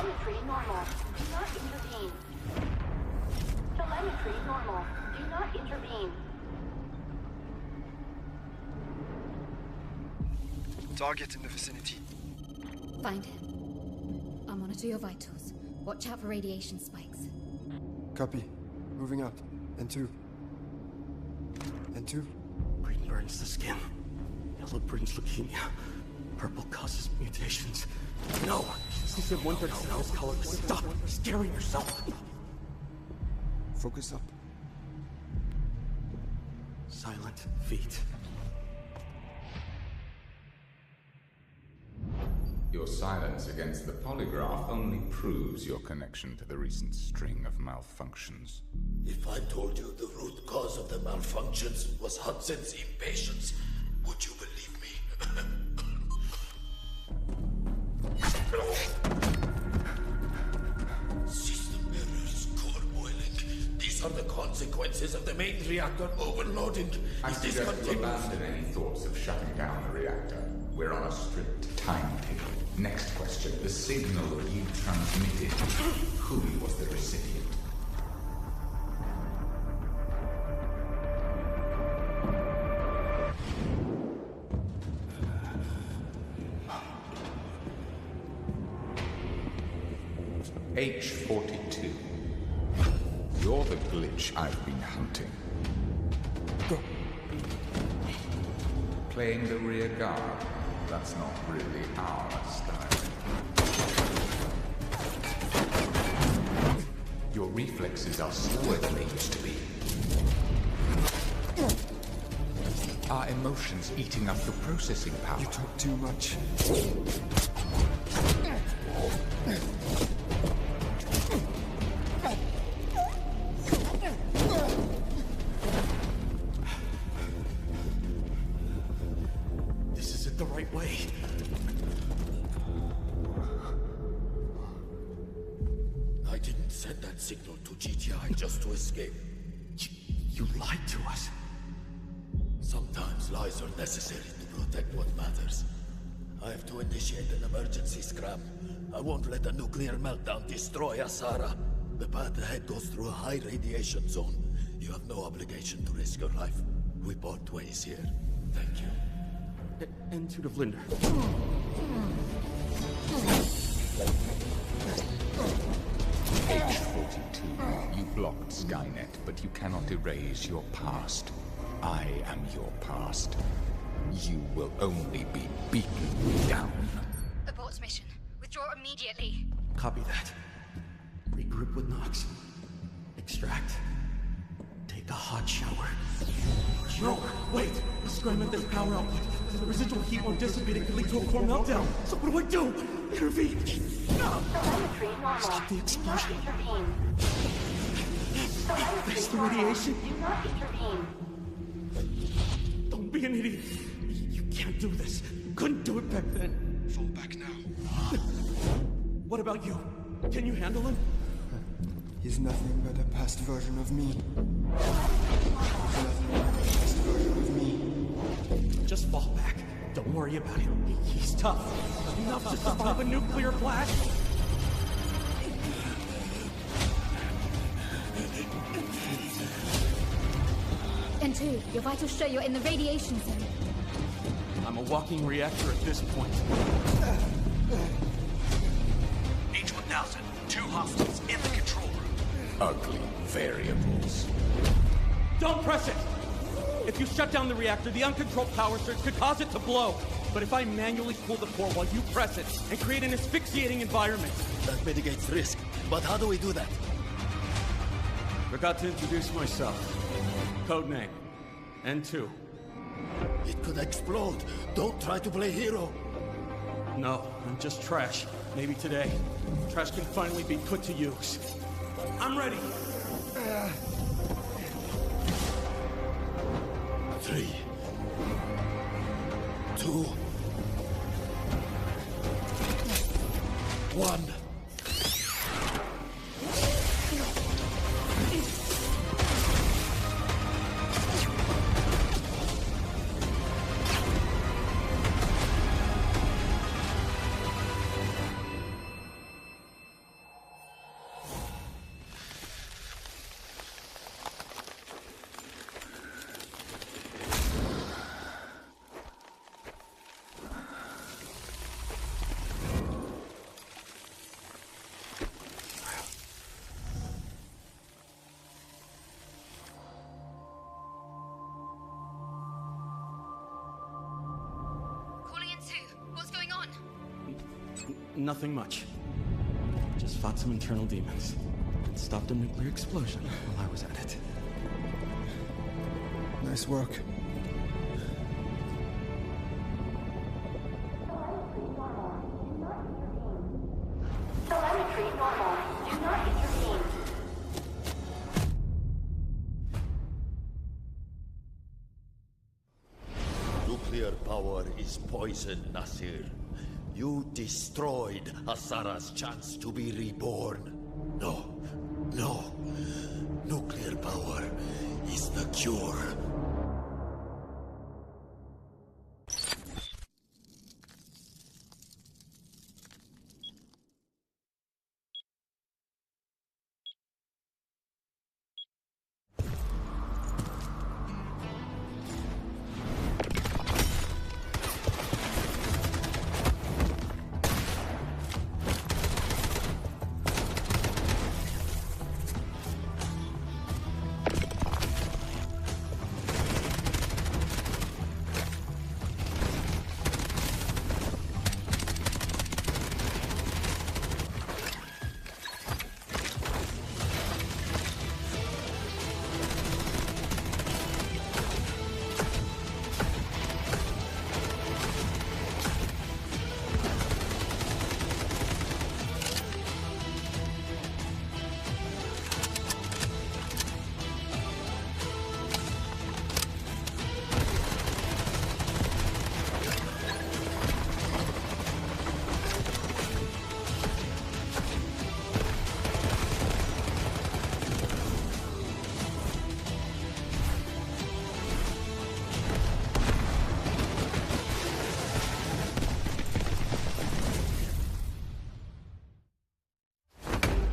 Telemetry normal. Do not intervene. Telemetry normal. Do not intervene. Target in the vicinity. Find him. I'll monitor your vitals. Watch out for radiation spikes. Copy. Moving out. N2. N2. Green burns the skin. Yellow brings leukemia. Purple causes mutations. No! You said 137 is colorless. Stop scaring yourself! Focus up. Silent feet. Your silence against the polygraph only proves your connection to the recent string of malfunctions. If I told you the root cause of the malfunctions was Hudson's impatience, would you believe me? System errors, core boiling. These are the consequences of the main reactor overloading. I suggest you abandon any thoughts of shutting down the reactor. We're on a strict timetable. Next question. The signal you transmitted. Who was the recipient? H42. You're the glitch I've been hunting. Go. Playing the rear guard. That's not really our style. Your reflexes are slower than they used to be. Are emotions eating up your processing power? You talk too much. This isn't the right way. I didn't send that signal to GTI just to escape. You lied to us. Sometimes lies are necessary to protect what matters. I have to initiate an emergency scram. I won't let a nuclear meltdown destroy Asara. The path ahead goes through a high radiation zone. You have no obligation to risk your life. We part ways here. Thank you. N2 to Vlinder. H42. You blocked Skynet, but you cannot erase your past. I am your past. You will only be beaten down. Abort mission. Withdraw immediately. Copy that. Regroup with Nox. Extract. Take a hot shower. No, wait! Scram at this power output. The residual heat won't dissipate. It could lead to a core meltdown. So what do? Intervene! Telemetry normal. Stop the explosion. Do not intervene. Face the Telemetry normal. radiation. Do not intervene. Don't be an idiot. You can't do this. Couldn't do it back then. Fall back now. What about you? Can you handle him? He's nothing but a past version of me. Nothing but a past version of me. Just fall back. Don't worry about him. He's tough. Enough to survive a nuclear blast. N2, your vitals show you're in the radiation zone. I'm a walking reactor at this point. H-1000, 2 hostiles in the control room. Ugly variables. Don't press it! If you shut down the reactor, the uncontrolled power surge could cause it to blow. But if I manually pull the core while you press it and create an asphyxiating environment... That mitigates risk. But how do we do that? Forgot to introduce myself. Codename, N2. It could explode. Don't try to play hero. No, I'm just trash. Maybe today, trash can finally be put to use. I'm ready. 3, 2, 1. Nothing much. Just fought some internal demons. And stopped a nuclear explosion while I was at it. Nice work. Telemetry normal. Do not intervene. Nuclear power is poison, Nasir. You destroyed Asara's chance to be reborn. No. Nuclear power is the cure.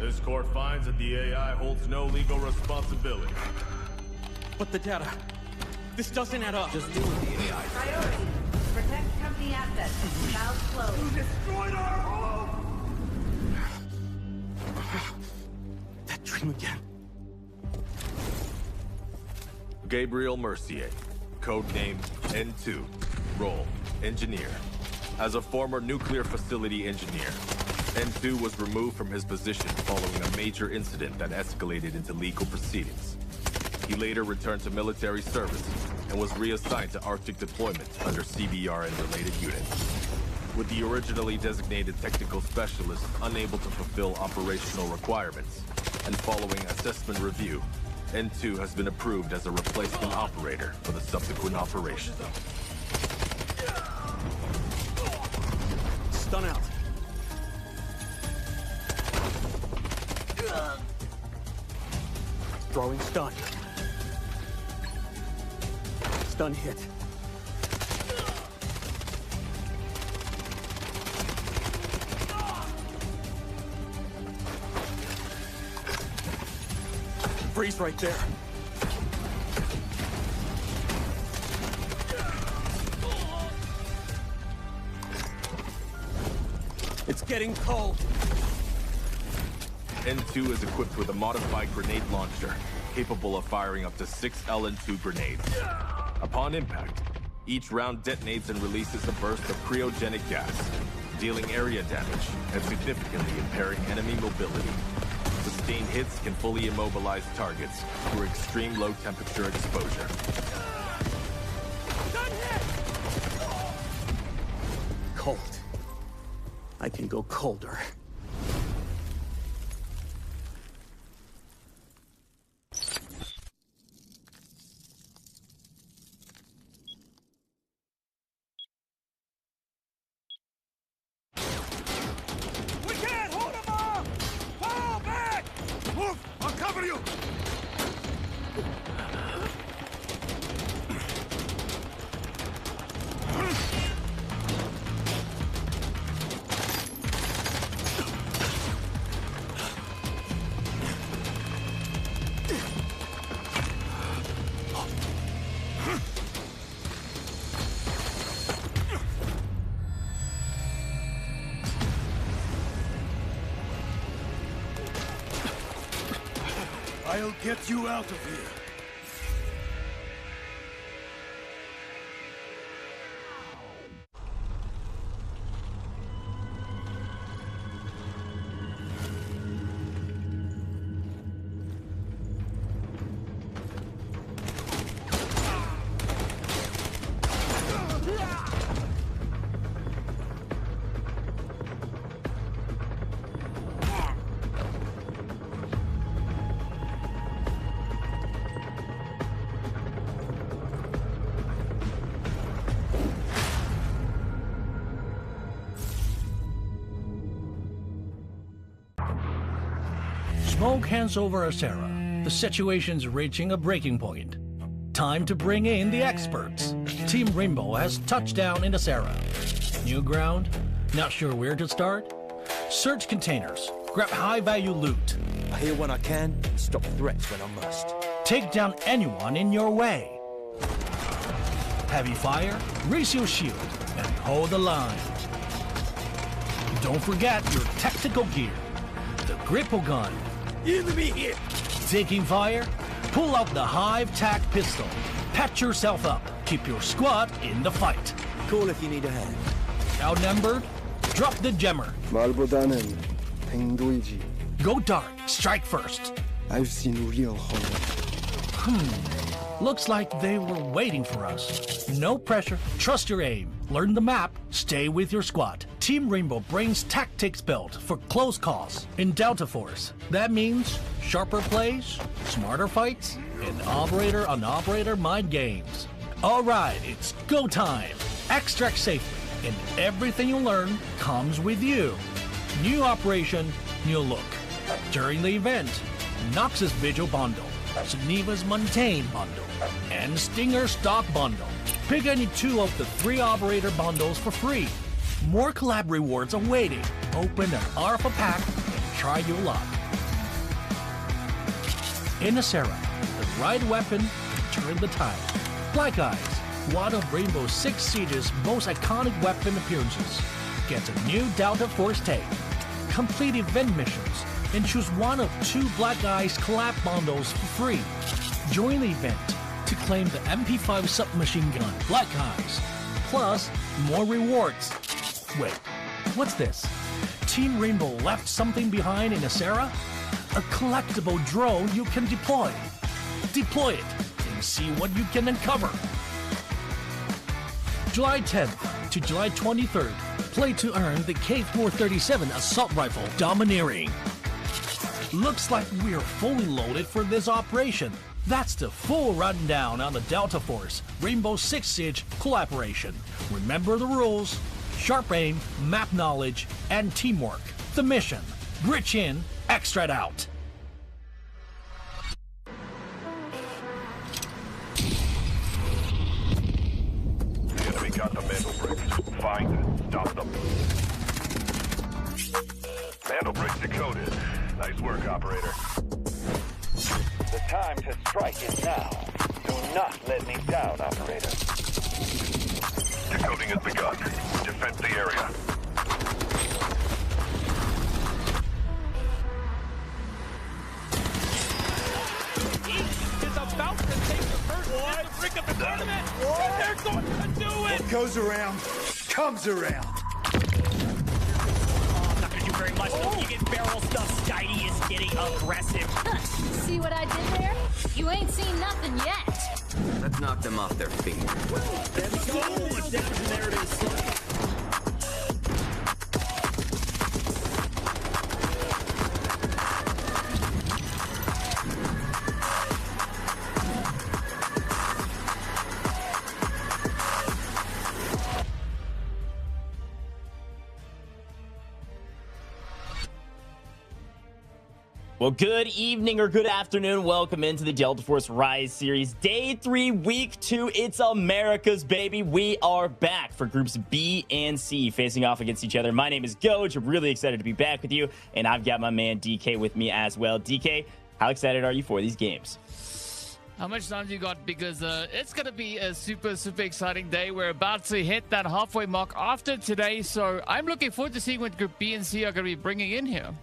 This court finds that the AI holds no legal responsibility. But the data... This doesn't add up. Just deal with the AI. Priority. Protect company assets. Valve closed. You destroyed our home! That dream again. Gabriel Mercier, codenamed N2, role, engineer. As a former nuclear facility engineer, N2 was removed from his position following a major incident that escalated into legal proceedings. He later returned to military service and was reassigned to Arctic deployment under CBR and related units. With the originally designated technical specialist unable to fulfill operational requirements, and following assessment review, N2 has been approved as a replacement operator for the subsequent operation. Stun out. Throwing stun. Stun hit. Freeze right there. It's getting cold. N2 is equipped with a modified grenade launcher, capable of firing up to 6 LN2 grenades. Upon impact, each round detonates and releases a burst of cryogenic gas, dealing area damage and significantly impairing enemy mobility. Sustained hits can fully immobilize targets through extreme low temperature exposure. Cold. I can go colder. I'll get you out of here. Smoke hands over Asera. The situation's reaching a breaking point. Time to bring in the experts. Team Rainbow has touched down in Asera. New ground? Not sure where to start? Search containers. Grab high-value loot. I hear when I can, stop threats when I must. Take down anyone in your way. Heavy fire, raise your shield, and hold the line. Don't forget your tactical gear. The gripple gun. Enemy here! Taking fire? Pull out the Hive-Tac pistol. Patch yourself up. Keep your squad in the fight. Call if you need a hand. Outnumbered? Drop the jammer. 말보다는 행동이지. Go dark. Strike first. I've seen real horror. Looks like they were waiting for us. No pressure. Trust your aim. Learn the map. Stay with your squad. Team Rainbow brings tactics built for close calls in Delta Force. That means sharper plays, smarter fights, and operator-on-operator mind games. All right, it's go time. Extract safely, and everything you learn comes with you. New operation, new look. During the event, Nox's Vigil Bundle, Geneva's Montaigne Bundle, and Stinger Stock Bundle. Pick any 2 of the 3 operator bundles for free. More collab rewards are waiting. Open an Alpha pack and try your luck. In Asera, the right weapon can turn the tide. Black Eyes, one of Rainbow Six Siege's most iconic weapon appearances, gets a new Delta Force take. Complete event missions and choose one of 2 Black Eyes collab bundles for free. Join the event to claim the MP5 submachine gun Black Eyes, plus more rewards. Wait, what's this? Team Rainbow left something behind in Asera? A collectible drone you can deploy. Deploy it and see what you can uncover. July 10th to July 23rd, play to earn the K437 assault rifle Domineering. Looks like we're fully loaded for this operation. That's the full rundown on the Delta Force Rainbow Six Siege collaboration. Remember the rules: sharp aim, map knowledge, and teamwork. The mission: Gritch in, extract out. The enemy got the mantle bricks. Find them. Stop them. Mantle bricks decoded. Nice work, operator. The time to strike is now. Do not let me down, operator. Decoding has begun. Defend the area. Each is about to take the first brick of the tournament, and they're going to do it! What goes around, comes around. Not gonna do very much, though. You get barrel stuff. Skydie is getting aggressive. See what I did there? You ain't seen nothing yet. Let's knock them off their feet. There it is. Well, good evening or good afternoon. Welcome into the Delta Force Rise Series. Day 3, Week 2. It's America's, baby. We are back for Groups B and C facing off against each other. My name is Goj. I'm really excited to be back with you, and I've got my man DK with me as well. DK, how excited are you for these games? How much time do you got? Because it's going to be a super exciting day. We're about to hit that halfway mark after today, so I'm looking forward to seeing what Group B and C are going to be bringing in here.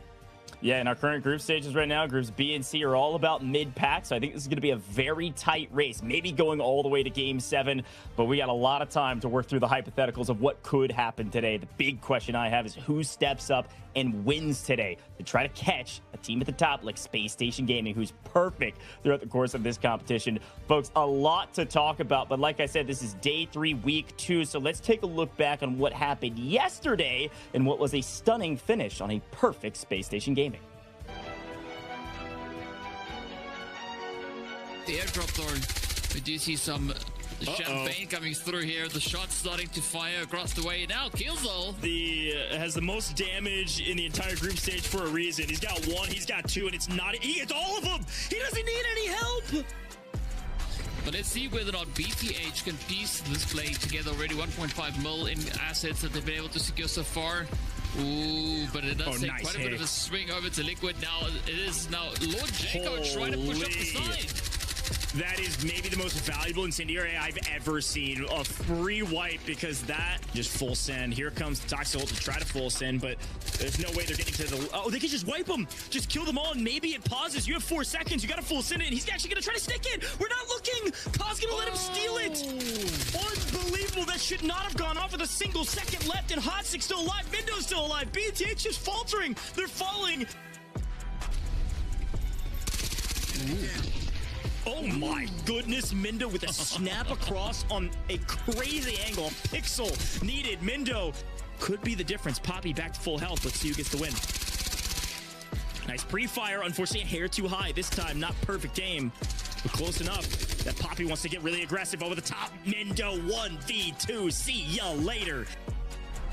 Yeah, in our current group stages right now, groups B and C are all about mid-pack, so I think this is going to be a very tight race, maybe going all the way to Game 7, but we got a lot of time to work through the hypotheticals of what could happen today. The big question I have is who steps up and wins today to try to catch a team at the top like Spacestation Gaming, who's perfect throughout the course of this competition. Folks, a lot to talk about, but like I said, this is Day 3, Week 2, so let's take a look back on what happened yesterday and what was a stunning finish on a perfect Spacestation Gaming. The airdrop zone, we do see some Champagne coming through here. The shots starting to fire across the way. Now Killzone has the most damage in the entire group stage for a reason. He's got one, he's got two, and it's not. He gets all of them. He doesn't need any help. But let's see whether or not BTH can piece this play together. Already 1.5 mil in assets that they've been able to secure so far. Ooh, but it does take nice quite a bit of a swing over to Liquid. Now it is Lord Jaco trying to push up the side. That is maybe the most valuable incendiary I've ever seen. A free wipe, because that just full send. Here comes Toxic to try to full send, but there's no way they're getting to the... Oh, they can just wipe them. Just kill them all, and maybe it pauses. You have 4 seconds. You got to full send it, and he's actually going to try to stick it. We're not looking. Kaw's going to let him steal it. Unbelievable. That should not have gone off with a single second left, and Hotstick's still alive. Mindo's still alive. BTH is faltering. They're falling. Ooh. Oh my goodness, Mindo with a snap across on a crazy angle. Pixel needed. Mindo could be the difference. Poppy back to full health. Let's see who gets the win. Nice pre-fire. Unfortunately, a hair too high this time. Not perfect aim, but close enough. That Poppy wants to get really aggressive over the top. Mindo 1v2. See ya later.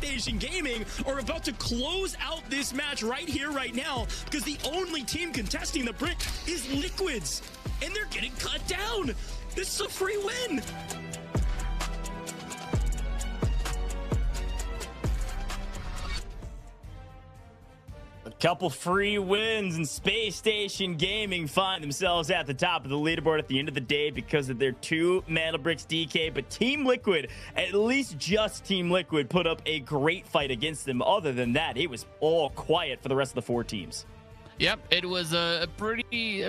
Spacestation Gaming are about to close out this match right here, right now, because the only team contesting the Brit is Liquids. And they're getting cut down. This is a free win. A couple free wins, and Spacestation Gaming find themselves at the top of the leaderboard at the end of the day because of their 2 mana bricks DK. But Team Liquid, at least just Team Liquid, put up a great fight against them. Other than that, it was all quiet for the rest of the 4 teams. Yep, it was a pretty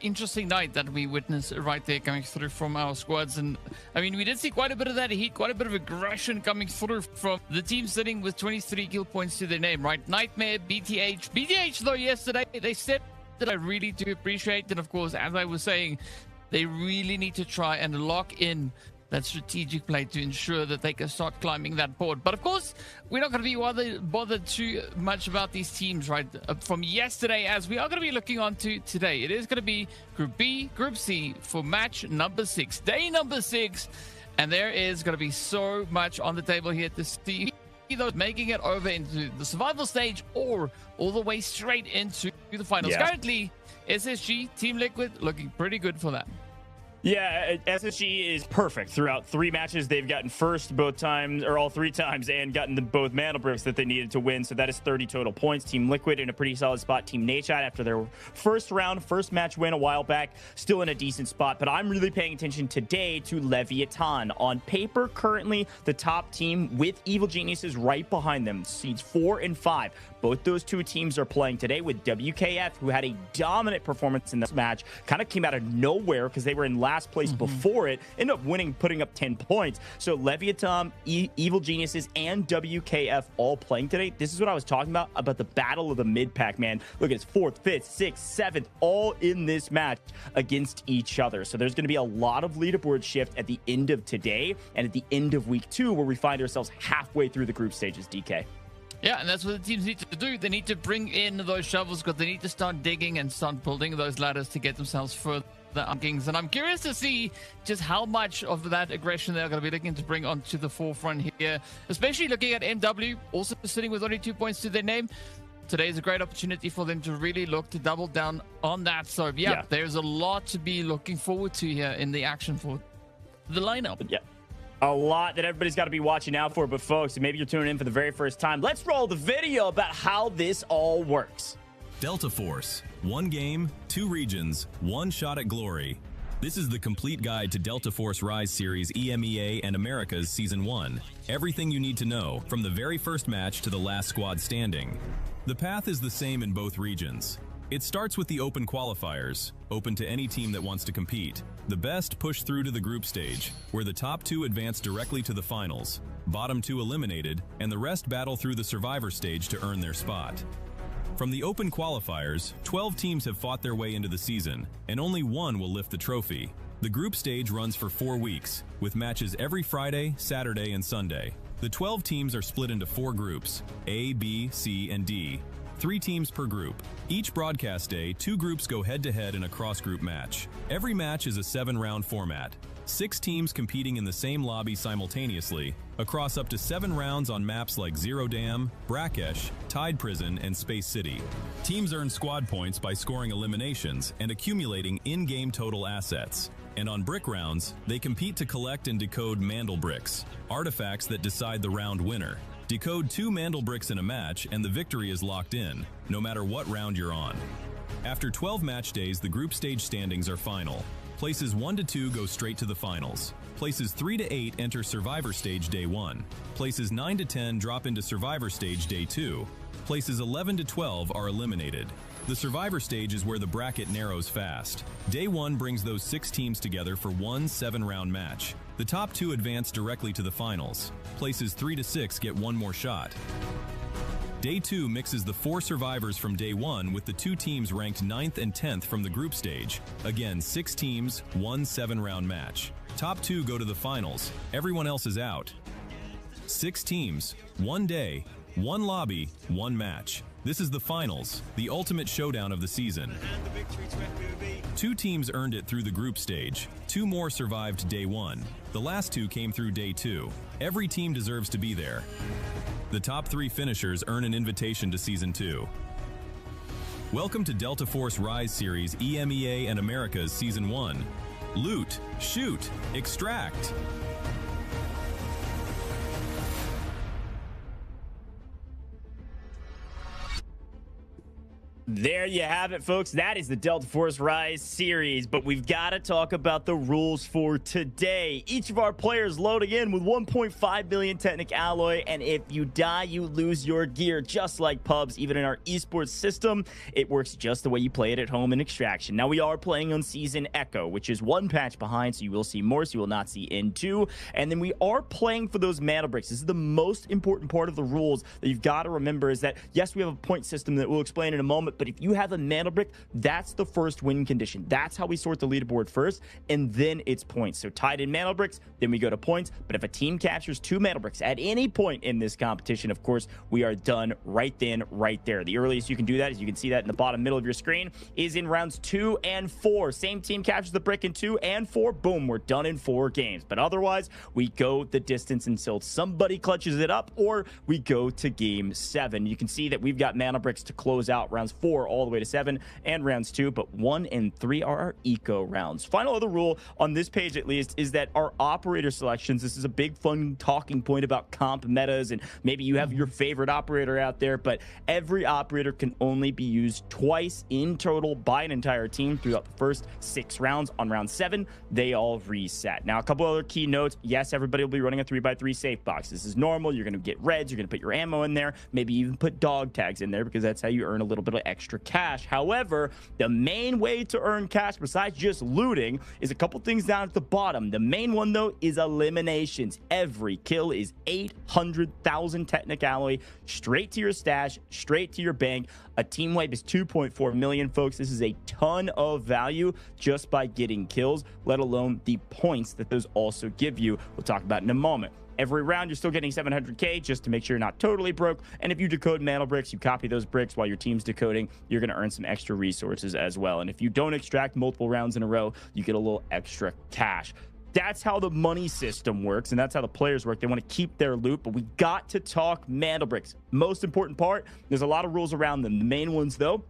interesting night that we witnessed right there coming through from our squads. And I mean, we did see quite a bit of that heat, quite a bit of aggression coming through from the team sitting with 23 kill points to their name, right? Nightmare, BTH. BTH, though, yesterday, they said that I really do appreciate. And of course, as I was saying, they really need to try and lock in that strategic play to ensure that they can start climbing that board. But of course, we're not going to be bothered too much about these teams, right, from yesterday, as we are going to be looking on to today. It is going to be Group B, Group C for match number 6, day number 6, and there is going to be so much on the table here to see either making it over into the survival stage or all the way straight into the finals. Yeah. Currently, SSG, Team Liquid, looking pretty good for that. Yeah, SSG is perfect. Throughout 3 matches, they've gotten first both times, or all 3 times, and gotten the both mana bricks that they needed to win. So that is 30 total points. Team Liquid in a pretty solid spot. Team Nadeshot, after their first match win a while back, still in a decent spot. But I'm really paying attention today to LEVIATAN. On paper, currently the top team with Evil Geniuses right behind them. Seeds 4 and 5. Both those 2 teams are playing today, with WKF, who had a dominant performance in this match, kind of came out of nowhere because they were in last place before it, ended up winning, putting up 10 points. So LEVIATAN, Evil Geniuses, and WKF all playing today. This is what I was talking about the battle of the mid-pack, man. Look, it's 4th, 5th, 6th, 7th, all in this match against each other. So there's going to be a lot of leaderboard shift at the end of today and at the end of week 2, where we find ourselves halfway through the group stages, DK. Yeah, and that's what the teams need to do. They need to bring in those shovels because they need to start digging and start building those ladders to get themselves further up Kings. And I'm curious to see just how much of that aggression they're going to be looking to bring onto the forefront here, especially looking at MW, also sitting with only 2 points to their name. Today is a great opportunity for them to really look to double down on that. So, yeah, there's a lot to be looking forward to here in the action for the lineup. Yeah. A lot that everybody's got to be watching out for. But folks, maybe you're tuning in for the very first time, let's roll the video about how this all works. Delta Force, 1 game, 2 regions, 1 shot at glory. This is the complete guide to Delta Force Rise Series EMEA and Americas Season 1. Everything you need to know, from the very first match to the last squad standing. The path is the same in both regions. It starts with the open qualifiers, open to any team that wants to compete. The best push through to the group stage, where the top 2 advance directly to the finals, bottom 2 eliminated, and the rest battle through the survivor stage to earn their spot. From the open qualifiers, 12 teams have fought their way into the season, and only 1 will lift the trophy. The group stage runs for 4 weeks, with matches every Friday, Saturday, and Sunday. The 12 teams are split into 4 groups, A, B, C, and D. 3 teams per group. Each broadcast day, 2 groups go head-to-head in a cross-group match. Every match is a 7-round format. 6 teams competing in the same lobby simultaneously, across up to 7 rounds on maps like Zero Dam, Brakkesh, Tide Prison, and Space City. Teams earn squad points by scoring eliminations and accumulating in-game total assets. And on brick rounds, they compete to collect and decode Mandel bricks, artifacts that decide the round winner. Decode 2 Mandel bricks in a match and the victory is locked in, no matter what round you're on. After 12 match days, the group stage standings are final. Places 1 to 2 go straight to the finals. Places 3 to 8 enter Survivor Stage Day 1. Places 9 to 10 drop into Survivor Stage Day 2. Places 11 to 12 are eliminated. The Survivor Stage is where the bracket narrows fast. Day 1 brings those 6 teams together for one 7-round match. The top 2 advance directly to the finals. Places 3 to 6 get one more shot. Day 2 mixes the 4 survivors from Day 1 with the 2 teams ranked 9th and 10th from the group stage. Again, 6 teams, one 7-round match. Top 2 go to the finals. Everyone else is out. 6 teams, 1 day, 1 lobby, 1 match. This is the finals, the ultimate showdown of the season. 2 teams earned it through the group stage. 2 more survived Day 1. The last 2 came through Day 2. Every team deserves to be there. The top 3 finishers earn an invitation to Season 2. Welcome to Delta Force Rise Series EMEA and America's Season 1. Loot, shoot, extract. There you have it, folks. That is the Delta Force Rise series, but we've got to talk about the rules for today. Each of our players loading in with 1.5 billion Technic Alloy, and if you die, you lose your gear, just like pubs. Even in our eSports system, it works just the way you play it at home in Extraction. Now, we are playing on Season Echo, which is 1 patch behind, so you will see more, so you will not see N2. And then we are playing for those mana bricks. This is the most important part of the rules that you've got to remember, is that, yes, we have a point system that we'll explain in a moment, but if you have a mana brick, that's the first win condition. That's how we sort the leaderboard first, and then it's points. So tied in mana bricks, then we go to points. But if a team captures 2 mana bricks at any point in this competition, of course, we are done right then, right there. The earliest you can do that, as you can see that in the bottom middle of your screen, is in rounds 2 and 4. Same team captures the brick in 2 and 4. Boom, we're done in 4 games. But otherwise, we go the distance until somebody clutches it up, or we go to game 7. You can see that we've got mana bricks to close out rounds 4 all the way to 7 and rounds 2, but 1 and 3 are our eco rounds. Final other rule on this page, at least, is that our operator selections, this is a big fun talking point about comp metas, and maybe you have your favorite operator out there, but every operator can only be used twice in total by an entire team throughout the first 6 rounds. On round 7, they all reset. Now, a couple other key notes. Yes, everybody will be running a 3x3 safe box. This is normal. You're going to get reds, you're going to put your ammo in there, maybe even put dog tags in there, because that's how you earn a little bit of extra cash. However, the main way to earn cash besides just looting is a couple things down at the bottom. The main one, though, is eliminations. Every kill is 800,000 Technic Alloy straight to your stash, straight to your bank. A team wipe is 2.4 million, folks. This is a ton of value just by getting kills, let alone the points that those also give you. We'll talk about in a moment. Every round, you're still getting 700k just to make sure you're not totally broke. And if you decode mana bricks, you copy those bricks while your team's decoding, you're going to earn some extra resources as well. And if you don't extract multiple rounds in a row, you get a little extra cash. That's how the money system works, and that's how the players work. They want to keep their loot, but we got to talk mana bricks. Most important part, there's a lot of rules around them. The main ones, though,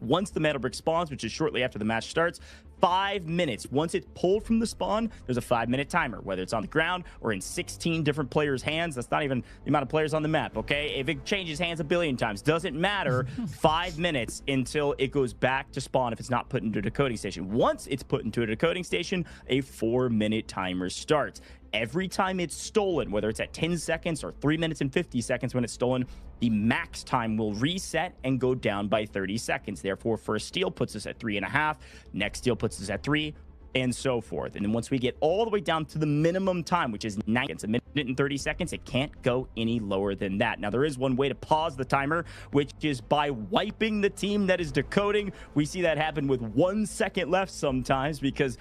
once the mana brick spawns, which is shortly after the match starts, 5 minutes. Once it's pulled from the spawn, there's a 5-minute timer, whether it's on the ground or in 16 different players' hands. That's not even the amount of players on the map, okay? If it changes hands a billion times, doesn't matter. 5 minutes until it goes back to spawn if it's not put into a decoding station. Once it's put into a decoding station, a 4-minute timer starts. Every time it's stolen, whether it's at 10 seconds or 3 minutes and 50 seconds when it's stolen, the max time will reset and go down by 30 seconds. Therefore, first steal puts us at 3.5, next steal puts us at 3, and so forth. And then once we get all the way down to the minimum time, which is 9 seconds, a minute and 30 seconds, it can't go any lower than that. Now, there is one way to pause the timer, which is by wiping the team that is decoding. We see that happen with 1 second left sometimes, because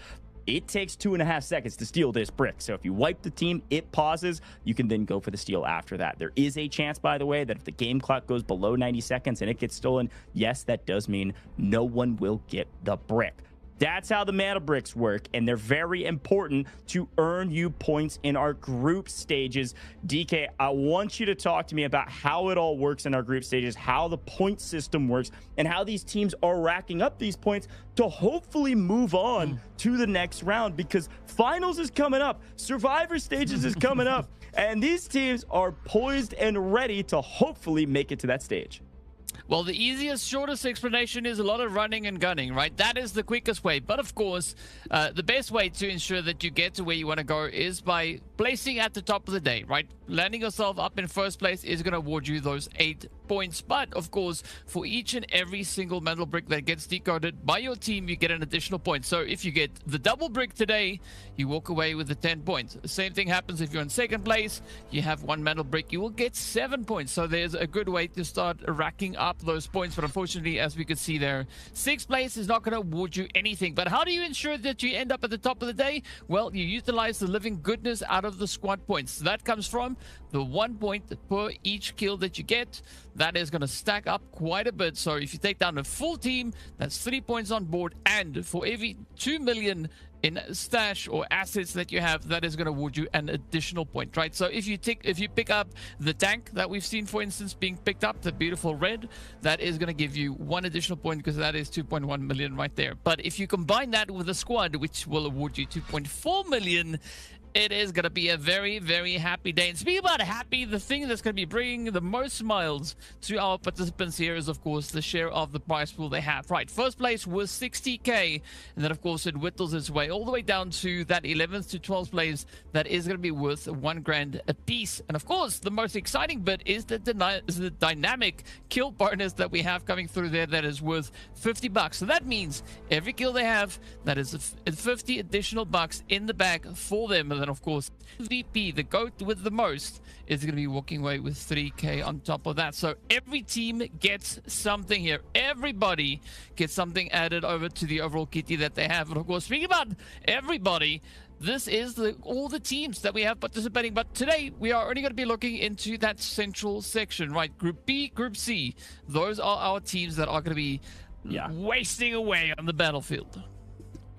it takes 2.5 seconds to steal this brick. So if you wipe the team, it pauses. You can then go for the steal after that. There is a chance, by the way, that if the game clock goes below 90 seconds and it gets stolen, yes, that does mean no one will get the brick. That's how the mana bricks work, and they're very important to earn you points in our group stages. DK, I want you to talk to me about how it all works in our group stages, how the point system works, and how these teams are racking up these points to hopefully move on to the next round, because finals is coming up, survivor stages is coming up, and these teams are poised and ready to hopefully make it to that stage. Well, the easiest, shortest explanation is a lot of running and gunning, right? That is the quickest way. But of course, the best way to ensure that you get to where you want to go is by placing at the top of the day, right? Landing yourself up in first place is going to award you those 8 points. But of course, for each and every single metal brick that gets decoded by your team, you get an additional point. So if you get the double brick today, you walk away with the 10 points. The same thing happens if you're in second place, you have 1 metal brick, you will get 7 points. So there's a good way to start racking up those points. But unfortunately, as we could see there, 6th place is not going to award you anything. But how do you ensure that you end up at the top of the day? Well, you utilize the living goodness out of the squad points. So that comes from the 1 point per each kill that you get. That is going to stack up quite a bit. So if you take down a full team, that's 3 points on board. And for every 2 million in stash or assets that you have, that is going to award you an additional point, right? So if you pick up the tank that we've seen, for instance, being picked up, the beautiful red, that is going to give you 1 additional point, because that is 2.1 million right there. But if you combine that with a squad, which will award you 2.4 million, it is going to be a very, very happy day. And speaking about happy, the thing that's going to be bringing the most smiles to our participants here is, of course, the share of the prize pool they have. Right, first place was 60k, and then, of course, it whittles its way all the way down to that 11th to 12th place that is going to be worth 1 grand a piece. And, of course, the most exciting bit is the dynamic kill bonus that we have coming through there that is worth 50 bucks. So that means every kill they have, that is 50 additional bucks in the bag for them. And then, of course, MVP, the GOAT with the most, is going to be walking away with 3k on top of that. So every team gets something here. Everybody gets something added over to the overall kitty that they have. And of course, speaking about everybody, this is all the teams that we have participating. But today, we are only going to be looking into that central section, right? Group B, Group C. Those are our teams that are going to be wasting away on the battlefield.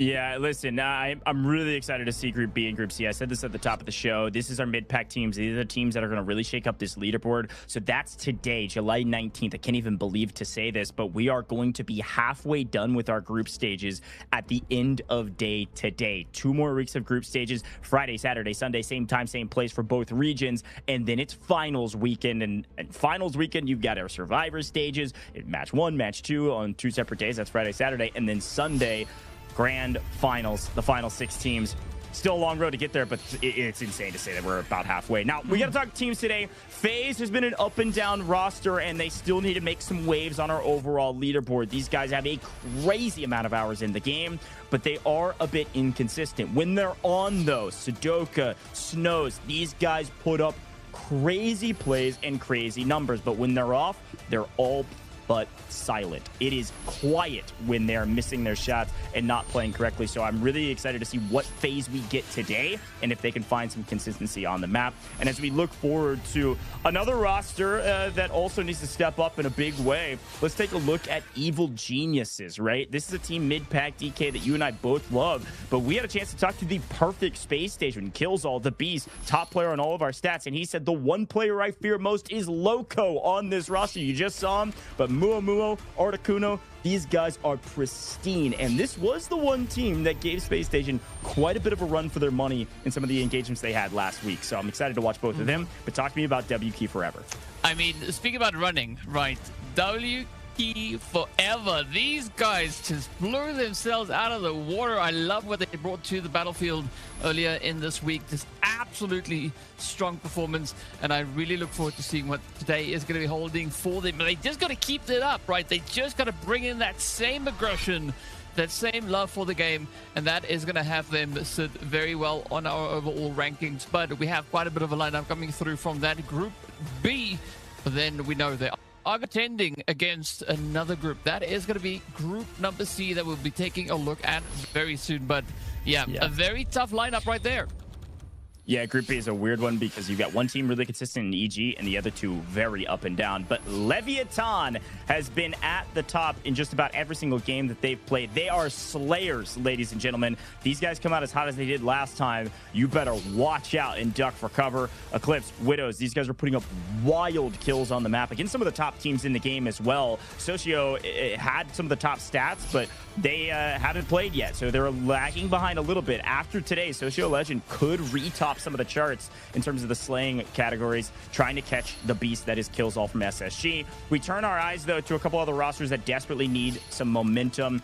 Yeah, listen, I'm really excited to see Group B and Group C. I said this at the top of the show. This is our mid-pack teams. These are the teams that are going to really shake up this leaderboard. So that's today, July 19th. I can't even believe to say this, but we are going to be halfway done with our group stages at the end of day today. 2 more weeks of group stages, Friday, Saturday, Sunday, same time, same place for both regions. And then it's finals weekend. And finals weekend, you've got our survivor stages, match 1, match 2 on 2 separate days. That's Friday, Saturday. And then Sunday, grand finals, the final 6 teams. Still a long road to get there, but it's insane to say that we're about halfway. Now, we got to talk teams today. FaZe has been an up and down roster, and they still need to make some waves on our overall leaderboard. These guys have a crazy amount of hours in the game, but they are a bit inconsistent. When they're on, though, Sudoka, Snows, these guys put up crazy plays and crazy numbers, but when they're off, they're all but silent. It is quiet when they're missing their shots and not playing correctly. So I'm really excited to see what FaZe we get today and if they can find some consistency on the map. And as we look forward to another roster that also needs to step up in a big way, let's take a look at Evil Geniuses, right? This is a team mid-pack, DK, that you and I both love, but we had a chance to talk to the perfect Space Station, Killzall, the Beast, top player on all of our stats, and he said the one player I fear most is Loco on this roster. You just saw him, but Muo, Articuno, these guys are pristine. And this was the one team that gave Space Station quite a bit of a run for their money in some of the engagements they had last week. So I'm excited to watch both of them. But talk to me about WK Forever. I mean, speaking about running, right? WK Forever. These guys just blew themselves out of the water. I love what they brought to the battlefield earlier in this week. Just absolutely strong performance, and I really look forward to seeing what today is going to be holding for them. But they just got to keep it up, right? They just got to bring in that same aggression, that same love for the game, and that is going to have them sit very well on our overall rankings. But we have quite a bit of a lineup coming through from that Group B. But then we know they are contending against another group. That is going to be Group number C that we'll be taking a look at very soon. But yeah, a very tough lineup right there. Yeah, Group B is a weird one because you've got one team really consistent in EG and the other two very up and down. But LEVIATAN has been at the top in just about every single game that they've played. They are slayers, ladies and gentlemen. These guys come out as hot as they did last time. You better watch out and duck for cover. Eclipse, Widows, these guys are putting up wild kills on the map against some of the top teams in the game as well. Socio had some of the top stats, but they haven't played yet, so they're lagging behind a little bit. After today, Socio Legend could retop some of the charts in terms of the slaying categories, trying to catch the beast that is Kills All from SSG. We turn our eyes, though, to a couple other rosters that desperately need some momentum.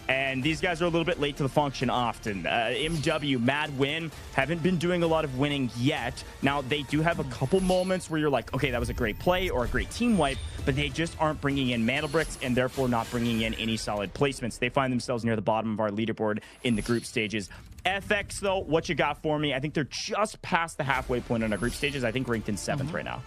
And these guys are a little bit late to the function often. MW, Mad Win, haven't been doing a lot of winning yet. Now, they do have a couple moments where you're like, okay, that was a great play or a great team wipe, but they just aren't bringing in mana bricks and therefore not bringing in any solid placements. They find themselves near the bottom of our leaderboard in the group stages. FX, though, what you got for me? I think they're just past the halfway point on our group stages. I think ranked in 7th right now.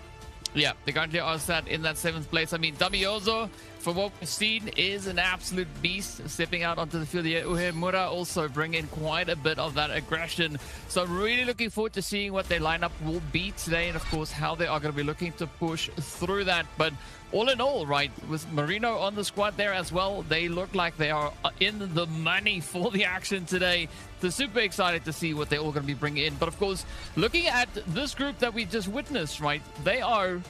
Yeah, they currently are set in that 7th place. I mean, Damiozo, from what we've seen, is an absolute beast stepping out onto the field here. Uhemura also bringing quite a bit of that aggression. So I'm really looking forward to seeing what their lineup will be today and, of course, how they are going to be looking to push through that. But all in all, right, with Marino on the squad there as well, they look like they are in the money for the action today. So super excited to see what they're all going to be bringing in. But of course, looking at this group that we just witnessed, right, they are,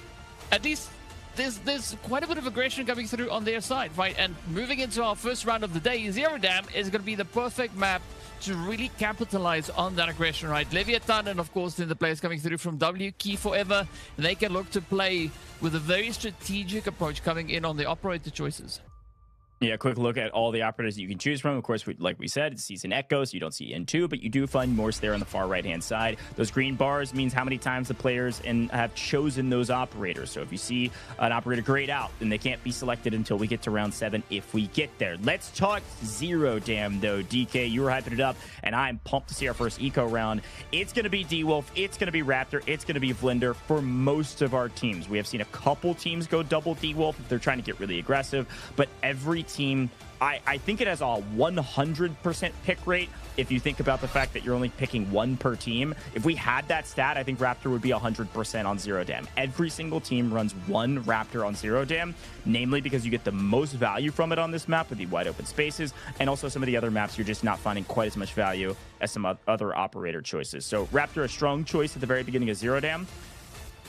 at least there's quite a bit of aggression coming through on their side, right? And moving into our first round of the day, Zero Dam is going to be the perfect map to really capitalize on that aggression, right? Leviathan and of course then the players coming through from W, Key Forever, they can look to play with a very strategic approach coming in on the operator choices. Yeah, quick look at all the operators that you can choose from. Of course, like we said, it's Season Echo, so you don't see N2, but you do find Morse there on the far right-hand side. Those green bars means how many times the players have chosen those operators. So if you see an operator grayed out, then they can't be selected until we get to round 7 if we get there. Let's talk Zero Dam, though. DK, you were hyping it up, and I'm pumped to see our first eco round. It's going to be D-Wolf, it's going to be Raptor, it's going to be Vlinder for most of our teams. We have seen a couple teams go double D-Wolf if they're trying to get really aggressive, but every team, I think it has a 100% pick rate. If you think about the fact that you're only picking one per team, if we had that stat, I think Raptor would be 100% on Zero Dam. Every single team runs one Raptor on Zero Dam, namely because you get the most value from it on this map with the wide open spaces, and also some of the other maps you're just not finding quite as much value as some other operator choices. So Raptor, a strong choice at the very beginning of Zero Dam.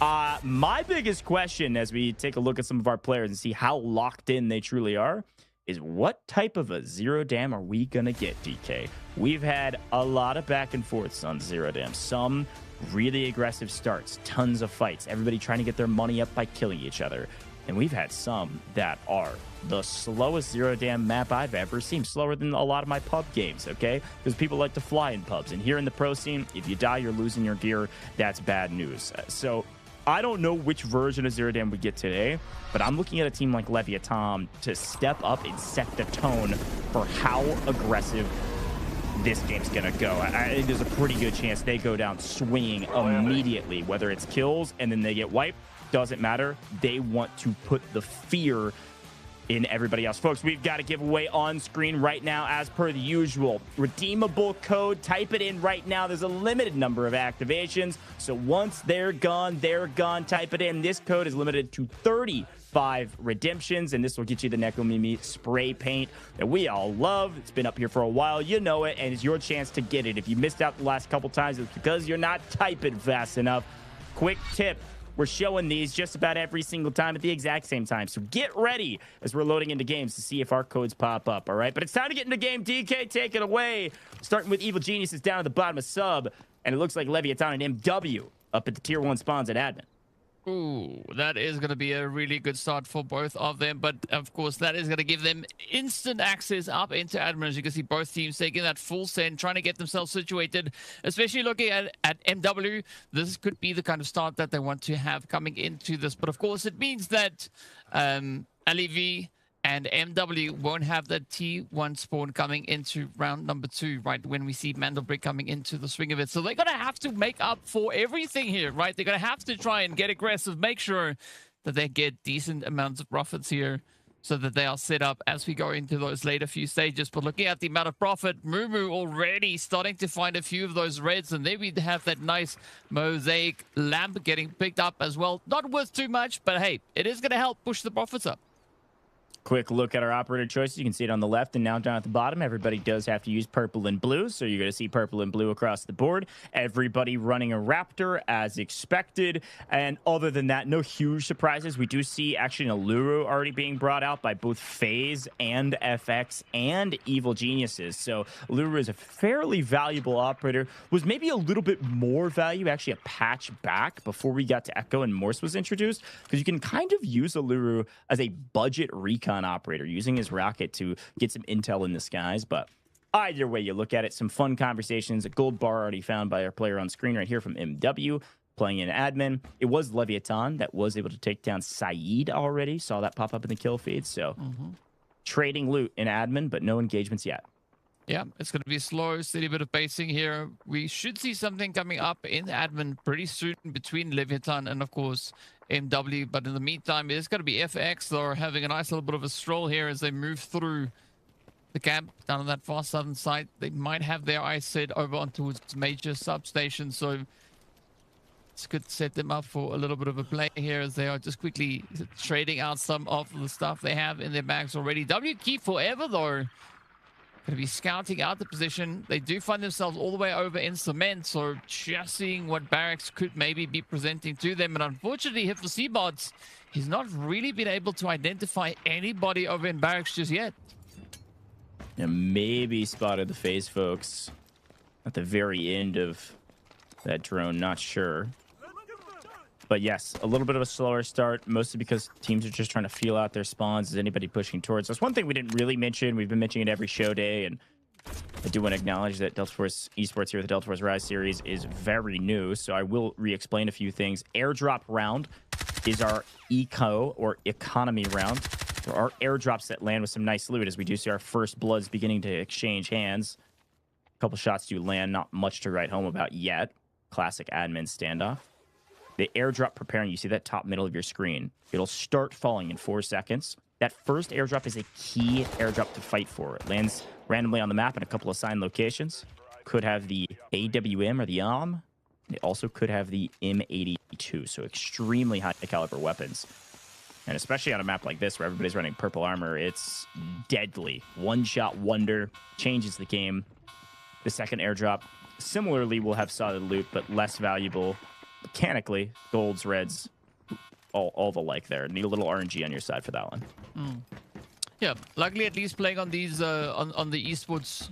My biggest question as we take a look at some of our players and see how locked in they truly are is what type of a Zero Dam are we gonna get, DK? We've had a lot of back and forths on Zero Dam. Some really aggressive starts, tons of fights, everybody trying to get their money up by killing each other. And we've had some that are the slowest Zero Dam map I've ever seen, slower than a lot of my pub games, okay? Because people like to fly in pubs. And here in the pro scene, if you die, you're losing your gear. That's bad news. So I don't know which version of Zero Dam we get today, but I'm looking at a team like Leviathan to step up and set the tone for how aggressive this game's gonna go. I think there's a pretty good chance they go down swinging immediately, whether it's kills and then they get wiped, doesn't matter. They want to put the fear in everybody else. Folks, we've got a giveaway on screen right now as per the usual. Redeemable code, type it in right now. There's a limited number of activations, so once they're gone, type it in. This code is limited to 35 redemptions, and this will get you the Nekomimi spray paint that we all love. It's been up here for a while, you know it, and it's your chance to get it. If you missed out the last couple times, it's because you're not typing fast enough. Quick tip: we're showing these just about every single time at the exact same time. So get ready as we're loading into games to see if our codes pop up, all right? But it's time to get into game. DK, take it away. Starting with Evil Geniuses down at the bottom of sub. And it looks like Leviathan and MW up at the tier 1 spawns at admin. Ooh, that is going to be a really good start for both of them. But, of course, that is going to give them instant access up into admin. As you can see, both teams taking that full send, trying to get themselves situated, especially looking at MW. This could be the kind of start that they want to have coming into this. But, of course, it means that LEV and MW won't have the T1 spawn coming into round number 2, right, when we see Mandelbrick coming into the swing of it. So they're going to have to make up for everything here, right? They're going to have to try and get aggressive, make sure that they get decent amounts of profits here. so that they are set up as we go into those later few stages. But looking at the amount of profit, Mumu already starting to find a few of those reds, and then we have that nice mosaic lamp getting picked up as well. Not worth too much, but hey, it is going to help push the profits up. Quick look at our operator choices. You can see it on the left and now down at the bottom. Everybody does have to use purple and blue, so you're going to see purple and blue across the board. Everybody running a Raptor as expected. And other than that, no huge surprises. We do see actually an Alluru already being brought out by both FaZe and FX and Evil Geniuses. So Alluru is a fairly valuable operator. Was maybe a little bit more value, actually a patch back before we got to Echo and Morse was introduced, because you can kind of use Alluru as a budget recon operator, using his rocket to get some intel in the skies. But either way you look at it, some fun conversations. A gold bar already found by our player on screen right here from MW, playing in admin. It was Leviathan that was able to take down Saeed already. Saw that pop up in the kill feed. So trading loot in admin, but no engagements yet. Yeah, it's going to be a slow, steady bit of pacing here. We should see something coming up in admin pretty soon between Leviathan and, of course, MW. But in the meantime, it's going to be FX. They're having a nice little bit of a stroll here as they move through the camp down on that far southern side. They might have their eyes set over onto its major substation. So it's good to set them up for a little bit of a play here as they are just quickly trading out some of the stuff they have in their bags already. W keep forever, though. Going to be scouting out the position. They do find themselves all the way over in cement, so just seeing what Barracks could maybe be presenting to them. And unfortunately, here for Seabots, he's not really been able to identify anybody over in Barracks just yet. And maybe spotted the FaZe folks at the very end of that drone, not sure. But yes, a little bit of a slower start, mostly because teams are just trying to feel out their spawns. Is anybody pushing towards us? One thing we didn't really mention, we've been mentioning it every show day, and I do want to acknowledge that Delta Force eSports here with the Delta Force Rise series is very new, so I will re-explain a few things. Airdrop round is our eco or economy round. There are airdrops that land with some nice loot, as we do see our first bloods beginning to exchange hands. A couple shots do land, not much to write home about yet. Classic admin standoff. The airdrop preparing, you see that top middle of your screen. It'll start falling in 4 seconds. That first airdrop is a key airdrop to fight for. It lands randomly on the map in a couple assigned locations. Could have the AWM or the ARM. It also could have the M82, so extremely high caliber weapons. And especially on a map like this where everybody's running purple armor, it's deadly. One-shot wonder, changes the game. The second airdrop, similarly, will have solid loot, but less valuable. Mechanically, golds, reds, all the like there. Need a little RNG on your side for that one. Yeah, luckily at least playing on these on the esports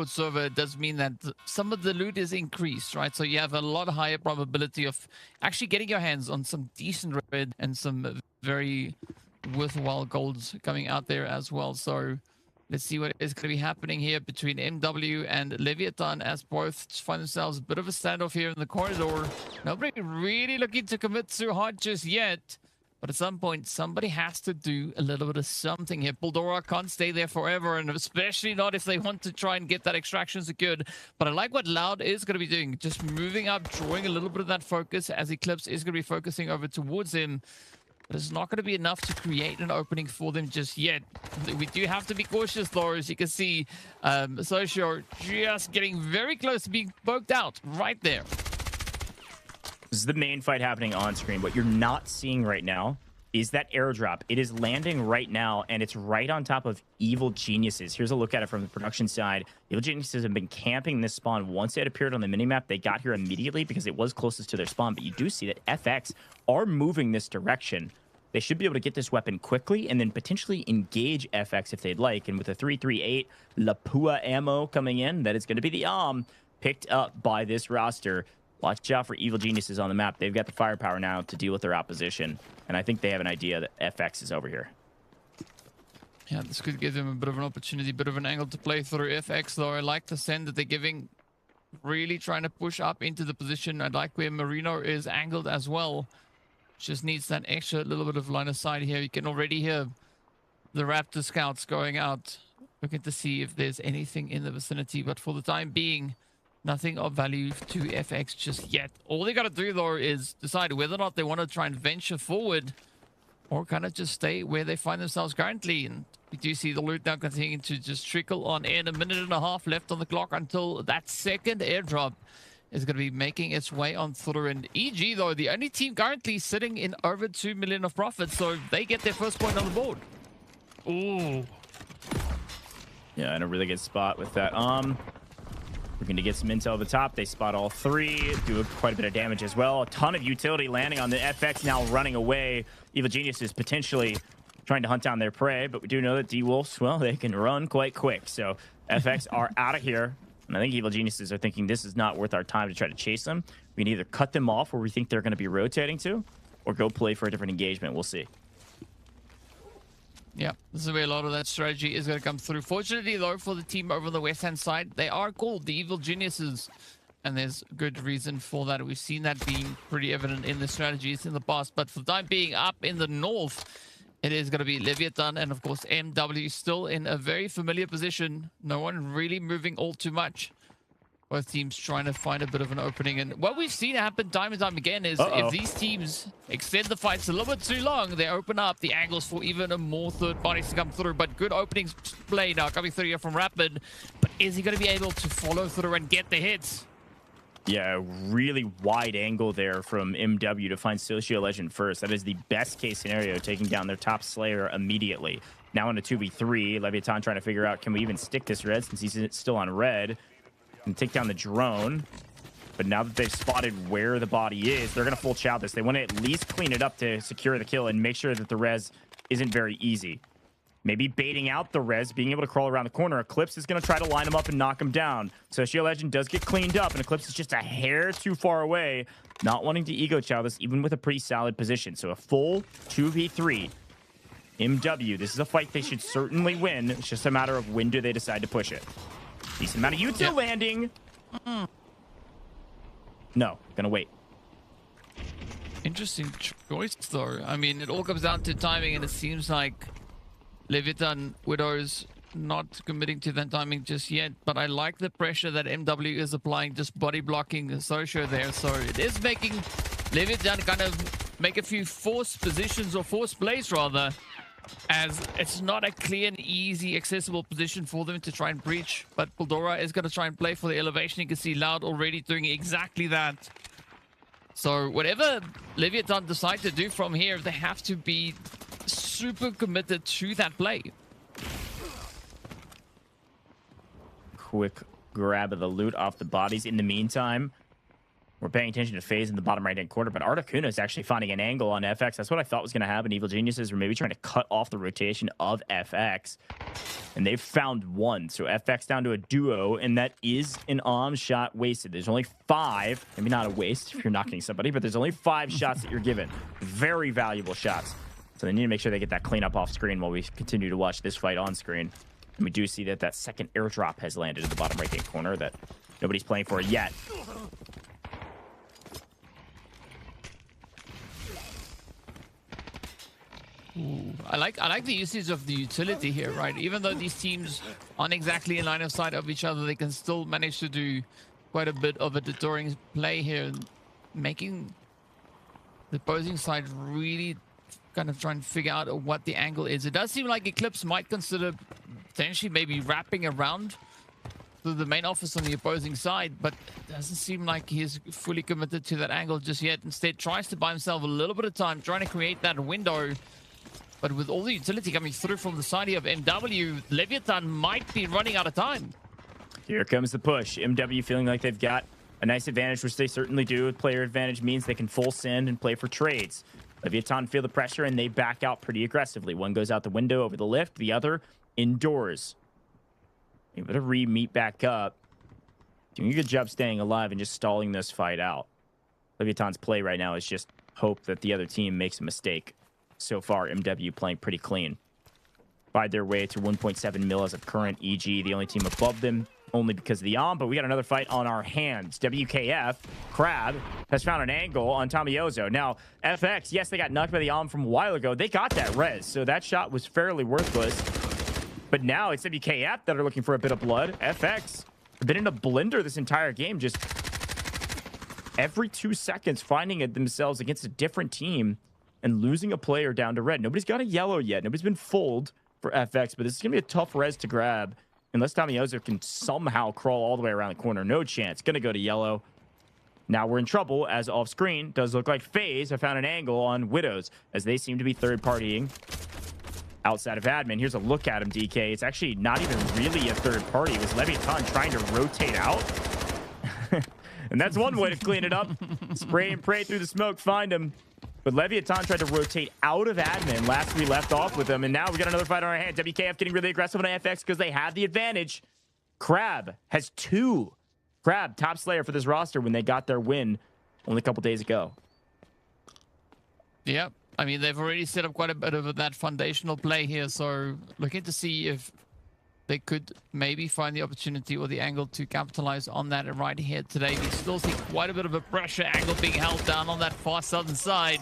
server does mean that some of the loot is increased, right? So you have a lot higher probability of actually getting your hands on some decent red and some very worthwhile golds coming out there as well. So let's see what is going to be happening here between MW and Leviathan, as both find themselves a bit of a standoff here in the corridor. Nobody really looking to commit too hard just yet. But at some point, somebody has to do a little bit of something here. Puldora can't stay there forever, and especially not if they want to try and get that extraction secured. But I like what Loud is going to be doing. Just moving up, drawing a little bit of that focus as Eclipse is going to be focusing over towards him. But it's not going to be enough to create an opening for them just yet. We do have to be cautious, though. As you can see, Socio just getting very close to being poked out right there. This is the main fight happening on screen. What you're not seeing right now is that airdrop. It is landing right now, and it's right on top of Evil Geniuses. Here's a look at it from the production side. Evil Geniuses have been camping this spawn. Once it appeared on the minimap, they got here immediately because it was closest to their spawn. But you do see that FX are moving this direction. They should be able to get this weapon quickly and then potentially engage FX if they'd like. And with a 338 Lapua ammo coming in, that is going to be the picked up by this roster. Watch out for Evil Geniuses on the map. They've got the firepower now to deal with their opposition. And I think they have an idea that FX is over here. Yeah, this could give them a bit of an opportunity, a bit of an angle to play through FX, though. I like the send that they're giving, really trying to push up into the position. I like where Marino is angled as well. Just needs that extra little bit of line of sight here. You can already hear the Raptor scouts going out, looking to see if there's anything in the vicinity. But for the time being, nothing of value to FX just yet. All they got to do, though, is decide whether or not they want to try and venture forward or kind of just stay where they find themselves currently. And we do see the loot now continuing to just trickle on in. 1.5 minutes left on the clock until that second airdrop is going to be making its way on through. And EG, though, the only team currently sitting in over 2 million of profit, so they get their first point on the board. Ooh. Yeah, in a really good spot with that. We're going to get some intel at the top. They spot all three, do quite a bit of damage as well. A ton of utility landing on the FX, now running away. Evil Genius is potentially trying to hunt down their prey, but we do know that D-Wolves, well, they can run quite quick. So FX are out of here. And I think Evil Geniuses are thinking this is not worth our time to try to chase them. We can either cut them off where we think they're going to be rotating to, or go play for a different engagement. We'll see. Yeah, this is where a lot of that strategy is going to come through. Fortunately, though, for the team over on the west-hand side, they are called the Evil Geniuses, and there's good reason for that. We've seen that being pretty evident in the strategies in the past, but for the time being, up in the north, it is going to be Leviathan, and of course, MW still in a very familiar position. No one really moving all too much. Both teams trying to find a bit of an opening. And what we've seen happen time and time again is if these teams extend the fights a little bit too long, they open up the angles for even more third parties to come through. But good openings play now coming through here from Rapid. But is he going to be able to follow through and get the hits? Yeah, really wide angle there from MW to find Socio Legend first. That is the best case scenario, taking down their top Slayer immediately. Now in a 2v3, Leviathan trying to figure out, can we even stick this red since he's still on red? And take down the drone. But now that they've spotted where the body is, they're going to full chow this. They want to at least clean it up to secure the kill and make sure that the res isn't very easy. Maybe baiting out the res, being able to crawl around the corner. Eclipse is going to try to line him up and knock him down. Socio Legend does get cleaned up, and Eclipse is just a hair too far away. Not wanting to ego chow this, even with a pretty solid position. So a full 2v3. MW, this is a fight they should certainly win. It's just a matter of when do they decide to push it. Decent amount of util landing. No, gonna wait. Interesting choice, though. I mean, it all comes down to timing, and it seems like Leviathan Widow's not committing to that timing just yet. But I like the pressure that MW is applying, just body blocking Socio there. So it is making Leviathan kind of make a few forced positions, or forced plays rather, as it's not a clear and easy accessible position for them to try and breach. But Puldora is going to try and play for the elevation. You can see Loud already doing exactly that. So whatever Leviathan decide to do from here, they have to be super committed to that play. Quick grab of the loot off the bodies. In the meantime, we're paying attention to FaZe in the bottom right-hand corner, but Articuno is actually finding an angle on FX. That's what I thought was going to happen. Evil Geniuses were maybe trying to cut off the rotation of FX, and they've found one. So FX down to a duo, and that is an shot wasted. There's only 5, maybe not a waste if you're knocking somebody, but there's only 5 shots that you're given. Very valuable shots. So they need to make sure they get that cleanup off screen while we continue to watch this fight on screen. And we do see that that second airdrop has landed in the bottom right-hand corner that nobody's playing for yet. Ooh, I like the usage of the utility here, right? Even though these teams aren't exactly in line of sight of each other, they can still manage to do quite a bit of a deterring play here, making the opposing side really kind of try and figure out what the angle is. It does seem like Eclipse might consider potentially maybe wrapping around to the main office on the opposing side, but it doesn't seem like he's fully committed to that angle just yet. Instead, tries to buy himself a little bit of time, trying to create that window. But with all the utility coming through from the side of MW, Leviathan might be running out of time. Here comes the push. MW feeling like they've got a nice advantage, which they certainly do. Player advantage means they can full send and play for trades. Leviathan feel the pressure, and they back out pretty aggressively. One goes out the window over the lift, the other indoors. Able to re-meet back up. Doing a good job staying alive and just stalling this fight out. Leviathan's play right now is just hope that the other team makes a mistake. So far, MW playing pretty clean. Find their way to 1.7 mil as of current EG, the only team above them, only because of the but we got another fight on our hands. WKF, Crab, has found an angle on Tomiozo. Now, FX, yes, they got knocked by the from a while ago. They got that res, so that shot was fairly worthless. But now it's WKF that are looking for a bit of blood. FX have been in a blender this entire game, just every 2 seconds finding it themselves against a different team. and losing a player down to red. Nobody's got a yellow yet. Nobody's been fooled for FX, but this is going to be a tough res to grab unless Tamiozo can somehow crawl all the way around the corner. No chance. Going to go to yellow. Now we're in trouble as off screen does look like FaZe have found an angle on Widows as they seem to be third partying outside of admin. Here's a look at him, DK. It's actually not even really a third party. It was LEVIATAN trying to rotate out. And that's one way to clean it up. Spray and pray through the smoke, find him. But LEVIATAN tried to rotate out of admin last we left off with him. And now we got another fight on our hands. WKF getting really aggressive on AFX because they have the advantage. Crab has 2. Crab, top slayer for this roster when they got their win only a couple days ago. Yep. I mean, they've already set up quite a bit of that foundational play here. So looking to see if they could maybe find the opportunity or the angle to capitalize on that right here today. We still see quite a bit of a pressure angle being held down on that far southern side.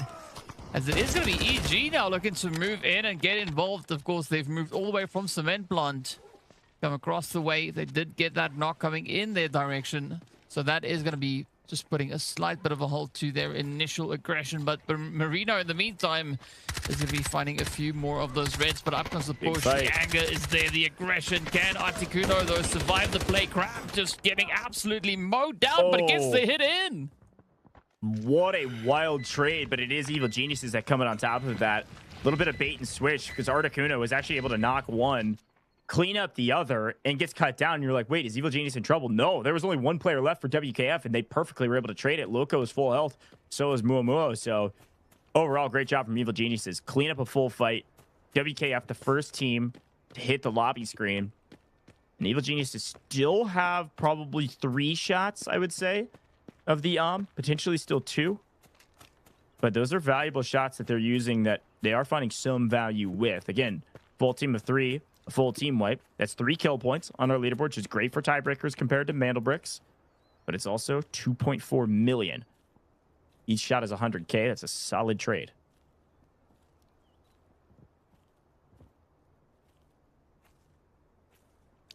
As it is going to be EG now looking to move in and get involved. Of course, they've moved all the way from Cement Plant. Come across the way. They did get that knock coming in their direction. So that is going to be just putting a slight bit of a halt to their initial aggression. But Marino, in the meantime, is going to be finding a few more of those reds. But up comes the push. The anger is there. The aggression. Can Articuno, though, survive the play? Crab just getting absolutely mowed down, but it gets the hit in. What a wild trade, but it is Evil Geniuses that come in on top of that. A little bit of bait and switch because Articuno was actually able to knock one, clean up the other, and gets cut down. And you're like, wait, is Evil Genius in trouble? No, there was only one player left for WKF, and they perfectly were able to trade it. Loco is full health, so is Muamuo. So overall, great job from Evil Geniuses. Clean up a full fight. WKF, the first team to hit the lobby screen. And Evil Geniuses still have probably 3 shots, I would say, of the potentially still 2. But those are valuable shots that they're using that they are finding some value with. Again, full team of 3. A full team wipe. That's 3 kill points on our leaderboard, which is great for tiebreakers compared to Mandelbricks. But it's also 2.4 million. Each shot is 100K. That's a solid trade.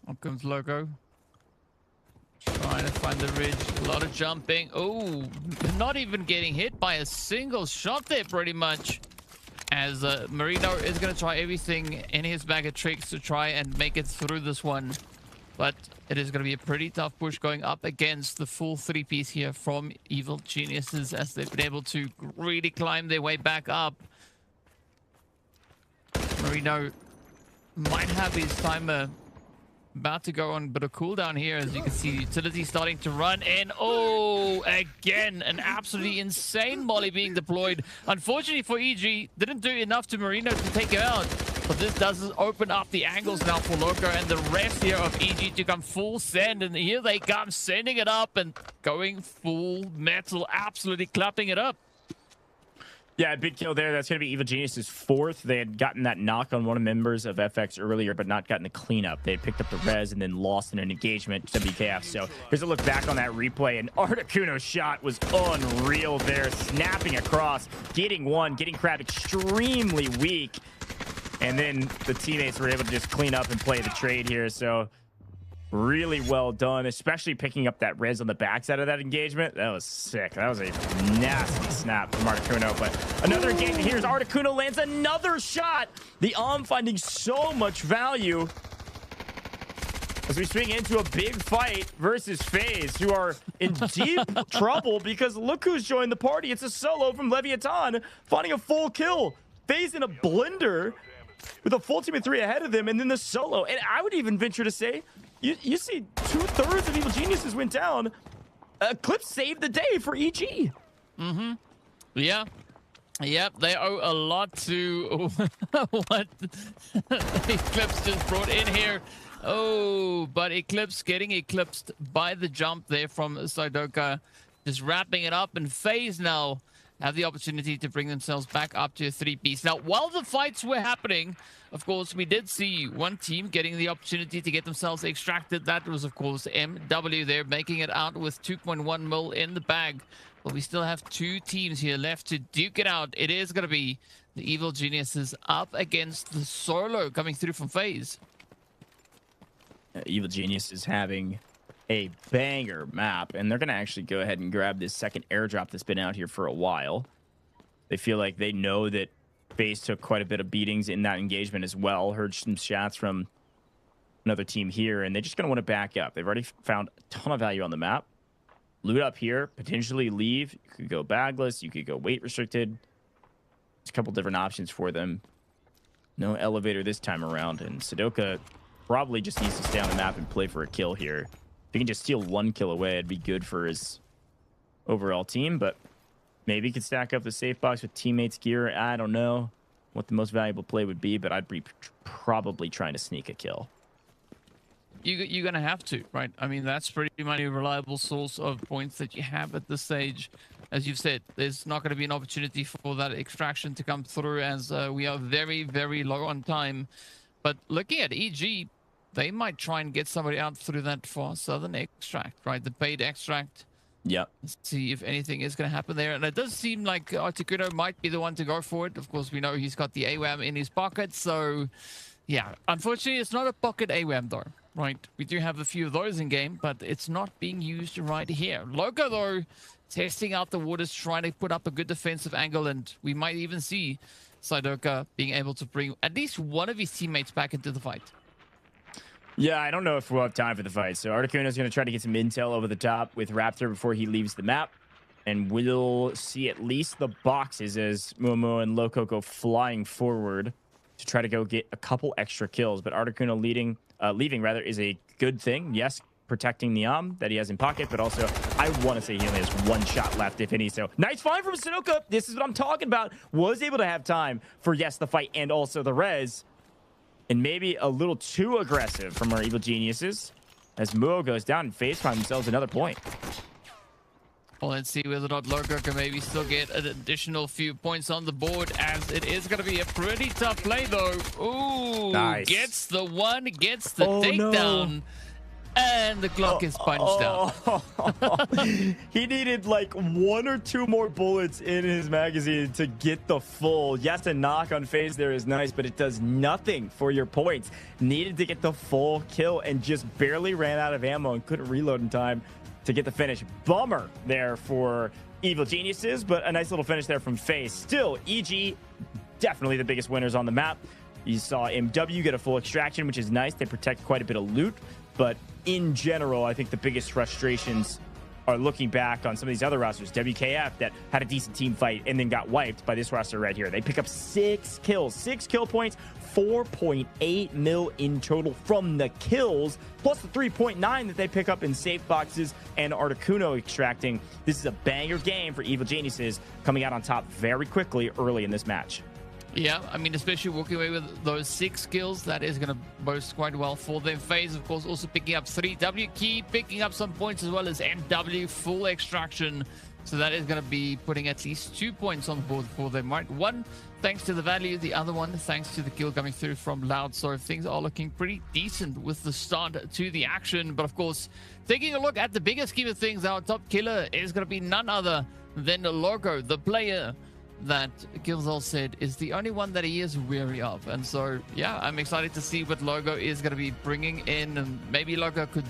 Up comes Loco. Trying to find the ridge. A lot of jumping. Oh, not even getting hit by a single shot there, pretty much. As Marino is going to try everything in his bag of tricks to try and make it through this one. But it is going to be a pretty tough push going up against the full 3-piece here from Evil Geniuses as they've been able to really climb their way back up. Marino might have his timer about to go on a bit of cooldown here. As you can see, utility starting to run in. Oh, again, an absolutely insane molly being deployed. Unfortunately for EG, didn't do enough to Marino to take him out. But this does open up the angles now for Loco and the rest here of EG to come full send. And here they come, sending it up and going full metal, absolutely clapping it up. Yeah, big kill there. That's going to be Evil Genius's 4th. They had gotten that knock on one of the members of FX earlier, but not gotten the cleanup. They had picked up the res and then lost in an engagement to WKF. So here's a look back on that replay. And Articuno's shot was unreal there. Snapping across, getting one, getting Crab extremely weak. And then the teammates were able to just clean up and play the trade here. So really well done, especially picking up that res on the backside of that engagement. That was sick. That was a nasty snap from Articuno. But another engagement. Here's Articuno lands another shot. The finding so much value as we swing into a big fight versus FaZe, who are in deep trouble because look who's joined the party. It's a solo from LEVIATAN, finding a full kill. FaZe in a blender with a full team of 3 ahead of them, and then the solo. And I would even venture to say, you see 2/3 of Evil Geniuses went down. Eclipse saved the day for EG. Mm-hmm. Yeah. Yep, they owe a lot to what Eclipse just brought in here. Oh, but Eclipse getting eclipsed by the jump there from Sidoka. Just wrapping it up, and FaZe now have the opportunity to bring themselves back up to a 3-piece. Now, while the fights were happening, of course, we did see one team getting the opportunity to get themselves extracted. That was, of course, MW there, making it out with 2.1 mil in the bag. But we still have 2 teams here left to duke it out. It is going to be the Evil Geniuses up against the solo coming through from FaZe. Evil Genius is having a banger map, and they're going to actually go ahead and grab this second airdrop that's been out here for a while. They feel like they know that FaZe took quite a bit of beatings in that engagement as well. Heard some shots from another team here, and they're just going to want to back up. They've already found a ton of value on the map. Loot up here, potentially leave. You could go bagless. You could go weight restricted. There's a couple different options for them. No elevator this time around, and Sudoka probably just needs to stay on the map and play for a kill here. If he can just steal 1 kill away, it'd be good for his overall team, but maybe he could stack up the safe box with teammates' gear. I don't know what the most valuable play would be, but I'd be probably trying to sneak a kill. You're going to have to, right? I mean, that's pretty much a reliable source of points that you have at this stage. As you've said, there's not going to be an opportunity for that extraction to come through as we are very, very low on time. But looking at EG, they might try and get somebody out through that far southern extract, right? The paid extract. Yep. Let's see if anything is going to happen there. And it does seem like Articuno might be the one to go for it. Of course, we know he's got the AWAM in his pocket. So, yeah, unfortunately, it's not a pocket AWAM, though. Right, we do have a few of those in game, but it's not being used right here. Loco, though, testing out the waters, trying to put up a good defensive angle, and we might even see Sudoka being able to bring at least one of his teammates back into the fight. Yeah, I don't know if we'll have time for the fight. So Articuno's going to try to get some intel over the top with Raptor before he leaves the map. And we'll see at least the boxes as Momo and Loco go flying forward to try to go get a couple extra kills. But Articuno leaving is a good thing. Yes, protecting the that he has in pocket, but also I want to say he only has 1 shot left, if any. So nice find from Sudoka. This is what I'm talking about. Was able to have time for, yes, the fight and also the res. And maybe a little too aggressive from our evil geniuses as Muo goes down and FaZe find themselves another point. Well, let's see whether or not Loco can maybe still get an additional few points on the board, as it is going to be a pretty tough play, though. Ooh, nice. Gets the one, gets the takedown, no. And the clock is punched out. He needed like 1 or 2 more bullets in his magazine to get the full. Yes, a knock on FaZe there is nice, but it does nothing for your points. Needed to get the full kill and just barely ran out of ammo and couldn't reload in time to get the finish. Bummer there for evil geniuses, but a nice little finish there from FaZe. Still, EG definitely the biggest winners on the map. You saw MW get a full extraction, which is nice. They protect quite a bit of loot, but in general, I think the biggest frustrations are looking back on some of these other rosters. WKF that had a decent team fight and then got wiped by this roster right here. They pick up 6 kills, 6 kill points, 4.8 mil in total from the kills, plus the 3.9 that they pick up in safe boxes and Articuno extracting. This is a banger game for Evil Geniuses, coming out on top very quickly early in this match. Yeah, I mean, especially walking away with those 6 kills, that is going to boast quite well for them. FaZe, of course, also picking up 3. WKey picking up some points as well as MW, full extraction. So that is going to be putting at least 2 points on the board for them, right? 1 thanks to the value, the other one thanks to the kill coming through from Loud. So things are looking pretty decent with the start to the action. But of course, taking a look at the bigger scheme of things, our top killer is going to be none other than Loco, the player that Gilzal said is the only one that he is weary of. And so, yeah, I'm excited to see what Loco is going to be bringing in, and maybe Loco could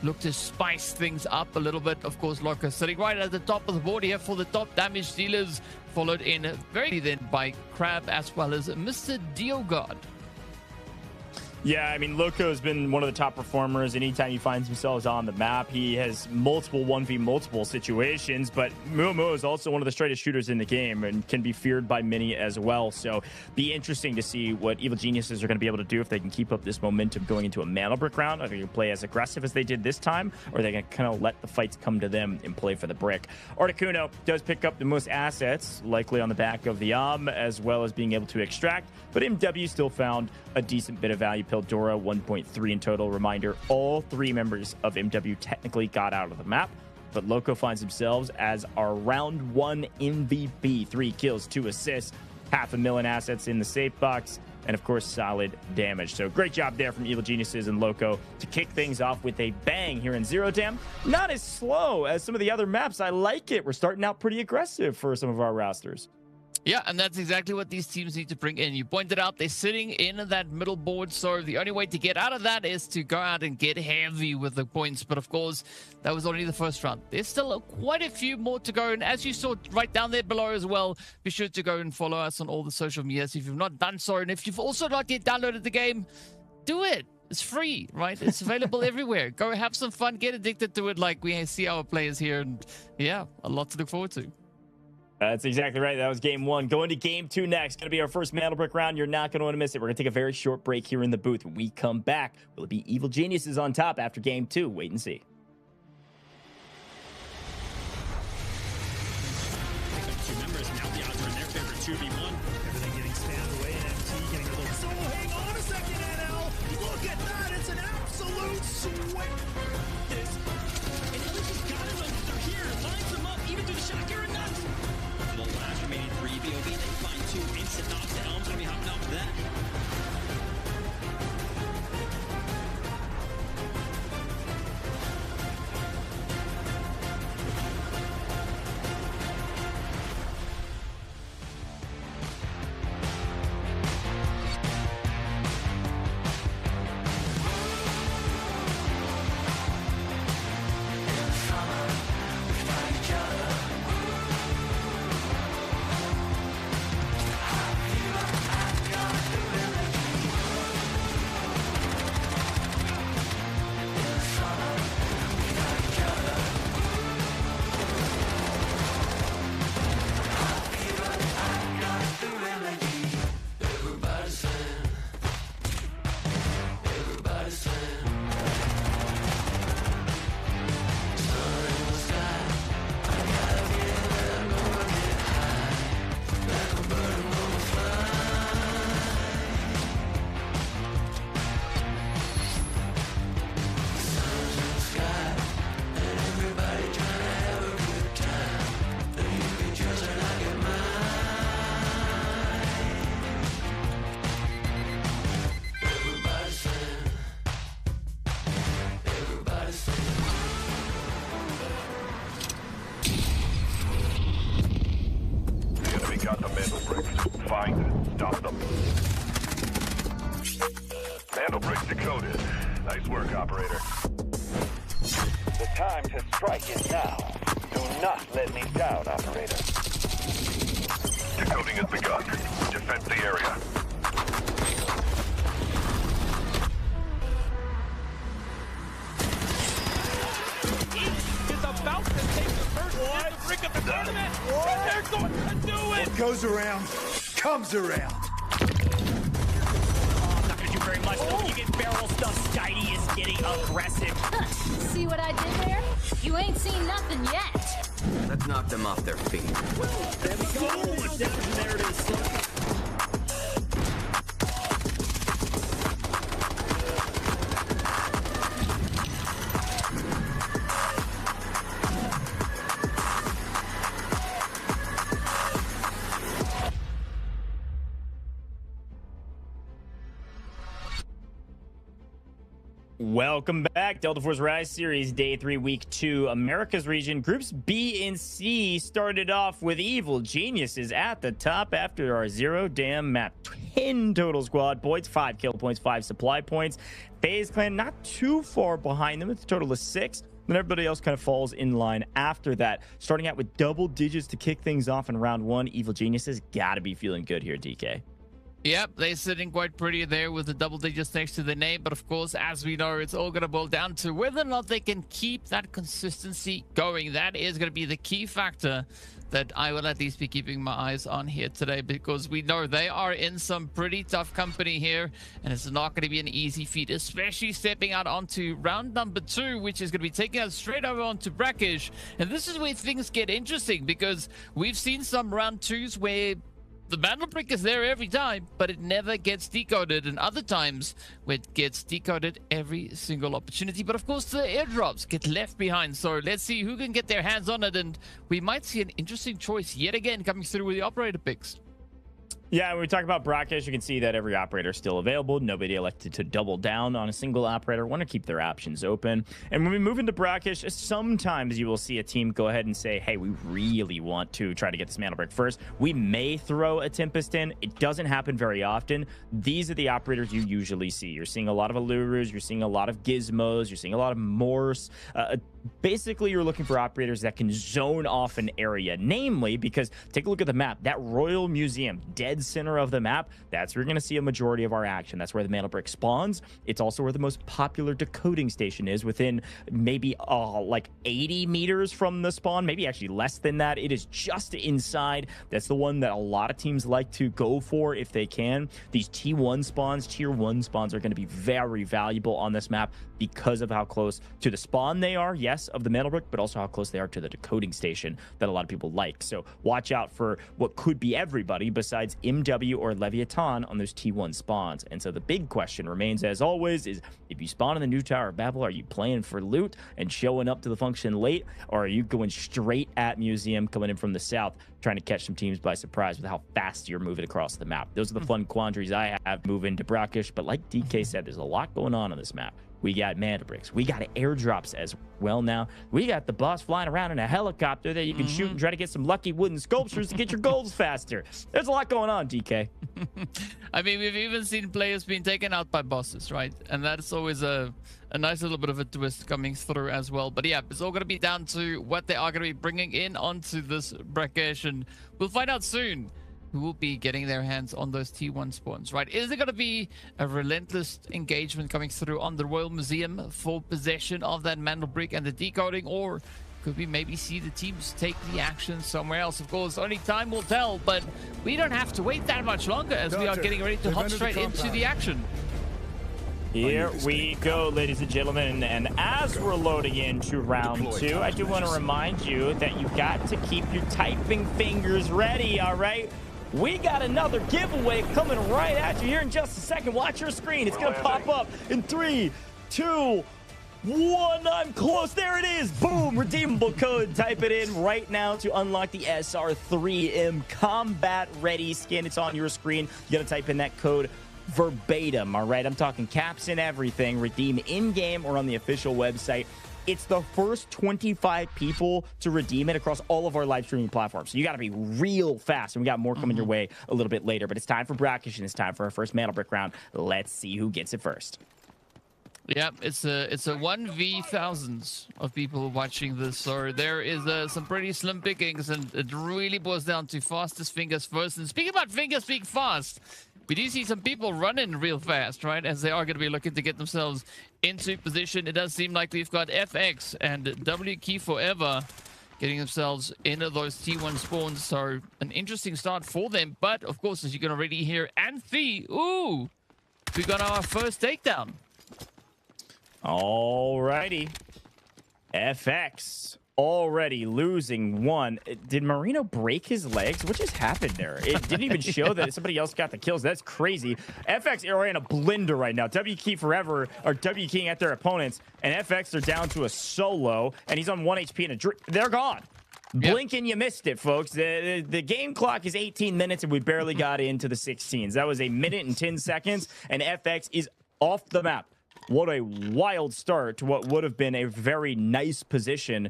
look to spice things up a little bit. Of course, Loco sitting right at the top of the board here for the top damage dealers, followed in very then by Crab as well as Mr. Diogod. Yeah, I mean, Loco has been one of the top performers. Anytime he finds himself on the map, he has multiple 1v multiple situations, but Mumu is also one of the straightest shooters in the game and can be feared by many as well. So be interesting to see what Evil Geniuses are going to be able to do if they can keep up this momentum going into a mana brick round. Are they going to play as aggressive as they did this time, or are they going to kind of let the fights come to them and play for the brick? Articuno does pick up the most assets, likely on the back of the as well as being able to extract, but MW still found a decent bit of value. Pildora 1.3 in total. Reminder, all 3 members of MW technically got out of the map, but Loco finds themselves as our round 1 MVP. 3 kills, 2 assists, 500,000 assets in the safe box, and of course solid damage. So great job there from Evil Geniuses and Loco to kick things off with a bang here in Zero Dam. Not as slow as some of the other maps. I like it. We're starting out pretty aggressive for some of our rosters. Yeah, and that's exactly what these teams need to bring in. You pointed out they're sitting in that middle board, so the only way to get out of that is to go out and get heavy with the points. But of course, that was only the first round. There's still quite a few more to go, and as you saw right down there below as well, be sure to go and follow us on all the social medias if you've not done so. And if you've also not yet downloaded the game, do it. It's free, right? It's available everywhere. Go have some fun, get addicted to it like we see our players here, and yeah, a lot to look forward to. That's exactly right. That was game one. Going to game two next. Going to be our first Mantle Brick round. You're not going to want to miss it. We're going to take a very short break here in the booth. When we come back, will it be Evil Geniuses on top after game two? Wait and see. Two members, now the odds are in their favor. 2v1. Everything getting spammed away. MT getting a little... So hang on a second, NL. Look at that. It's an absolute swing. And at least he's got it when they're here. Lines them up, even to the shot. You're nuts. The last remaining 3 BOB, they find 2 instant knocks. The Helm's gonna be hopping off that. Around. Oh, not gonna do very much though. When you get barrel stuff, Skydie is getting aggressive. See what I did there? You ain't seen nothing yet. Let's knock them off their feet. There we go. Much damage, and there it is. Welcome back. Delta Force Rise Series Day 3, Week 2, America's region. Groups B and C started off with Evil Geniuses at the top after our zero damn map. 10 total squad points, 5 kill points, 5 supply points. FaZe Clan not too far behind them. It's a total of 6. Then everybody else kind of falls in line after that. Starting out with double digits to kick things off in round 1. Evil Geniuses got to be feeling good here, DK. Yep, they're sitting quite pretty there with the double digits next to the name. But of course, as we know, it's all going to boil down to whether or not they can keep that consistency going. That is going to be the key factor that I will at least be keeping my eyes on here today, because we know they are in some pretty tough company here, and it's not going to be an easy feat, especially stepping out onto round number 2, which is going to be taking us straight over onto Brakkesh. And this is where things get interesting, because we've seen some round 2s where the battle brick is there every time, but it never gets decoded, and other times where it gets decoded every single opportunity. But of course, the airdrops get left behind, so let's see who can get their hands on it, and we might see an interesting choice yet again coming through with the operator picks. Yeah, when we talk about Brakkesh, you can see that every operator is still available. Nobody elected to double down on a single operator. Want to keep their options open. And when we move into Brakkesh, sometimes you will see a team go ahead and say, hey, we really want to try to get this Mantle Break first. We may throw a Tempest in. It doesn't happen very often. These are the operators you usually see. You're seeing a lot of Allurus. You're seeing a lot of Gizmos. You're seeing a lot of Morse. Basically, you're looking for operators that can zone off an area. Namely, because take a look at the map. That Royal Museum, dead center of the map, that's where you're going to see a majority of our action. That's where the Mantle Brick spawns. It's also where the most popular decoding station is, within maybe like 80 meters from the spawn, maybe actually less than that. It is just inside. That's the one that a lot of teams like to go for if they can. These T1 spawns, tier 1 spawns, are going to be very valuable on this map because of how close to the spawn they are, yes, of the Mantle Brick, but also how close they are to the decoding station that a lot of people like. So watch out for what could be everybody besides MW or Leviathan on those T1 spawns. And so the big question remains, as always, is if you spawn in the new Tower of Babel, are you playing for loot and showing up to the function late, or are you going straight at Museum, coming in from the south, trying to catch some teams by surprise with how fast you're moving across the map? Those are the fun quandaries I have moving to Brakkesh. But like DK said, there's a lot going on this map. We got Mantle Bricks. We got airdrops as well now. We got the boss flying around in a helicopter that you can shoot and try to get some lucky wooden sculptures to get your goals faster. There's a lot going on, DK. I mean, we've even seen players being taken out by bosses, right? And that's always a nice little bit of a twist coming through as well. But yeah, it's all going to be down to what they are going to be bringing in onto this Brakkesh, and we'll find out soon who will be getting their hands on those T1 spawns, right? Is there going to be a relentless engagement coming through on the Royal Museum for possession of that Mantle Brick and the decoding, or could we maybe see the teams take the action somewhere else? Of course, only time will tell, but we don't have to wait that much longer as we are getting ready to hop straight into the action. Here we go, ladies and gentlemen, and as we're loading into round 2, I do want to remind you that you got to keep your typing fingers ready, all right? We got another giveaway coming right at you here in just a second. Watch your screen. It's going to pop up in 3, 2, 1. I'm close. There it is. Boom. Redeemable code. Type it in right now to unlock the SR3M Combat Ready skin. It's on your screen. You got to type in that code verbatim, all right? I'm talking caps and everything. Redeem in-game or on the official website. It's the first 25 people to redeem it across all of our live streaming platforms. So you got to be real fast. And we got more coming your way a little bit later. But it's time for Brakkesh, and it's time for our first Mantle Brick round. Let's see who gets it first. Yeah, it's a 1v thousands of people watching this. So there is some pretty slim pickings, and it really boils down to fastest fingers first. And speaking about fingers being fast, we do see some people running real fast, right? As they are going to be looking to get themselves into position. It does seem like we've got FX and WK Forever getting themselves into those T1 spawns. So an interesting start for them. But of course, as you can already hear, Anthe, ooh, we got our first takedown. All righty. FX already losing one. Did Marino break his legs? What just happened there? It didn't even show that somebody else got the kills. That's crazy. FX are in a blender right now. WK Forever are WKing at their opponents, and FX are down to a solo, and he's on 1 HP and a drink. They're gone. Yep. Blink and you missed it, folks. The game clock is 18 minutes, and we barely got into the 16s. That was 1 minute and 10 seconds, and FX is off the map. What a wild start to what would have been a very nice position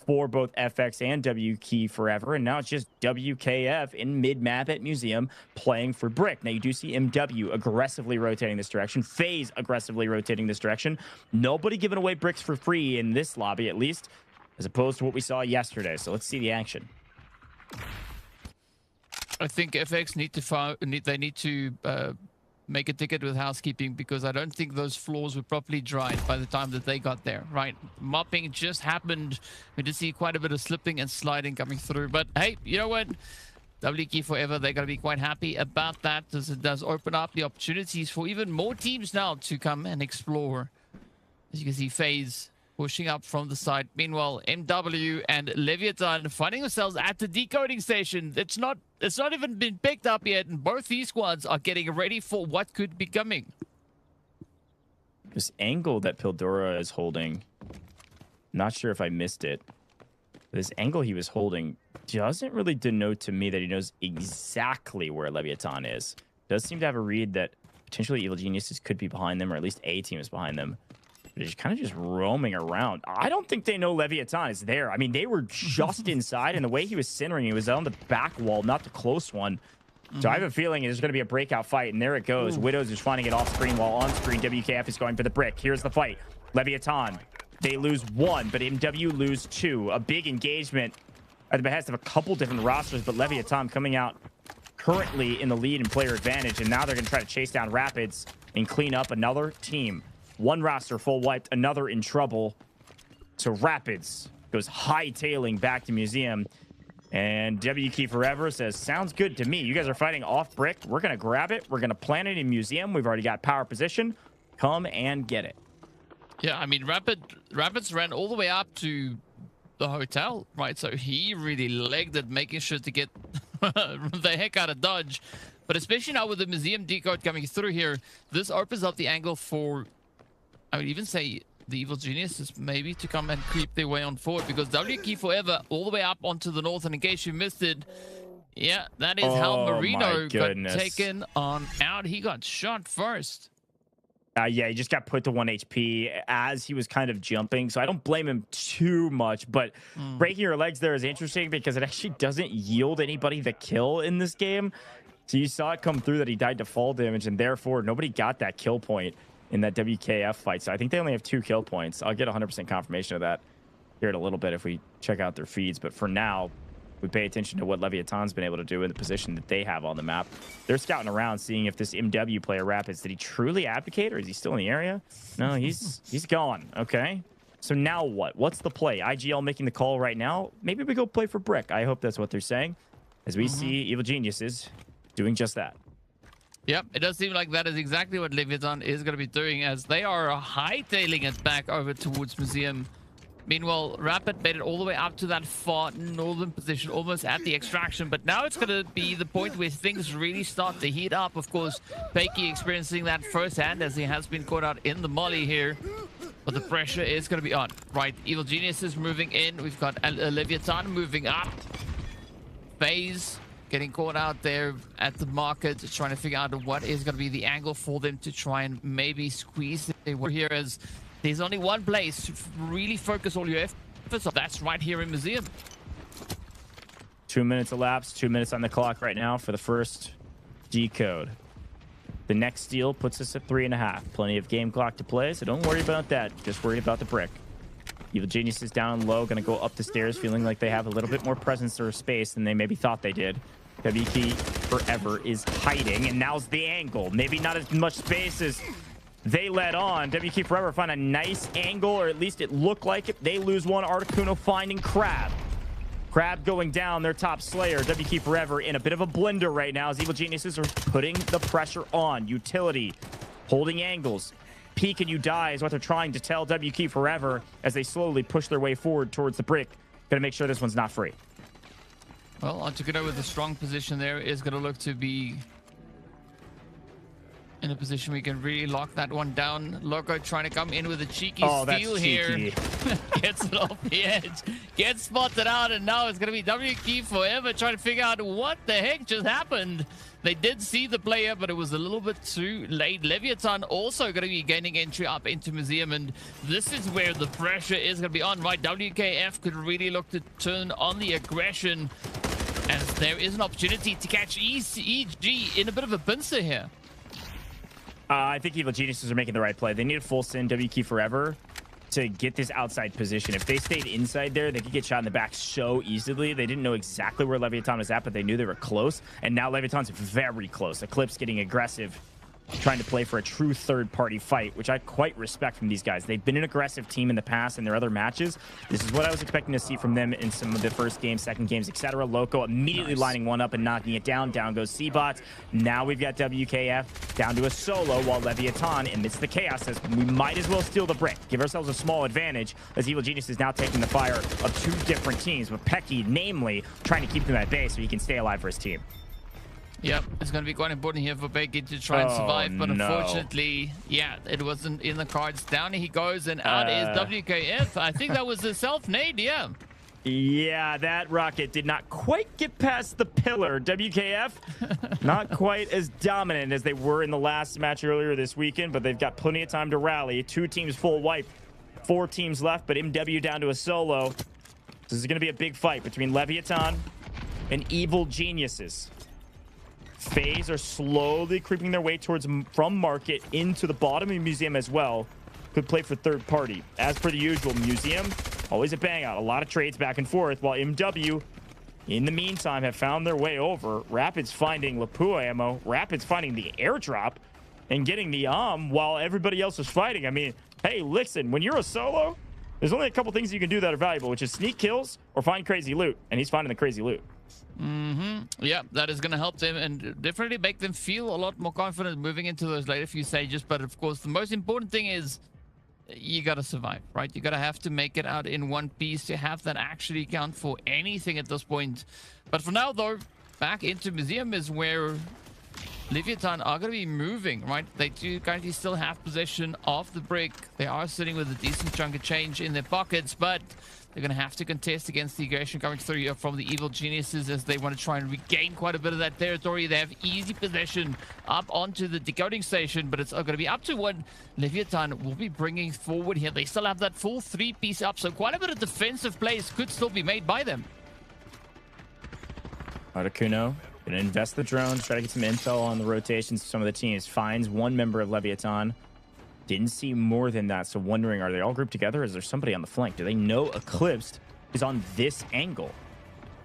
for both FX and WK Forever. And now it's just WKF in mid-map at Museum playing for Brick. Now you do see MW aggressively rotating this direction. FaZe aggressively rotating this direction. Nobody giving away bricks for free in this lobby, at least, as opposed to what we saw yesterday. So let's see the action. I think FX need to make a ticket with housekeeping, because I don't think those floors were properly dried by the time that they got there, right? Mopping just happened. We did see quite a bit of slipping and sliding coming through. But hey, you know what? WK Forever, they're going to be quite happy about that, as it does open up the opportunities for even more teams now to come and explore. As you can see, FaZe pushing up from the side. Meanwhile, MW and Leviathan finding themselves at the decoding station. It's not even been picked up yet, and both these squads are getting ready for what could be coming. This angle that Pildora is holding, not sure if I missed it. This angle he was holding doesn't really denote to me that he knows exactly where Leviathan is. Does seem to have a read that potentially Evil Geniuses could be behind them, or at least a team is behind them. They're just kind of just roaming around. I don't think they know Leviathan is there. I mean, they were just inside, and the way he was centering, he was on the back wall, not the close one. So I have a feeling there's going to be a breakout fight, and there it goes. Widows is finding it off screen, while on screen, WKF is going for the brick. Here's the fight. Leviathan, they lose 1, but MW lose 2. A big engagement at the behest of a couple different rosters, but Leviathan coming out currently in the lead in player advantage, and now they're going to try to chase down Rapids and clean up another team. One roster full wiped, another in trouble. So Rapids goes hightailing back to Museum. And WK Forever says, sounds good to me. You guys are fighting off brick. We're going to grab it. We're going to plant it in Museum. We've already got power position. Come and get it. Yeah, I mean, Rapids ran all the way up to the hotel, right? So he really legged it, making sure to get the heck out of Dodge. But especially now with the Museum decode coming through here, this opens up the angle for, I would even say, the Evil Geniuses maybe to come and creep their way on forward, because WK Forever all the way up onto the north, and in case you missed it, yeah, that is how Marino got taken on out. He got shot first. Yeah, he just got put to 1 HP as he was kind of jumping, so I don't blame him too much, but breaking your legs there is interesting because it actually doesn't yield anybody the kill in this game. So you saw it come through that he died to fall damage, and therefore nobody got that kill point in that WKF fight. So I think they only have 2 kill points. I'll get 100% confirmation of that here in a little bit if we check out their feeds. But for now, we pay attention to what Leviatan's been able to do in the position that they have on the map. They're scouting around, seeing if this MW player Rapids, did he truly abdicate, or is he still in the area? No, he's gone. Okay. So now what? What's the play? IGL making the call right now. Maybe we go play for brick. I hope that's what they're saying, as we see Evil Geniuses doing just that. Yep, it does seem like that is exactly what Leviathan is going to be doing, as they are hightailing it back over towards Museum. Meanwhile, Rapid made it all the way up to that far northern position, almost at the extraction. But now it's going to be the point where things really start to heat up. Of course, Peiki experiencing that firsthand, as he has been caught out in the molly here. But the pressure is going to be on. Right, Evil Genius is moving in. We've got Leviathan moving up. FaZe getting caught out there at the market, trying to figure out what is going to be the angle for them to try and maybe squeeze it. We're here as there's only one place to really focus all your efforts on. That's right here in Museum. 2 minutes elapsed, 2 minutes on the clock right now for the first decode. The next steal puts us at 3.5. Plenty of game clock to play, so don't worry about that. Just worry about the brick. Evil Genius is down low, going to go up the stairs, feeling like they have a little bit more presence or space than they maybe thought they did. WK Forever is hiding, and now's the angle. Maybe not as much space as they let on. WK Forever find a nice angle, or at least it looked like it. They lose one. Articuno finding Crab. Crab going down, their top slayer. WK Forever in a bit of a blender right now as Evil Geniuses are putting the pressure on. Utility, holding angles. Peek and you die is what they're trying to tell WK Forever as they slowly push their way forward towards the brick. Gonna make sure this one's not free. Well, Articuno with a strong position there is going to look to be in a position we can really lock that one down. Loco trying to come in with a cheeky steal here. Gets it off the edge. Gets spotted out, and now it's going to be WK Forever trying to figure out what the heck just happened. They did see the player, but it was a little bit too late. Leviathan also going to be gaining entry up into Museum, and this is where the pressure is going to be on, right? WKF could really look to turn on the aggression, as there is an opportunity to catch EG in a bit of a pincer here. I think Evil Geniuses are making the right play. They need a full send WK Forever to get this outside position. If they stayed inside there, they could get shot in the back so easily. They didn't know exactly where Leviathan was at, but they knew they were close. And now Leviathan's very close. Eclipse getting aggressive, trying to play for a true third-party fight, which I quite respect from these guys. They've been an aggressive team in the past in their other matches. This is what I was expecting to see from them in some of the first games, second games, etc. Loco immediately lining one up and knocking it down. Down goes C-Bot. Now we've got WKF down to a solo, while Leviathan, amidst the chaos, says we might as well steal the brick. Give ourselves a small advantage, as Evil Genius is now taking the fire of 2 different teams, with Pecky, namely, trying to keep them at bay so he can stay alive for his team. Yep, it's going to be quite important here for Pecky to try and survive, but unfortunately, yeah, it wasn't in the cards. Down he goes, and out is WKF. I think that was a self-nade, yeah. Yeah, that rocket did not quite get past the pillar. WKF, not quite as dominant as they were in the last match earlier this weekend, but they've got plenty of time to rally. 2 teams full wipe, 4 teams left, but MW down to a solo. This is going to be a big fight between Leviathan and Evil Geniuses. FaZe are slowly creeping their way towards from market into the bottom of the museum as well. Could play for third party. As per the usual, museum, always a bang out. A lot of trades back and forth, while MW, in the meantime, have found their way over. Rapid's finding Lapua ammo. Rapid's finding the airdrop and getting the while everybody else is fighting. I mean, hey, listen, when you're a solo, there's only a couple things you can do that are valuable, which is sneak kills or find crazy loot. And he's finding the crazy loot. Yeah, that is going to help them and definitely make them feel a lot more confident moving into those later few stages. But of course, the most important thing is you got to survive, right? You got to have to make it out in one piece to have that actually count for anything at this point. But for now, though, back into museum is where Leviathan are going to be moving, right? They do currently still have possession of the brick. They are sitting with a decent chunk of change in their pockets, but they're going to have to contest against the aggression coming through from the Evil Geniuses as they want to try and regain quite a bit of that territory. They have easy possession up onto the decoding station, but it's going to be up to what Leviathan will be bringing forward here. They still have that full 3-piece up, so quite a bit of defensive plays could still be made by them. Articuno going to invest the drones, try to get some intel on the rotations of some of the teams. Finds one member of Leviathan. Didn't see more than that, so wondering, are they all grouped together? Is there somebody on the flank? Do they know Eclipsed is on this angle?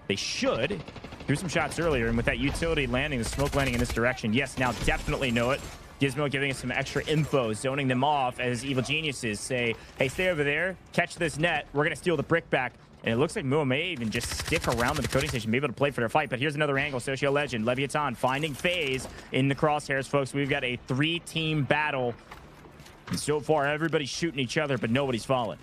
They should. Threw some shots earlier, and with that utility landing, the smoke landing in this direction, yes, now definitely know it. Gizmo giving us some extra info, zoning them off as Evil Geniuses say, hey, stay over there, catch this net, we're going to steal the brick back. And it looks like Mua may even just stick around the decoding station, be able to play for their fight. But here's another angle. Socio Legend, Leviathan finding FaZe in the crosshairs, folks. We've got a 3-team battle. And so far, everybody's shooting each other, but nobody's fallen.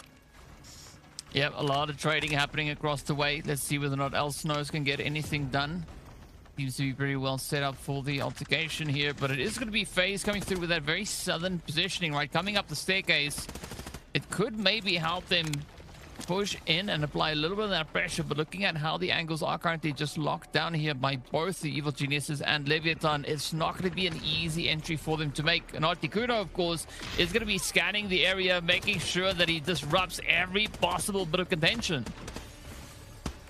Yep, a lot of trading happening across the way. Let's see whether or not Elsnows can get anything done. Seems to be pretty well set up for the altercation here, but it is going to be FaZe coming through with that very southern positioning, right? Coming up the staircase. It could maybe help them push in and apply a little bit of that pressure, but looking at how the angles are currently just locked down here by both the Evil Geniuses and Leviathan, it's not going to be an easy entry for them to make. And Articuno, of course, is going to be scanning the area, making sure that he disrupts every possible bit of contention.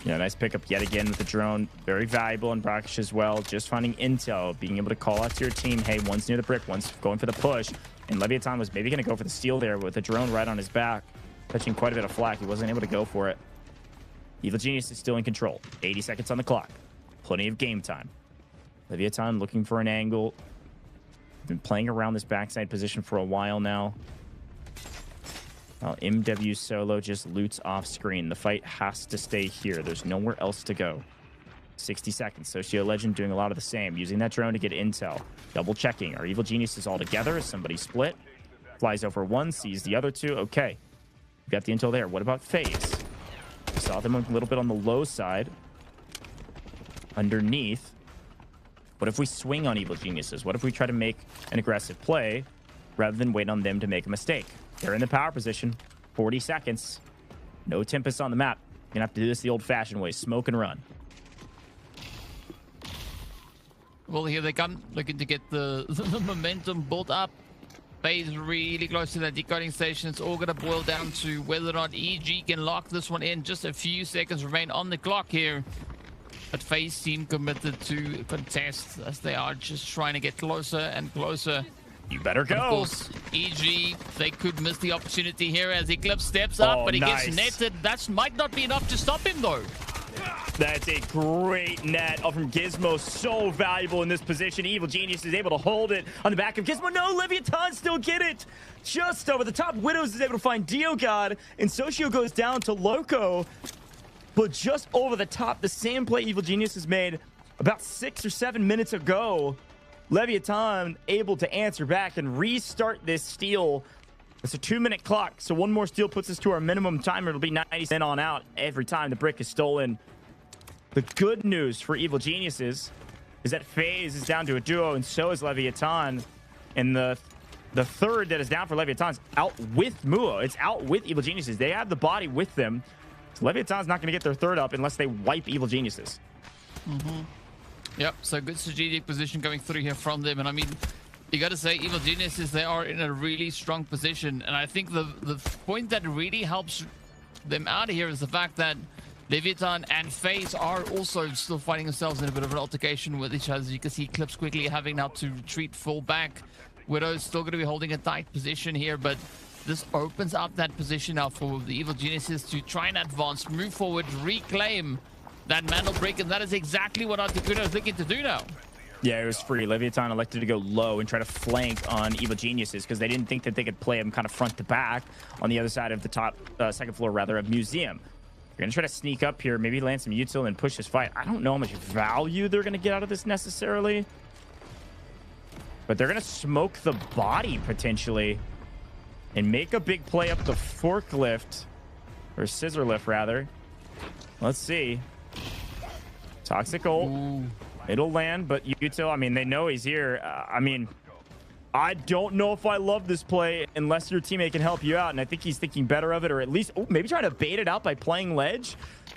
Yeah, nice pickup yet again with the drone. Very valuable in Brakkesh as well. Just finding intel, being able to call out to your team, hey, one's near the brick, one's going for the push. And Leviathan was maybe going to go for the steal there with the drone right on his back. Touching quite a bit of flack. He wasn't able to go for it. Evil Genius is still in control. 80 seconds on the clock. Plenty of game time. Leviathan looking for an angle. Been playing around this backside position for a while now. While MW solo just loots off screen. The fight has to stay here. There's nowhere else to go. 60 seconds. Socio Legend doing a lot of the same. Using that drone to get intel. Double checking. Are Evil Geniuses all together? Is somebody split? Flies over one. Sees the other two. Okay. Got the intel there. What about FaZe? Saw them a little bit on the low side. Underneath. What if we swing on Evil Geniuses? What if we try to make an aggressive play rather than wait on them to make a mistake? They're in the power position. 40 seconds. No Tempest on the map. You're gonna have to do this the old-fashioned way. Smoke and run. Well, here they come, looking to get the momentum built up. FaZe really close to that decoding station. It's all going to boil down to whether or not EG can lock this one in. Just a few seconds remain on the clock here. But FaZe seem committed to contest as they are just trying to get closer and closer. You better go. Of course, EG, they could miss the opportunity here as Eclipse steps up, but he gets netted. That might not be enough to stop him, though. That's a great net from Gizmo. So valuable in this position. Evil Genius is able to hold it on the back of Gizmo. No, Leviathan still get it. Just over the top. Widows is able to find Diogod, and Socio goes down to Loco. But just over the top, the same play Evil Genius has made about 6 or 7 minutes ago. Leviathan able to answer back and restart this steal. It's a 2-minute clock, so one more steal puts us to our minimum timer. It'll be 90 cents on out every time the brick is stolen. The good news for Evil Geniuses is that FaZe is down to a duo, and so is Leviathan. And the third that is down for Leviathan is out with Mua. It's out with Evil Geniuses. They have the body with them. So Leviatan's not going to get their third up unless they wipe Evil Geniuses. Yep, so good strategic position going through here from them. And I mean, you got to say, Evil Geniuses, they are in a really strong position. And I think the point that really helps them out of here is the fact that Leviatan and FaZe are also still finding themselves in a bit of an altercation with each other. As you can see, Clips quickly having now to retreat full back. Widow's still going to be holding a tight position here, but this opens up that position now for the Evil Geniuses to try and advance, move forward, reclaim that mantle break, and that is exactly what Articuno is looking to do now. Yeah, it was free. Leviatan elected to go low and try to flank on Evil Geniuses because they didn't think that they could play him kind of front to back on the other side of the top, second floor rather, of Museum. They're going to try to sneak up here, maybe land some util and push this fight. I don't know how much value they're going to get out of this necessarily, but they're going to smoke the body potentially and make a big play up the forklift, or scissor lift rather. Let's see. Toxic ult. Ooh. It'll land, but util, I mean, they know he's here. I mean, I don't know if I love this play unless your teammate can help you out, and I think he's thinking better of it, or at least maybe trying to bait it out by playing ledge.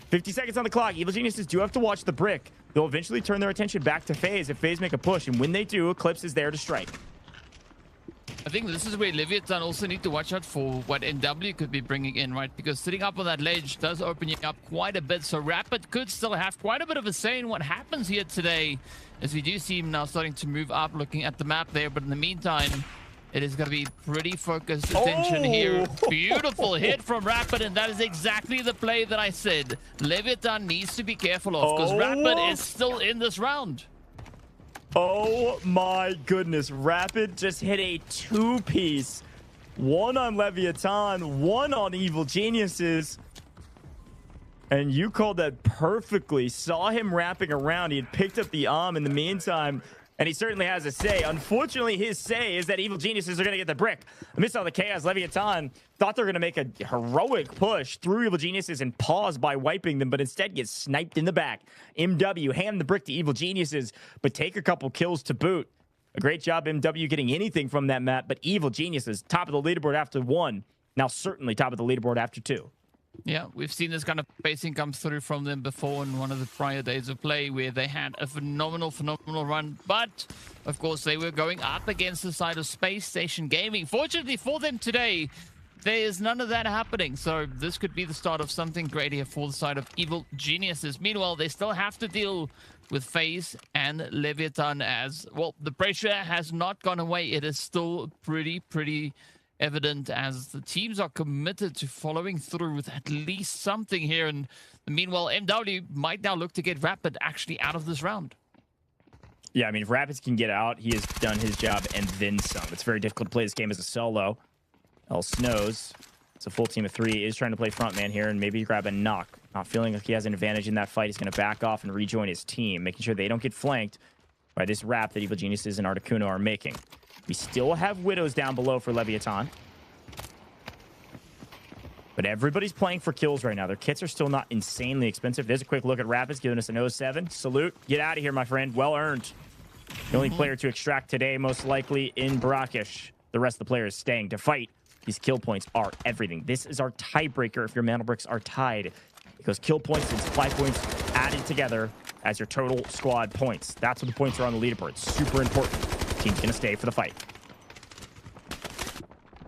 50 seconds on the clock. Evil Geniuses do have to watch the brick. They'll eventually turn their attention back to FaZe if FaZe make a push, and when they do, Eclipse is there to strike. I think this is where Leviathan also need to watch out for what NW could be bringing in, right? Because sitting up on that ledge does open you up quite a bit. So Rapid could still have quite a bit of a say in what happens here today, as we do see him now starting to move up, looking at the map there. But in the meantime, it is going to be pretty focused attention here. Beautiful hit from Rapid, and that is exactly the play that I said Leviathan needs to be careful of, because Rapid is still in this round. Oh my goodness. Rapid just hit a two-piece. One on Leviathan, one on Evil Geniuses. And you called that perfectly. Saw him wrapping around. He had picked up the in the meantime. And he certainly has a say. Unfortunately, his say is that Evil Geniuses are going to get the brick. Amidst all the chaos, Leviathan thought they were going to make a heroic push through Evil Geniuses and pause by wiping them, but instead gets sniped in the back. MW hand the brick to Evil Geniuses, but take a couple kills to boot. A great job, MW, getting anything from that map, but Evil Geniuses, top of the leaderboard after 1. Now certainly top of the leaderboard after 2. Yeah, we've seen this kind of pacing come through from them before in one of the prior days of play, where they had a phenomenal run. But, of course, they were going up against the side of Spacestation Gaming. Fortunately for them today, there is none of that happening. So this could be the start of something great here for the side of Evil Geniuses. Meanwhile, they still have to deal with FaZe and Leviathan as, well, the pressure has not gone away. It is still pretty evident as the teams are committed to following through with at least something here. And meanwhile, MW might now look to get Rapid actually out of this round. Yeah, I mean, if Rapids can get out, he has done his job and then some. It's very difficult to play this game as a solo. El Snows, it's a full team of 3, is trying to play frontman here and maybe grab a knock. Not feeling like he has an advantage in that fight. He's going to back off and rejoin his team, making sure they don't get flanked by this wrap that Evil Geniuses and Articuno are making. We still have Widows down below for Leviathan. But everybody's playing for kills right now. Their kits are still not insanely expensive. There's a quick look at Rapids, giving us an 07. Salute. Get out of here, my friend. Well earned. The only player to extract today, most likely in Brakkesh. The rest of the players staying to fight. These kill points are everything. This is our tiebreaker if your mana bricks are tied. Because kill points and supply points added together as your total squad points. That's what the points are on the leaderboard. It's super important. Team's going to stay for the fight.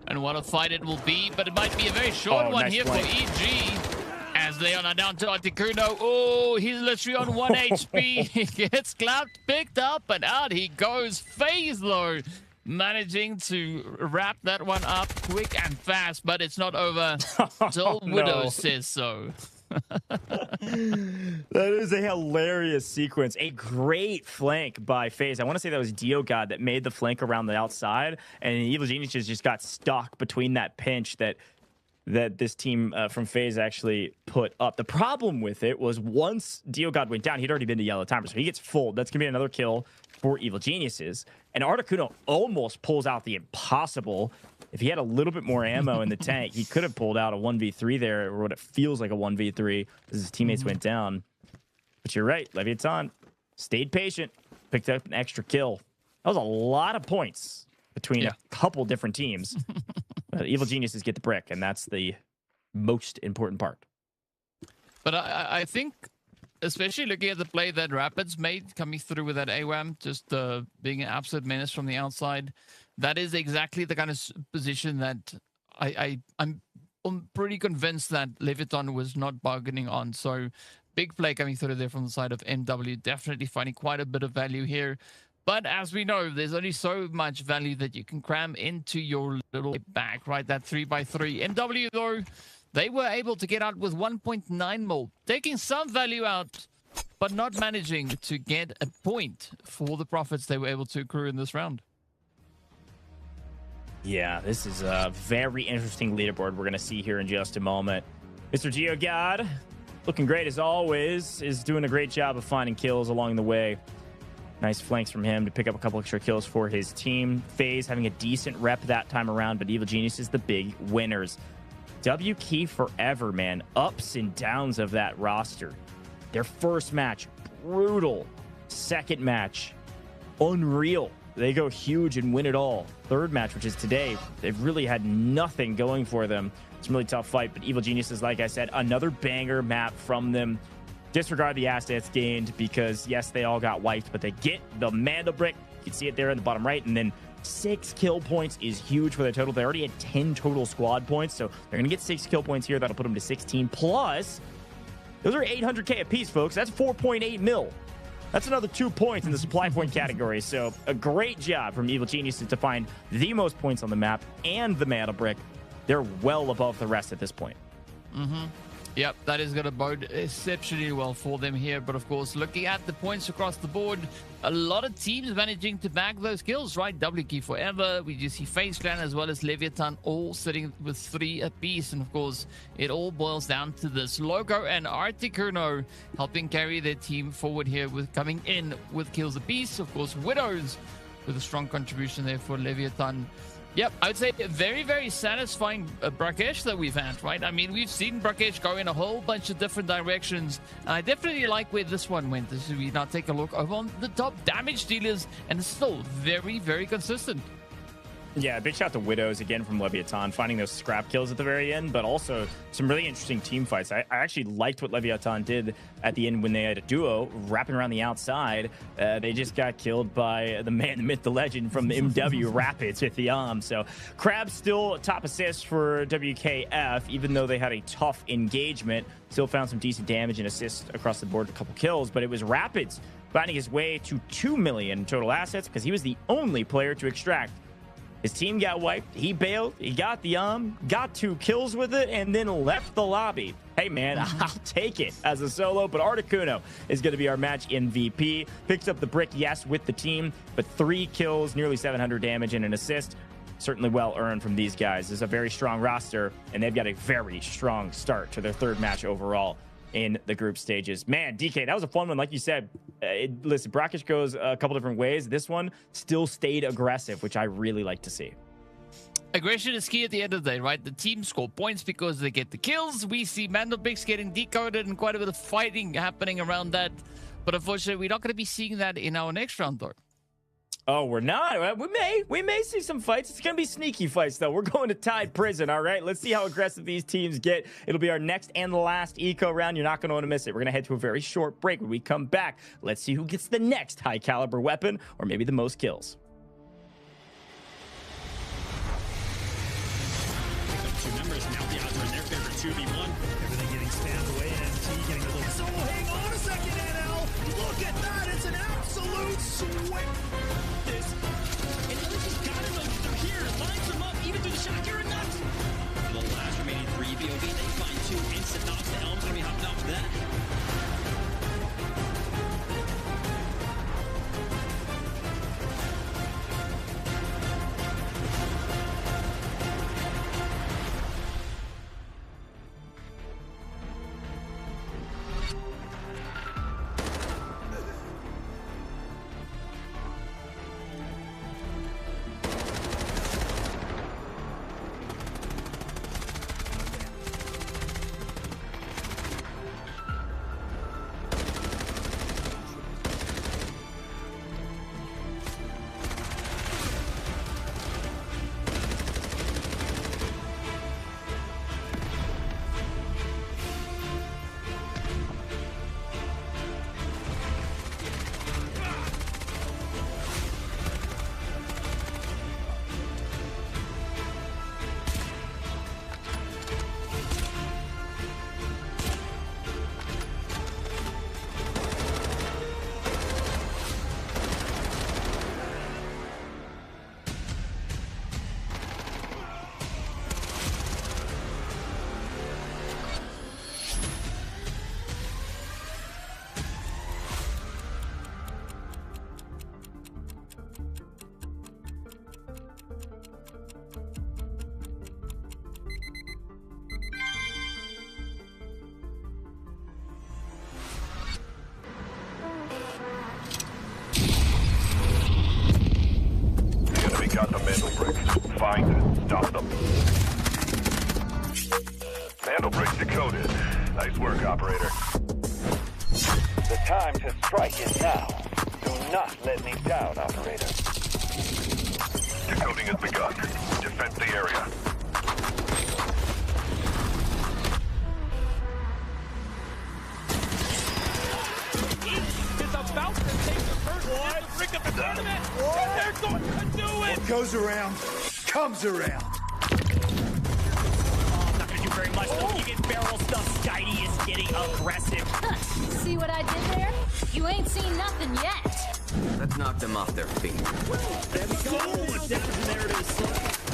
And what a fight it will be, but it might be a very short one nice here flank for EG. As they are now down to Articuno. Oh, he's literally on 1 HP. He gets clapped, picked up, and out he goes. FaZe, though, managing to wrap that one up quick and fast, but it's not over till Widow says so. That is a hilarious sequence. A great flank by FaZe. I want to say that was Dio God that made the flank around the outside, and Evil Geniuses just got stuck between that pinch that this team from FaZe actually put up. The problem with it was once Dio God went down, he'd already been to yellow timer, so he gets full. That's going to be another kill for Evil Geniuses. And Articuno almost pulls out the impossible. If he had a little bit more ammo in the tank, he could have pulled out a 1v3 there, or what it feels like a 1v3 as his teammates went down. But you're right, Leviathan stayed patient, picked up an extra kill. That was a lot of points between a couple different teams. Evil Geniuses get the brick, and that's the most important part. But I think, especially looking at the play that Rapids made, coming through with that AWAM, just being an absolute menace from the outside, that is exactly the kind of position that I'm pretty convinced that Leviathan was not bargaining on. So big play coming through there from the side of MW, definitely finding quite a bit of value here. But as we know, there's only so much value that you can cram into your little bag, right? That 3x3. MW, though, they were able to get out with 1.9 mil, taking some value out, but not managing to get a point for the profits they were able to accrue in this round. Yeah, this is a very interesting leaderboard we're going to see here in just a moment. Mr. GeoGod, looking great as always, is doing a great job of finding kills along the way. Nice flanks from him to pick up a couple extra kills for his team. FaZe having a decent rep that time around, but Evil Genius is the big winners. W Key forever, man. Ups and downs of that roster. Their first match, brutal. Second match, unreal. They go huge and win it all. Third match, which is today, they've really had nothing going for them. It's a really tough fight, but Evil Geniuses, like I said, another banger map from them. Disregard the assets gained because, yes, they all got wiped, but they get the Mandel Brick. You can see it there in the bottom right, and then 6 kill points is huge for their total. They already had 10 total squad points, so they're going to get 6 kill points here. That'll put them to 16. Plus, those are 800K apiece, folks. That's 4.8 mil. That's another 2 points in the supply point category. So a great job from Evil Geniuses to find the most points on the map and the Mandel Brick. They're well above the rest at this point. Yep, that is going to bode exceptionally well for them here. But of course, looking at the points across the board, a lot of teams managing to bag those kills, right? W Key forever. We just see FaZe Clan as well as Leviathan all sitting with 3 apiece. And of course, it all boils down to this. Loco and Articuno helping carry their team forward here with coming in with kills apiece. Of course, Widows with a strong contribution there for Leviathan. Yep, I would say a very, very satisfying Brakkesh that we've had, right? I mean, we've seen Brakkesh go in a whole bunch of different directions, and I definitely like where this one went. As we now take a look over on the top damage dealers, and it's still very, very consistent. Yeah, big shout to Widows again from Leviathan, finding those scrap kills at the very end, but also some really interesting team fights. I actually liked what Leviathan did at the end when they had a duo wrapping around the outside. They just got killed by the man, the myth, the legend from the MW Rapids with the So Crab still top assist for WKF, even though they had a tough engagement. Still found some decent damage and assists across the board, a couple kills, but it was Rapids finding his way to 2 million total assets because he was the only player to extract. His team got wiped. He bailed. He got the got 2 kills with it, and then left the lobby. Hey, man, I'll take it as a solo, but Articuno is going to be our match MVP. Picks up the brick, yes, with the team, but 3 kills, nearly 700 damage, and an assist. Certainly well earned from these guys. This is a very strong roster, and they've got a very strong start to their 3rd match overall in the group stages. Man, DK, that was a fun one. Like you said, listen, Brakkesh goes a couple different ways. This one still stayed aggressive, which I really like to see. Aggression is key at the end of the day, right? The team score points because they get the kills. We see Mandelbricks getting decoded and quite a bit of fighting happening around that. But unfortunately, we're not going to be seeing that in our next round, though. Oh, we're not. We may see some fights. It's going to be sneaky fights, though. We're going to Tide Prison, all right? Let's see how aggressive these teams get. It'll be our next and last eco round. You're not going to want to miss it. We're going to head to a very short break. When we come back, let's see who gets the next high-caliber weapon or maybe the most kills. Two members, now the odds are in their favor, 2v1. Everything getting spammed away, and NT getting a little... So, hang on a second, NL! Look at that! It's an absolute sweat! Shocker or not? For the last remaining 3 BOV, they find 2 instant knocks. The Elm's gonna be hopping off that. Vandal bricks. Find and stop them. Vandal bricks decoded. Nice work, operator. The time to strike is now. Do not let me down, operator. Decoding has begun. Defend the area. Is about to take the first hit to break up the tournament. And they're going to do it. What goes around comes around. Not gonna do very much though. You get barrel stuff. Skydie is getting aggressive. See what I did there? You ain't seen nothing yet. Let's knock them off their feet. There's so much damage in there. It is.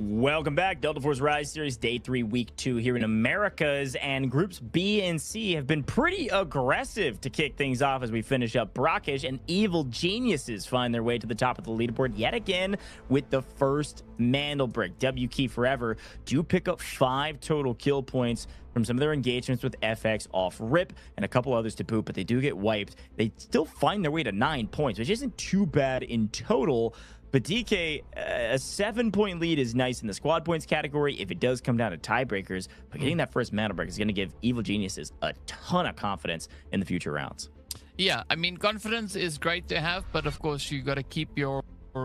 Welcome back. Delta Force Rise Series Day 3, Week 2 here in Americas. And Groups B and C have been pretty aggressive to kick things off as we finish up. Brakkesh and Evil Geniuses find their way to the top of the leaderboard yet again with the first Mandel Brick. W Key Forever do pick up 5 total kill points from some of their engagements with FX off rip and a couple others to boot, but they do get wiped. They still find their way to 9 points, which isn't too bad in total. But DK, a 7-point lead is nice in the squad points category if it does come down to tiebreakers. But getting that first Mandel Break is going to give Evil Geniuses a ton of confidence in the future rounds. Yeah, I mean, confidence is great to have, but of course you got to keep your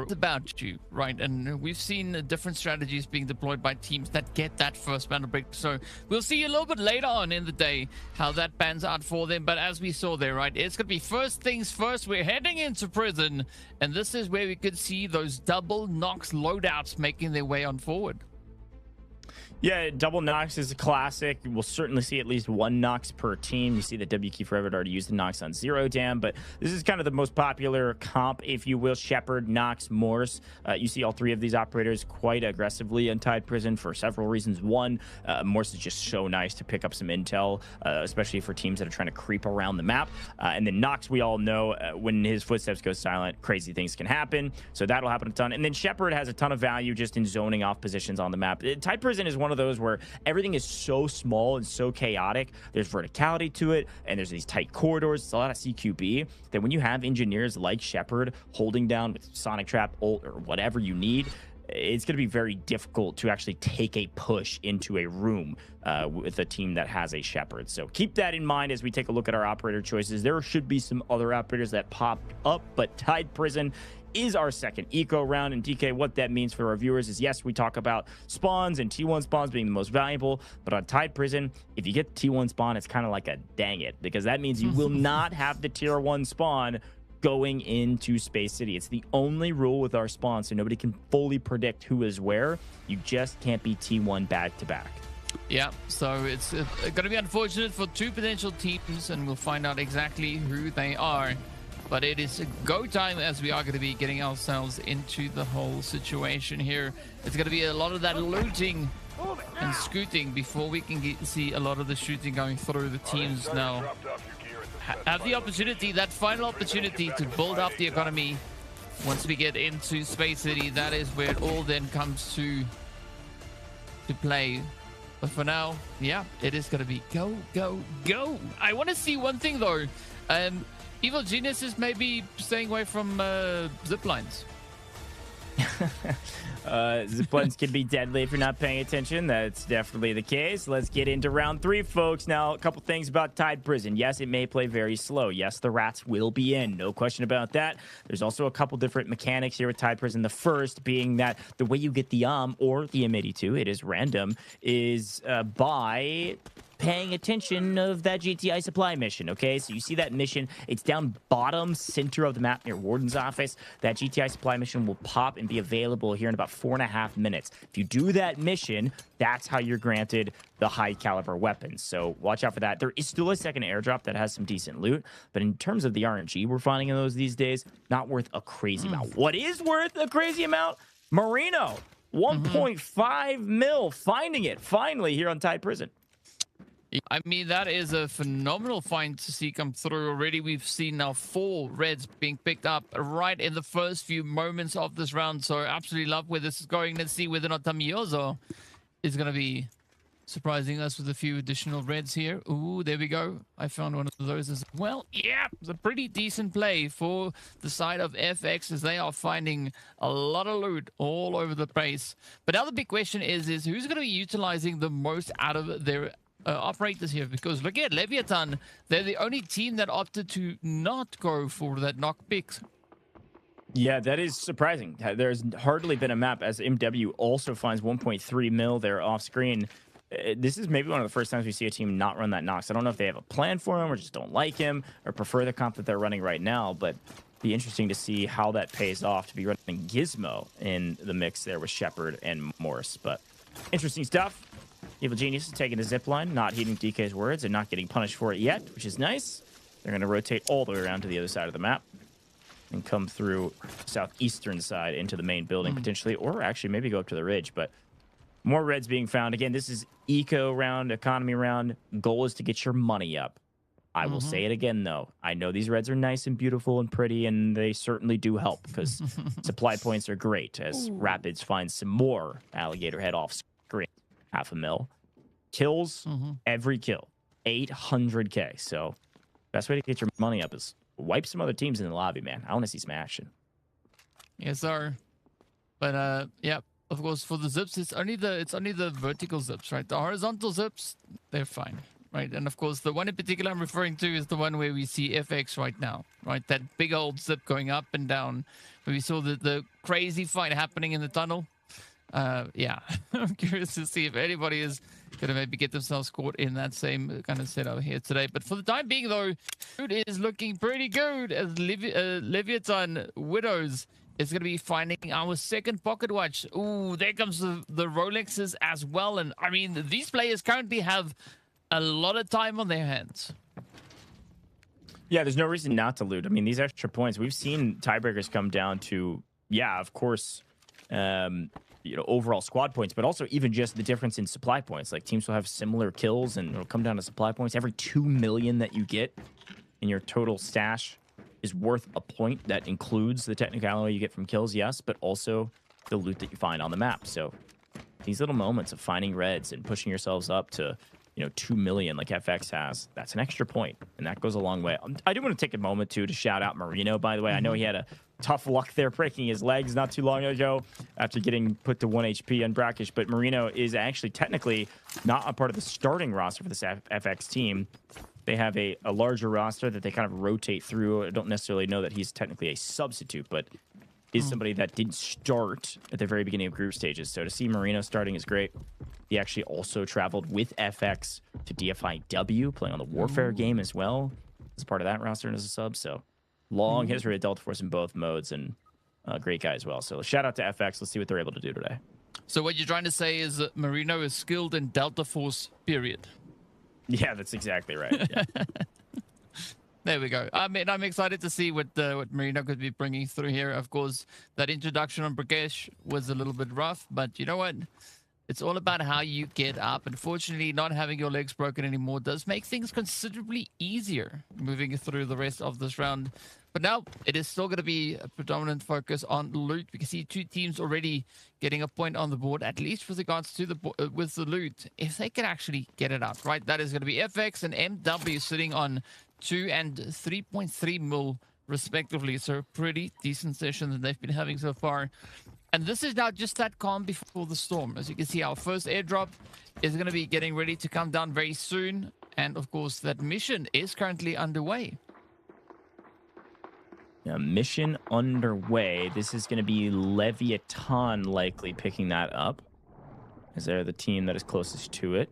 about you, right? And we've seen different strategies being deployed by teams that get that first Mandel Break. So we'll see a little bit later on in the day how that pans out for them. But as we saw there, right, it's going to be first things first. We're heading into prison, and this is where we could see those double Nox loadouts making their way on forward. Yeah, double Nox is a classic. We'll certainly see at least one Nox per team. You see that W Key Forever had already used the Nox on Zero Dam, but this is kind of the most popular comp, if you will. Shepard, Nox, Morse. You see all 3 of these operators quite aggressively in Tide Prison for several reasons. One, Morse is just so nice to pick up some intel, especially for teams that are trying to creep around the map. And then Nox, we all know, when his footsteps go silent, crazy things can happen. So that'll happen a ton. And then Shepard has a ton of value just in zoning off positions on the map. Tide Prison is one of those where everything is so small and so chaotic. There's verticality to it, and there's these tight corridors. It's a lot of CQB that when you have engineers like Shepard holding down with Sonic Trap, ult, or whatever you need, it's going to be very difficult to actually take a push into a room with a team that has a Shepard. So keep that in mind as we take a look at our operator choices. There should be some other operators that pop up, but Tide Prison is our second eco round. And DK, what that means for our viewers is, yes, we talk about spawns and T1 spawns being the most valuable, but on Tide Prison, if you get the T1 spawn, it's kind of like a dang it, because that means you will not have the tier 1 spawn going into Space City. It's the only rule with our spawn, so nobody can fully predict who is where. You just can't be T1 back to back. Yeah, so it's going to be unfortunate for 2 potential teams, and we'll find out exactly who they are. But it is go time as we are going to be getting ourselves into the whole situation here. It's going to be a lot of that looting and scooting before we can see a lot of the shooting going through. The teams now have the opportunity, that final opportunity, to build up the economy once we get into Space City. That is where it all then comes to play. But for now, yeah, it is going to be go, go, go. I want to see one thing though. Evil Geniuses may be staying away from zip lines. Zip lines can be deadly if you're not paying attention. That's definitely the case. Let's get into round 3, folks. Now, a couple things about Tide Prison. Yes, it may play very slow. Yes, the rats will be in. No question about that. There's also a couple different mechanics here with Tide Prison. The first being that the way you get the or the M82, it is random, is by paying attention of that GTI supply mission. Okay, so you see that mission, it's down bottom center of the map near Warden's office. That GTI supply mission will pop and be available here in about 4.5 minutes. If you do that mission, that's how you're granted the high caliber weapons. So watch out for that. There is still a second airdrop that has some decent loot, but in terms of the RNG we're finding in those these days, not worth a crazy amount. What is worth a crazy amount? Marino, 1.5 mil, finding it finally here on Tide Prison. I mean, that is a phenomenal find to see come through already. We've seen now 4 reds being picked up right in the first few moments of this round. So absolutely love where this is going. Let's see whether or not Tamiozo is going to be surprising us with a few additional reds here. Ooh, there we go. I found one of those as well. Yeah, it's a pretty decent play for the side of FX as they are finding a lot of loot all over the place. But now the big question is who's going to be utilizing the most out of their operators here? Because look at Leviathan. They're the only team that opted to not go for that knock picks. Yeah, that is surprising. There's hardly been a map as MW also finds 1.3 mil there off screen. This is maybe one of the first times we see a team not run that Nox. I don't know if they have a plan for him or just don't like him or prefer the comp that they're running right now, but be interesting to see how that pays off to be running Gizmo in the mix there with Shepard and Morse. But interesting stuff. Evil Genius is taking the zip line, not heeding DK's words and not getting punished for it yet, which is nice. They're going to rotate all the way around to the other side of the map and come through southeastern side into the main building potentially, or actually maybe go up to the ridge. But more reds being found. Again, this is eco round, economy round. Goal is to get your money up. I will say it again, though. I know these reds are nice and beautiful and pretty, and they certainly do help because supply points are great as Rapids finds some more alligator head off screen. 0.5 mil. Kills, every kill. 800K. So best way to get your money up is wipe some other teams in the lobby, man. I want to see some action. Yes, sir. But, yeah. Of course, for the zips, it's only the vertical zips, right? The horizontal zips, they're fine, right? And of course, the one in particular I'm referring to is the one where we see FX right now, right? That big old zip going up and down. Where we saw the crazy fight happening in the tunnel. Yeah, I'm curious to see if anybody is going to maybe get themselves caught in that same kind of setup here today. But for the time being, though, it is looking pretty good as Leviathan Widows is going to be finding our second pocket watch. Ooh, there comes the Rolexes as well. And I mean, these players currently have a lot of time on their hands. Yeah, there's no reason not to loot. I mean, these extra points, we've seen tiebreakers come down to, yeah, of course, overall squad points, but also even just the difference in supply points. Like teams will have similar kills and it'll come down to supply points. Every 2 million that you get in your total stash is worth a point. That includes the technicality you get from kills, yes, but also the loot that you find on the map. So these little moments of finding reds and pushing yourselves up to 2 million like FX has, that's an extra point, and that goes a long way. I do want to take a moment too to shout out Marino, by the way. I know he had a tough luck there breaking his legs not too long ago after getting put to 1 HP on Brakkesh, but Marino is actually technically not a part of the starting roster for this FX team. They have a larger roster that they kind of rotate through. I don't necessarily know that he's technically a substitute, but is somebody that didn't start at the very beginning of group stages. So to see Marino starting is great. He actually also traveled with FX to DFIW, playing on the Warfare game as well, as part of that roster and as a sub. So long history at Delta Force in both modes, and a great guy as well. So shout out to FX. Let's see what they're able to do today. So what you're trying to say is that Marino is skilled in Delta Force, period. Yeah, that's exactly right. Yeah. There we go. I mean, I'm excited to see what Marino could be bringing through here. Of course, that introduction on Brakkesh was a little bit rough, but you know what? It's all about how you get up. Unfortunately, not having your legs broken anymore does make things considerably easier moving through the rest of this round. But now it is still going to be a predominant focus on loot. We can see 2 teams already getting a point on the board, at least with regards to with the loot. If they can actually get it out, right? That is going to be FX and MW sitting on 2 and 3.3 mil respectively. So pretty decent session that they've been having so far. And this is now just that calm before the storm. As you can see, our first airdrop is going to be getting ready to come down very soon. And of course, that mission is currently underway. Yeah, mission underway. This is going to be Leviathan likely picking that up, as they're the team that is closest to it.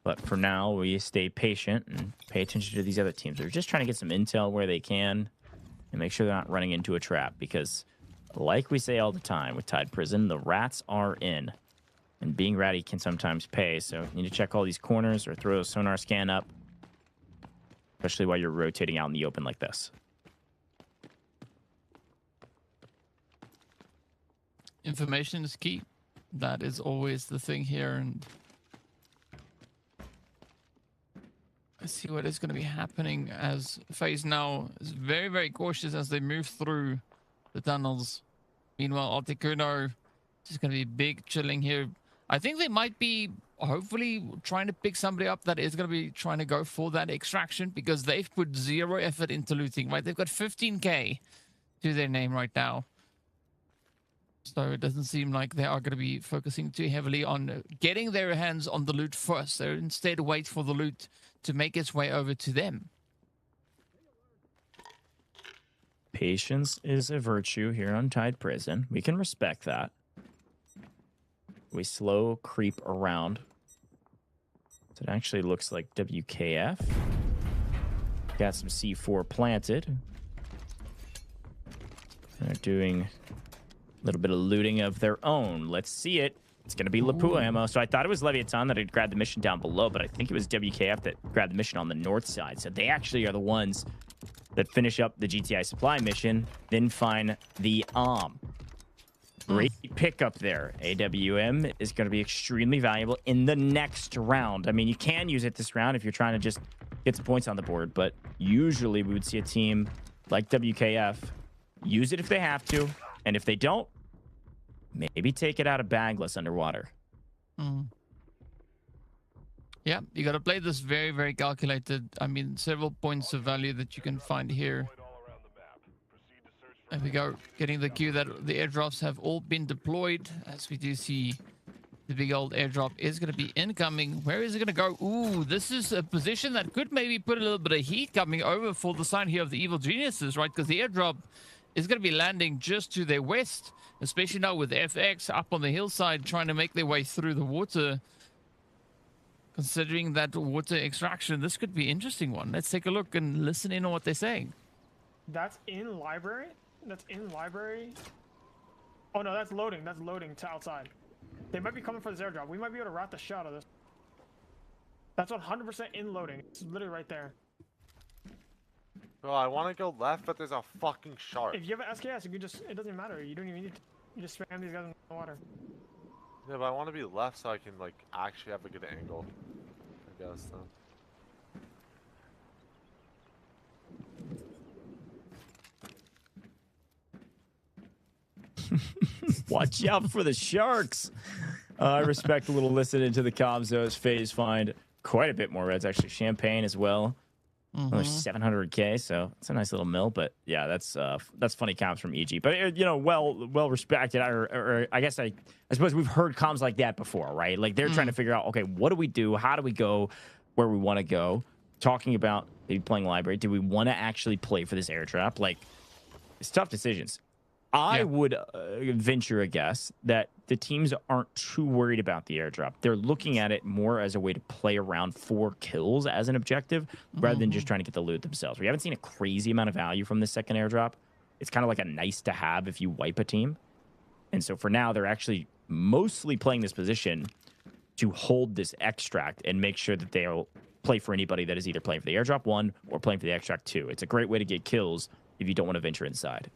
But for now, we stay patient and pay attention to these other teams. They're just trying to get some intel where they can and make sure they're not running into a trap, because like we say all the time with Tide Prison, the rats are in, and being ratty can sometimes pay. So you need to check all these corners or throw a sonar scan up, especially while you're rotating out in the open like this. Information is key. That is always the thing here, and let's see what is going to be happening as FaZe now is very, very cautious as they move through the tunnels. Meanwhile, Articuno is going to be big chilling here. I think they might be hopefully trying to pick somebody up that is going to be trying to go for that extraction, because they've put zero effort into looting, right? They've got 15k to their name right now. So it doesn't seem like they are going to be focusing too heavily on getting their hands on the loot first. They'll instead wait for the loot to make its way over to them. Patience is a virtue here on Tide Prison. We can respect that. We slow creep around. So it actually looks like WKF. Got some C4 planted. They're doing a little bit of looting of their own. Let's see it. It's going to be Lapua ammo. So I thought it was Leviathan that had grabbed the mission down below, but I think it was WKF that grabbed the mission on the north side. So they actually are the ones that finish up the GTI supply mission, then find the Great pickup there. AWM is going to be extremely valuable in the next round. I mean, you can use it this round if you're trying to just get some points on the board, but usually we would see a team like WKF use it if they have to, and if they don't, maybe take it out of bagless underwater. Yeah, you got to play this very, very calculated. I mean, several points of value that you can find here. There we go, getting the cue that the airdrops have all been deployed, as we do see the big old airdrop is going to be incoming. Where is it going to go? Ooh, this is a position that could maybe put a little bit of heat coming over for the side here of the Evil Geniuses, right? Because the airdrop is going to be landing just to their west, especially now with FX up on the hillside trying to make their way through the water. Considering that water extraction, this could be an interesting one. Let's take a look and listen in on what they're saying. That's in library? That's in library? Oh no, that's loading. That's loading to outside. They might be coming for this airdrop. We might be able to route the shot of this. That's 100% in loading. It's literally right there. Bro, I want to go left, but there's a fucking shark. If you have an SKS, you can just, it doesn't matter. You don't even need to, you just spam these guys in the water. Yeah, but I want to be left so I can, like, actually have a good angle. I guess, then. Watch out for the sharks. I respect a little listening to the comms, though, as FaZe find quite a bit more reds. Actually, Champagne as well. Another 700k, so it's a nice little mill. But yeah, that's funny comms from EG. But you know, well respected. I guess I suppose we've heard comms like that before, right? Like they're trying to figure out, okay, what do we do? How do we go where we want to go? Talking about maybe playing library. Do we want to actually play for this airdrop? Like, it's tough decisions. I would venture a guess that the teams aren't too worried about the airdrop. They're looking at it more as a way to play around 4 kills as an objective rather than just trying to get the loot themselves. We haven't seen a crazy amount of value from this second airdrop. It's kind of like a nice to have if you wipe a team. And so for now, they're actually mostly playing this position to hold this extract and make sure that they'll play for anybody that is either playing for the airdrop 1 or playing for the extract 2. It's a great way to get kills if you don't want to venture inside.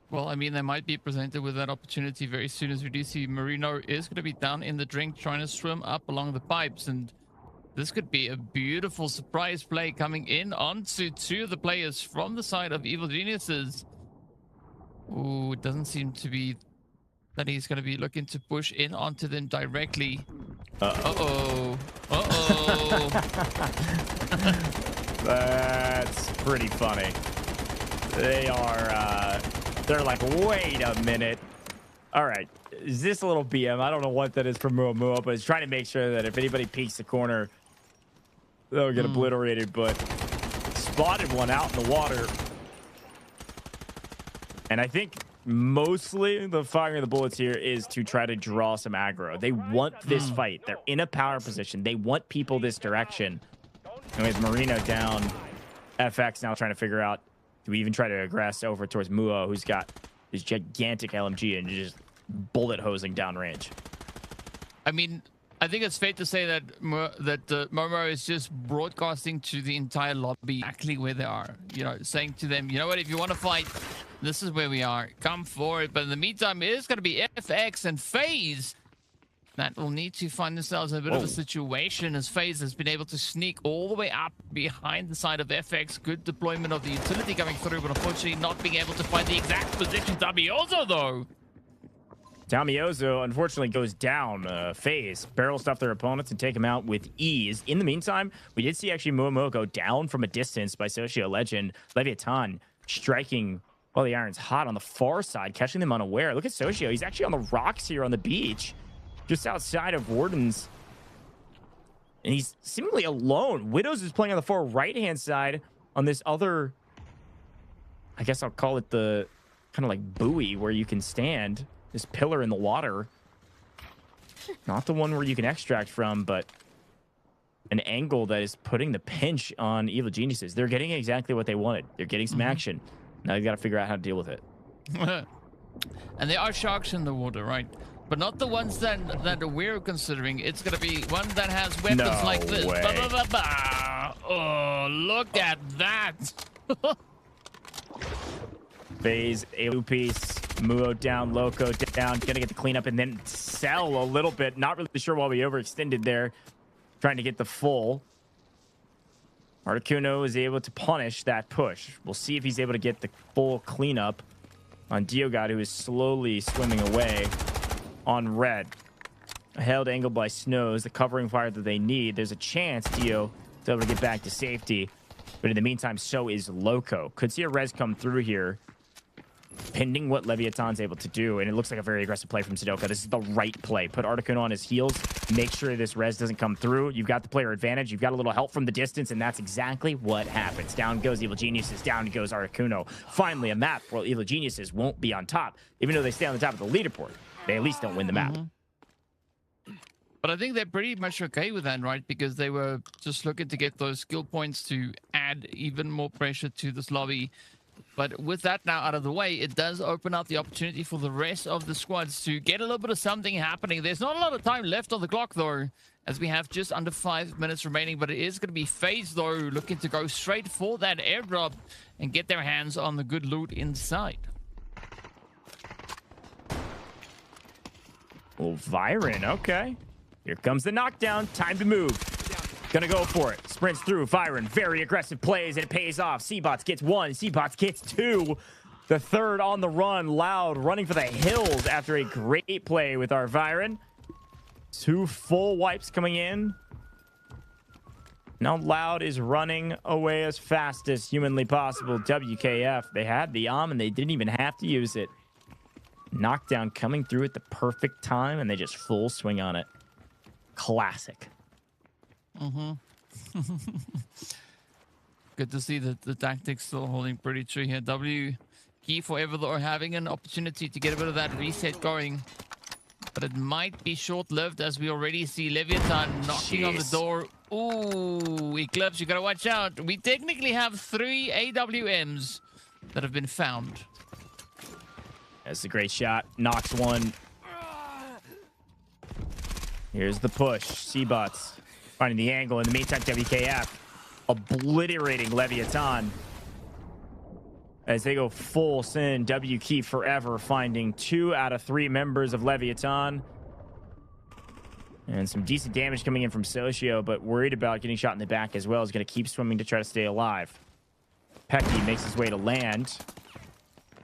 Well, I mean, they might be presented with that opportunity very soon, as we do see Marino is going to be down in the drink trying to swim up along the pipes, and this could be a beautiful surprise play coming in onto 2 of the players from the side of Evil Geniuses. Ooh, it doesn't seem to be that he's going to be looking to push in onto them directly. Uh-oh. Uh-oh. That's pretty funny. They are, they're like, wait a minute. All right, is this a little BM? I don't know what that is from Muamua, but it's trying to make sure that if anybody peeks the corner, they'll get obliterated, but spotted one out in the water. And I think mostly the firing of the bullets here is to try to draw some aggro. They want this fight. They're in a power position. They want people this direction. And with Marino down, FX now trying to figure out, do we even try to aggress over towards Muo, who's got this gigantic LMG and just bullet hosing downrange? I mean, I think it's fair to say that Momo is just broadcasting to the entire lobby exactly where they are. You know, saying to them, you know what, if you want to fight, This is where we are. Come forward. But in the meantime, it is going to be FX and FaZe that will need to find themselves in a bit of a situation, as FaZe has been able to sneak all the way up behind the side of FX. Good deployment of the utility coming through, but unfortunately not being able to find the exact position. Damioso, though. Damioso, unfortunately, goes down. FaZe barrel stuff their opponents and take him out with ease. In the meantime, we did see actually Muamu go down from a distance by Socio Legend. LEVIATAN striking while the iron's hot on the far side, catching them unaware. Look at Socio. He's actually on the rocks here on the beach, just outside of Warden's. And he's seemingly alone. Widows is playing on the far right-hand side on this other, I guess I'll call it the kind of like buoy where you can stand. This pillar in the water. Not the one where you can extract from, but an angle that is putting the pinch on Evil Geniuses. They're getting exactly what they wanted. They're getting some action. Now you got to figure out how to deal with it. And there are sharks in the water, right? But not the ones that we're considering. It's going to be one that has weapons like this. Way. Ba, ba, ba, ba. Oh, look at that. FaZe, a piece. Muo down, Loco down. Gonna get the cleanup and then sell a little bit. Not really sure why we overextended there. Trying to get the full. Articuno is able to punish that push. We'll see if he's able to get the full cleanup on Diogod, who is slowly swimming away on red. A held angle by Snows, the covering fire that they need. There's a chance Dio is able to get back to safety. But in the meantime, so is Loco. Could see a res come through here, pending what Leviatan's able to do. And it looks like a very aggressive play from Sudoka. This is the right play. Put Articuno on his heels. Make sure this res doesn't come through. You've got the player advantage. You've got a little help from the distance, and that's exactly what happens. Down goes Evil Geniuses. Down goes Articuno. Finally, a map where Evil Geniuses won't be on top. Even though they stay on the top of the leaderboard, they at least don't win the map. But I think they're pretty much okay with that, right? Because they were just looking to get those skill points to add even more pressure to this lobby. But with that now out of the way, it does open up the opportunity for the rest of the squads to get a little bit of something happening. There's not a lot of time left on the clock, though, as we have just under 5 minutes remaining. But it is going to be FaZe, though, looking to go straight for that airdrop and get their hands on the good loot inside. Well, Viren, okay. Here comes the knockdown. Time to move. Gonna go for it. Sprints through. Viren, very aggressive plays, and it pays off. Seabots gets one. Seabots gets two. The third on the run. Loud running for the hills after a great play with our Viren. 2 full wipes coming in. Now Loud is running away as fast as humanly possible. WKF. They had the and they didn't even have to use it. Knockdown coming through at the perfect time, and they just full swing on it. Classic. Good to see that the tactics still holding pretty true here. W key forever, though, having an opportunity to get a bit of that reset going. But it might be short-lived, as we already see Leviathan knocking on the door. Ooh, Eclipse, you gotta watch out. We technically have 3 AWMs that have been found. That's a great shot. Knocks one. Here's the push. Seabots finding the angle. In the meantime, WKF obliterating Leviathan as they go full sin. W key forever, finding 2 out of 3 members of Leviathan. And some decent damage coming in from Socio, but worried about getting shot in the back as well. Is going to keep swimming to try to stay alive. Pecky makes his way to land.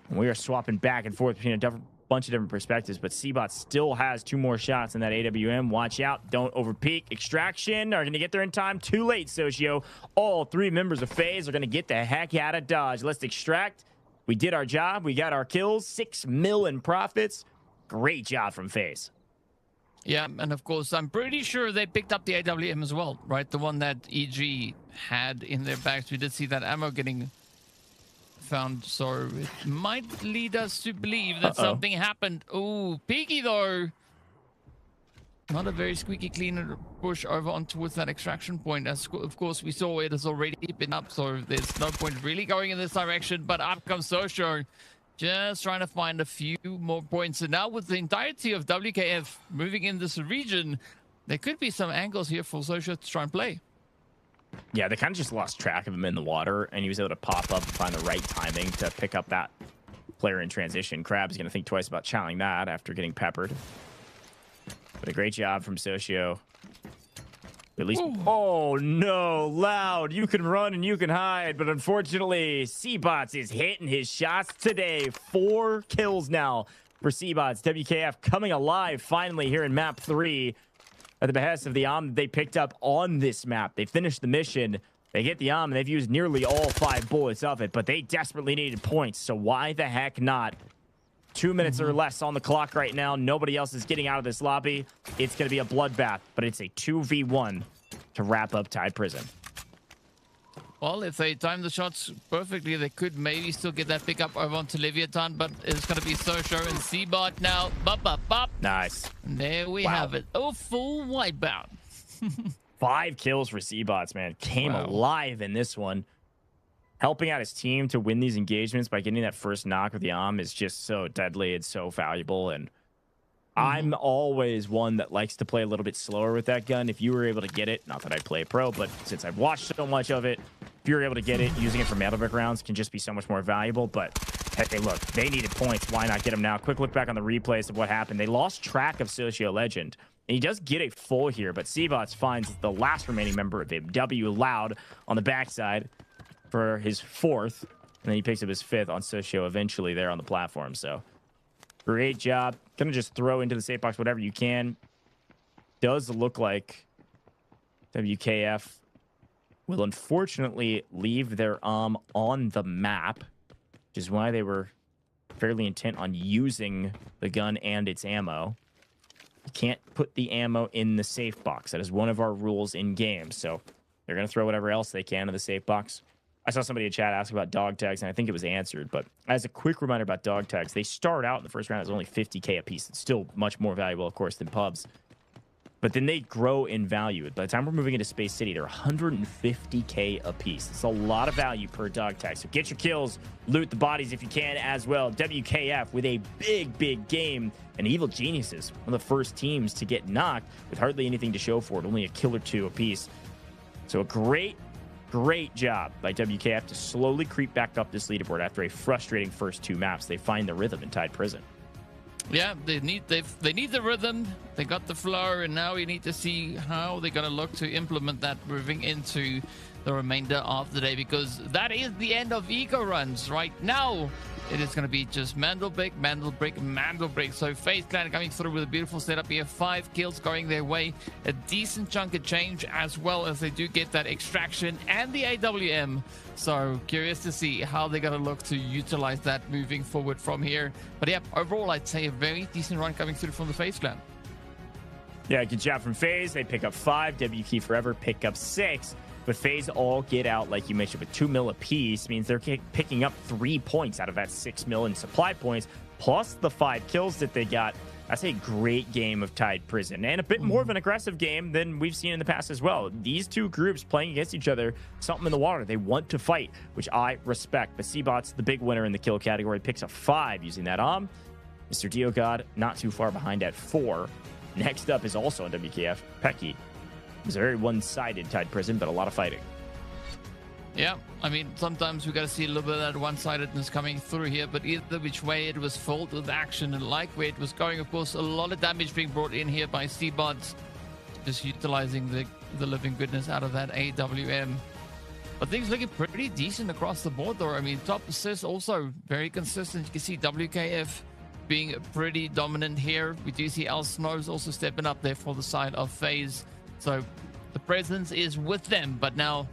And we are swapping back and forth between a bunch of different perspectives, but Seabot still has 2 more shots in that AWM. Watch out. Don't overpeak. Extraction are going to get there in time. Too late, Socio. All 3 members of FaZe are going to get the heck out of Dodge. Let's extract. We did our job. We got our kills. 6 mil in profits. Great job from FaZe. Yeah, and of course, I'm pretty sure they picked up the AWM as well, right? The one that EG had in their bags. We did see that ammo getting found, so it might lead us to believe that something happened. Ooh, Peaky, though. Not a very squeaky clean push over on towards that extraction point. As of course, we saw it has already been up, so there's no point really going in this direction. But up comes Socio, just trying to find a few more points. And now with the entirety of WKF moving in this region, there could be some angles here for Socio to try and play. Yeah, they kind of just lost track of him in the water, and he was able to pop up and find the right timing to pick up that player in transition. Crab's going to think twice about challenging that after getting peppered. But a great job from Socio. At least, oh no, Loud, you can run and you can hide, but unfortunately, Seabots is hitting his shots today. 4 kills now for Seabots. WKF coming alive finally here in map 3 at the behest of the that they picked up on this map. They finished the mission. They get the and they've used nearly all 5 bullets of it, but they desperately needed points. So why the heck not? 2 minutes or less on the clock right now. Nobody else is getting out of this lobby. It's going to be a bloodbath, but it's a 2v1 to wrap up Tide Prison. Well, if they time the shots perfectly, they could maybe still get that pickup over onto Leviathan, but it's going to be Socio and Seabot now. Bop, bop, bop. Nice. And there we have it. Oh, full wipeout. 5 kills for Seabots, man. Came alive in this one. Helping out his team to win these engagements by getting that first knock with the is just so deadly and so valuable. And I'm always one that likes to play a little bit slower with that gun. If you were able to get it, not that I play pro, but since I've watched so much of it, if you're able to get it, using it for Metalbrick rounds can just be so much more valuable. But hey, look, they needed points. Why not get them now? Quick look back on the replays of what happened. They lost track of Socio Legend. And he does get a full here, but Seabots finds the last remaining member of him, W Loud, on the backside for his 4th, and then he picks up his 5th on Socio eventually there on the platform. So great job. Gonna just throw into the safe box whatever you can. Does look like WKF will unfortunately leave their on the map, which is why they were fairly intent on using the gun and its ammo. You can't put the ammo in the safe box. That is one of our rules in game. So they're gonna throw whatever else they can in the safe box. I saw somebody in chat ask about dog tags, and I think it was answered. But as a quick reminder about dog tags, they start out in the first round as only 50K a piece. It's still much more valuable, of course, than pubs. But then they grow in value. By the time we're moving into Space City, they're 150K a piece. It's a lot of value per dog tag. So get your kills, loot the bodies if you can as well. WKF with a big, big game. And Evil Geniuses, one of the first teams to get knocked with hardly anything to show for it. Only a kill or 2 a piece. So a great job by WKF to slowly creep back up this leaderboard after a frustrating first 2 maps. They find the rhythm in Tide Prison. Yeah, they need the rhythm. They got the flow, and now we need to see how they're going to look to implement that moving into the remainder of the day, because that is the end of eco runs right now. It is going to be just Mandelbrick, Mandelbrick, Mandelbrick. So FaZe Clan coming through with a beautiful setup here. 5 kills going their way. A decent chunk of change as well, as they do get that extraction and the AWM. So curious to see how they're going to look to utilize that moving forward from here. But yeah, overall, I'd say a very decent run coming through from the FaZe Clan. Yeah, good job from FaZe. They pick up 5. WK Forever pick up 6. But FaZe all get out, like you mentioned, with 2 mil apiece. Means they're picking up 3 points out of that 6 mil in supply points, plus the 5 kills that they got. That's a great game of Tide Prison, and a bit more of an aggressive game than we've seen in the past as well. These 2 groups playing against each other, something in the water. They want to fight, which I respect. But Seabot's the big winner in the kill category, picks up 5 using that Mr. Diogod not too far behind at 4. Next up is also on WKF, Pecky. It's a very one-sided Tide Prison, but a lot of fighting. Yeah, I mean, sometimes we got to see a little bit of that one-sidedness coming through here, but either which way it was filled with action and like where it was going. Of course, a lot of damage being brought in here by Seabots, just utilizing the living goodness out of that AWM. But things looking pretty decent across the board, though. I mean, top assists also very consistent. You can see WKF being pretty dominant here. We do see Al Snows also stepping up there for the side of FaZe. So the presence is with them, but now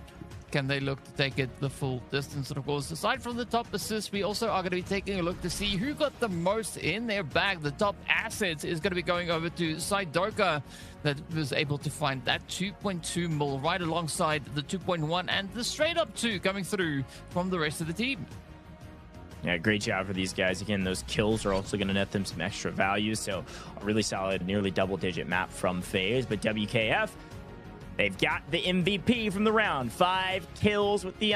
can they look to take it the full distance? And of course, aside from the top assists, we also are going to be taking a look to see who got the most in their bag. The top assets is going to be going over to Sidoka, that was able to find that 2.2 mil right alongside the 2.1 and the straight up 2 coming through from the rest of the team. Yeah, great job for these guys. Again, those kills are also going to net them some extra value. So a really solid, nearly double-digit map from FaZe. But WKF, they've got the MVP from the round. 5 kills with the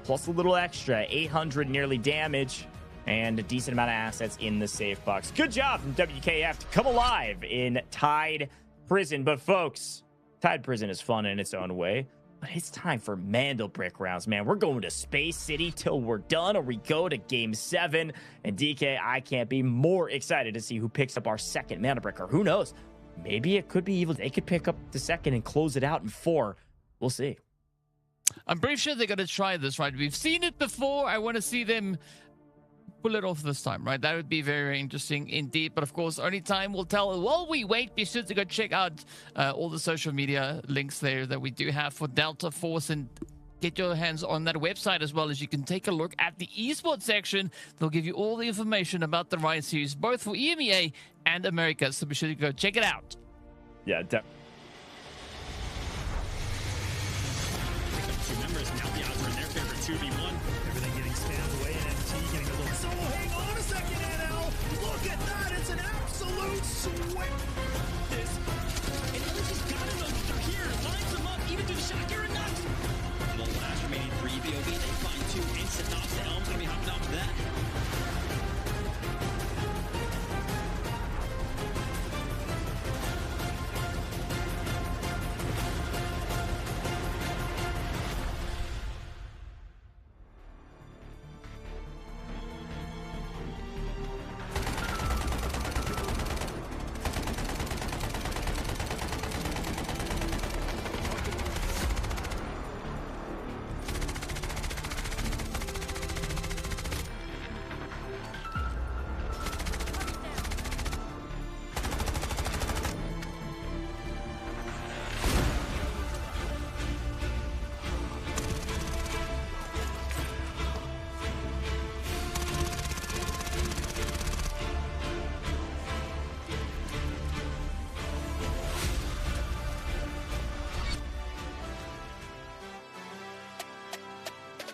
plus a little extra. 800 nearly damage and a decent amount of assets in the safe box. Good job from WKF to come alive in Tide Prison. But folks, Tide Prison is fun in its own way. But it's time for Mandel Brick rounds, man. We're going to Space City till we're done, or we go to Game 7. And DK, I can't be more excited to see who picks up our second Mandel Brick, or who knows? Maybe it could be evil. They could pick up the second and close it out in 4. We'll see. I'm pretty sure they're going to try this, right? We've seen it before. I want to see them pull it off this time, right? That would be very, very interesting indeed. But of course, only time will tell. While we wait, be sure to go check out all the social media links there that we do have for Delta Force, and get your hands on that website as well, as you can take a look at the eSport section. They'll give you all the information about the Rise series, both for EMEA and America. So be sure to go check it out. Yeah, Two members, now the odds are in their favor, 2v1. Everything getting spammed away, and MT getting a little solo. Hang on a second, NL. Look at that, it's an absolute swing. This, and Ellis got to know that they're here. Lines them up, even to the shot, you're nuts. The last remaining 3 BOV, they find 2 instant knocks. The Elm's gonna be hopping off that.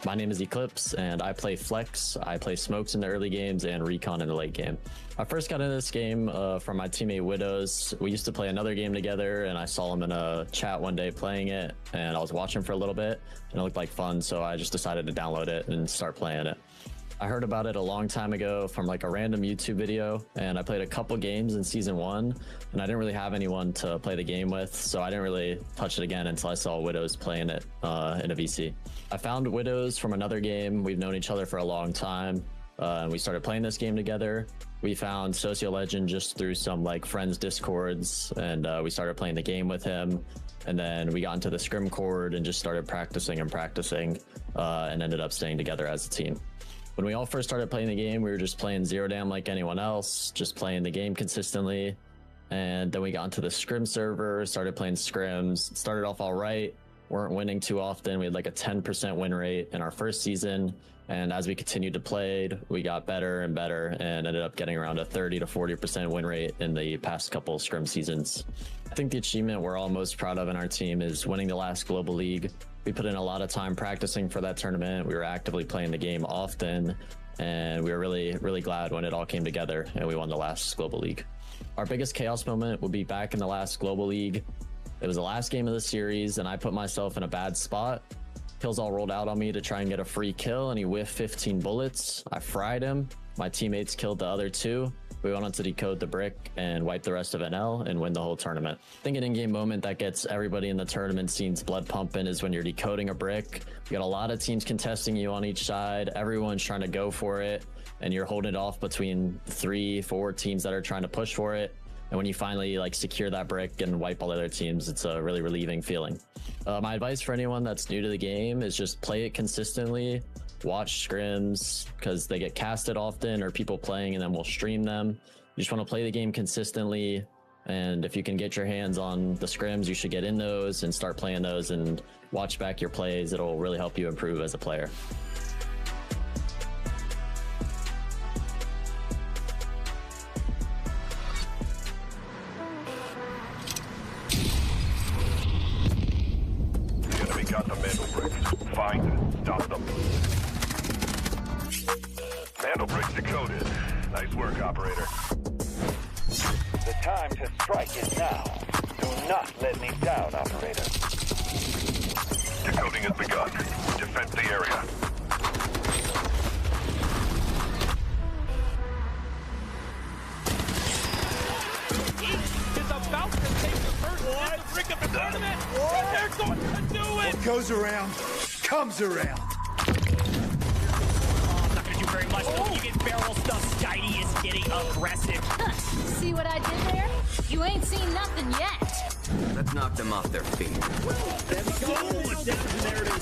My name is Eclipse, and I play Flex. I play Smokes in the early games and Recon in the late game. I first got into this game from my teammate Widows. We used to play another game together, and I saw him in a chat one day playing it, and I was watching for a little bit, and it looked like fun, so I just decided to download it and start playing it. I heard about it a long time ago from like a random YouTube video, and I played a couple games in Season 1, and I didn't really have anyone to play the game with, so I didn't really touch it again until I saw Widows playing it in a VC. I found Widows from another game. We've known each other for a long time, and we started playing this game together. We found Socio Legend just through some like friends discords, and we started playing the game with him, and then we got into the scrim cord and just started practicing and ended up staying together as a team. When we all first started playing the game, we were just playing Zero Dam like anyone else, just playing the game consistently. And then we got into the scrim server, started playing scrims, started off all right, weren't winning too often. We had like a 10% win rate in our first season. And as we continued to play, we got better and better and ended up getting around a 30 to 40% win rate in the past couple scrim seasons. I think the achievement we're all most proud of in our team is winning the last Global League. We put in a lot of time practicing for that tournament. We were actively playing the game often, and we were really, really glad when it all came together and we won the last Global League. Our biggest chaos moment will be back in the last Global League. It was the last game of the series, and I put myself in a bad spot. Kills all rolled out on me to try and get a free kill, and he whiffed 15 bullets. I fried him. My teammates killed the other 2. We went on to decode the brick and wipe the rest of NL and win the whole tournament. I think an in-game moment that gets everybody in the tournament scene's blood pumping is when you're decoding a brick. You got a lot of teams contesting you on each side. Everyone's trying to go for it, and you're holding it off between 3, 4 teams that are trying to push for it. And when you finally like secure that brick and wipe all the other teams, it's a really relieving feeling. My advice for anyone that's new to the game is just play it consistently. Watch scrims because they get casted often, or people playing and then we'll stream them. You just want to play the game consistently, and if you can get your hands on the scrims, you should get in those and start playing those and watch back your plays. It'll really help you improve as a player. The enemy got the Mandel bricks. Find and stop them. Mandel bricks decoded. Nice work, operator. The time to strike is now. Do not let me down, operator. Decoding has begun. Defend the area. Is about to take the first brick of the tournament. They're going to do it. What goes goes around, comes around. Oh, not gonna do very much. Oh. You get barrel stuff. Skydie is getting aggressive. See what I did there? You ain't seen nothing yet. Let's knock them off their feet. There we go. Much damage, and there it is.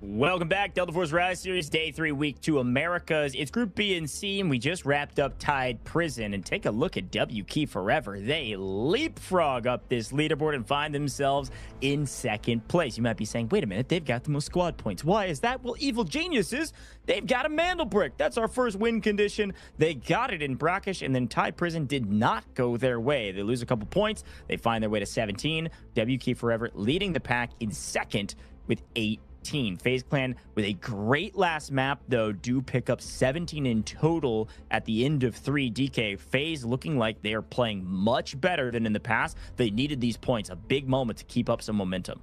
Welcome back, Delta Force Rise Series, Day 3, Week 2 Americas. It's Group B and C, and we just wrapped up Tide Prison. And take a look at W Key Forever. They leapfrog up this leaderboard and find themselves in second place. You might be saying, wait a minute, they've got the most squad points. Why is that? Well, Evil Geniuses, they've got a Mandel Brick. That's our first win condition. They got it in Brakkesh, and then Tide Prison did not go their way. They lose a couple points. They find their way to 17. W Key Forever leading the pack in second with 8. FaZe Clan with a great last map, though, do pick up 17 in total at the end of 3. DK, FaZe looking like they are playing much better than in the past. They needed these points, a big moment to keep up some momentum.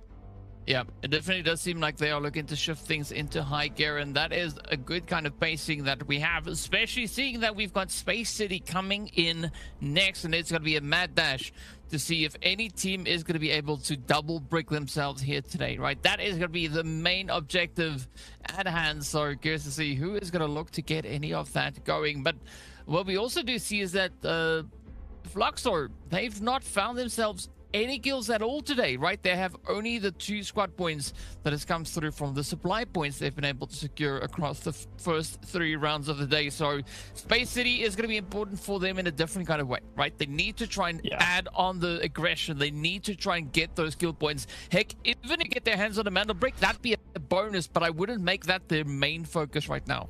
Yeah, it definitely does seem like they are looking to shift things into high gear, and that is a good kind of pacing that we have, especially seeing that we've got Space City coming in next, and it's going to be a mad dash to see if any team is going to be able to double brick themselves here today, right? That is going to be the main objective at hand, so curious to see who is going to look to get any of that going. But what we also do see is that Fluxo, they've not found themselves any kills at all today, right? They have only the 2 squad points that has come through from the supply points they've been able to secure across the first 3 rounds of the day. So Space City is going to be important for them in a different kind of way, right? They need to try and add on the aggression. They need to try and get those kill points. Heck, even to get their hands on a Mandel Brick, that'd be a bonus, but I wouldn't make that their main focus right now.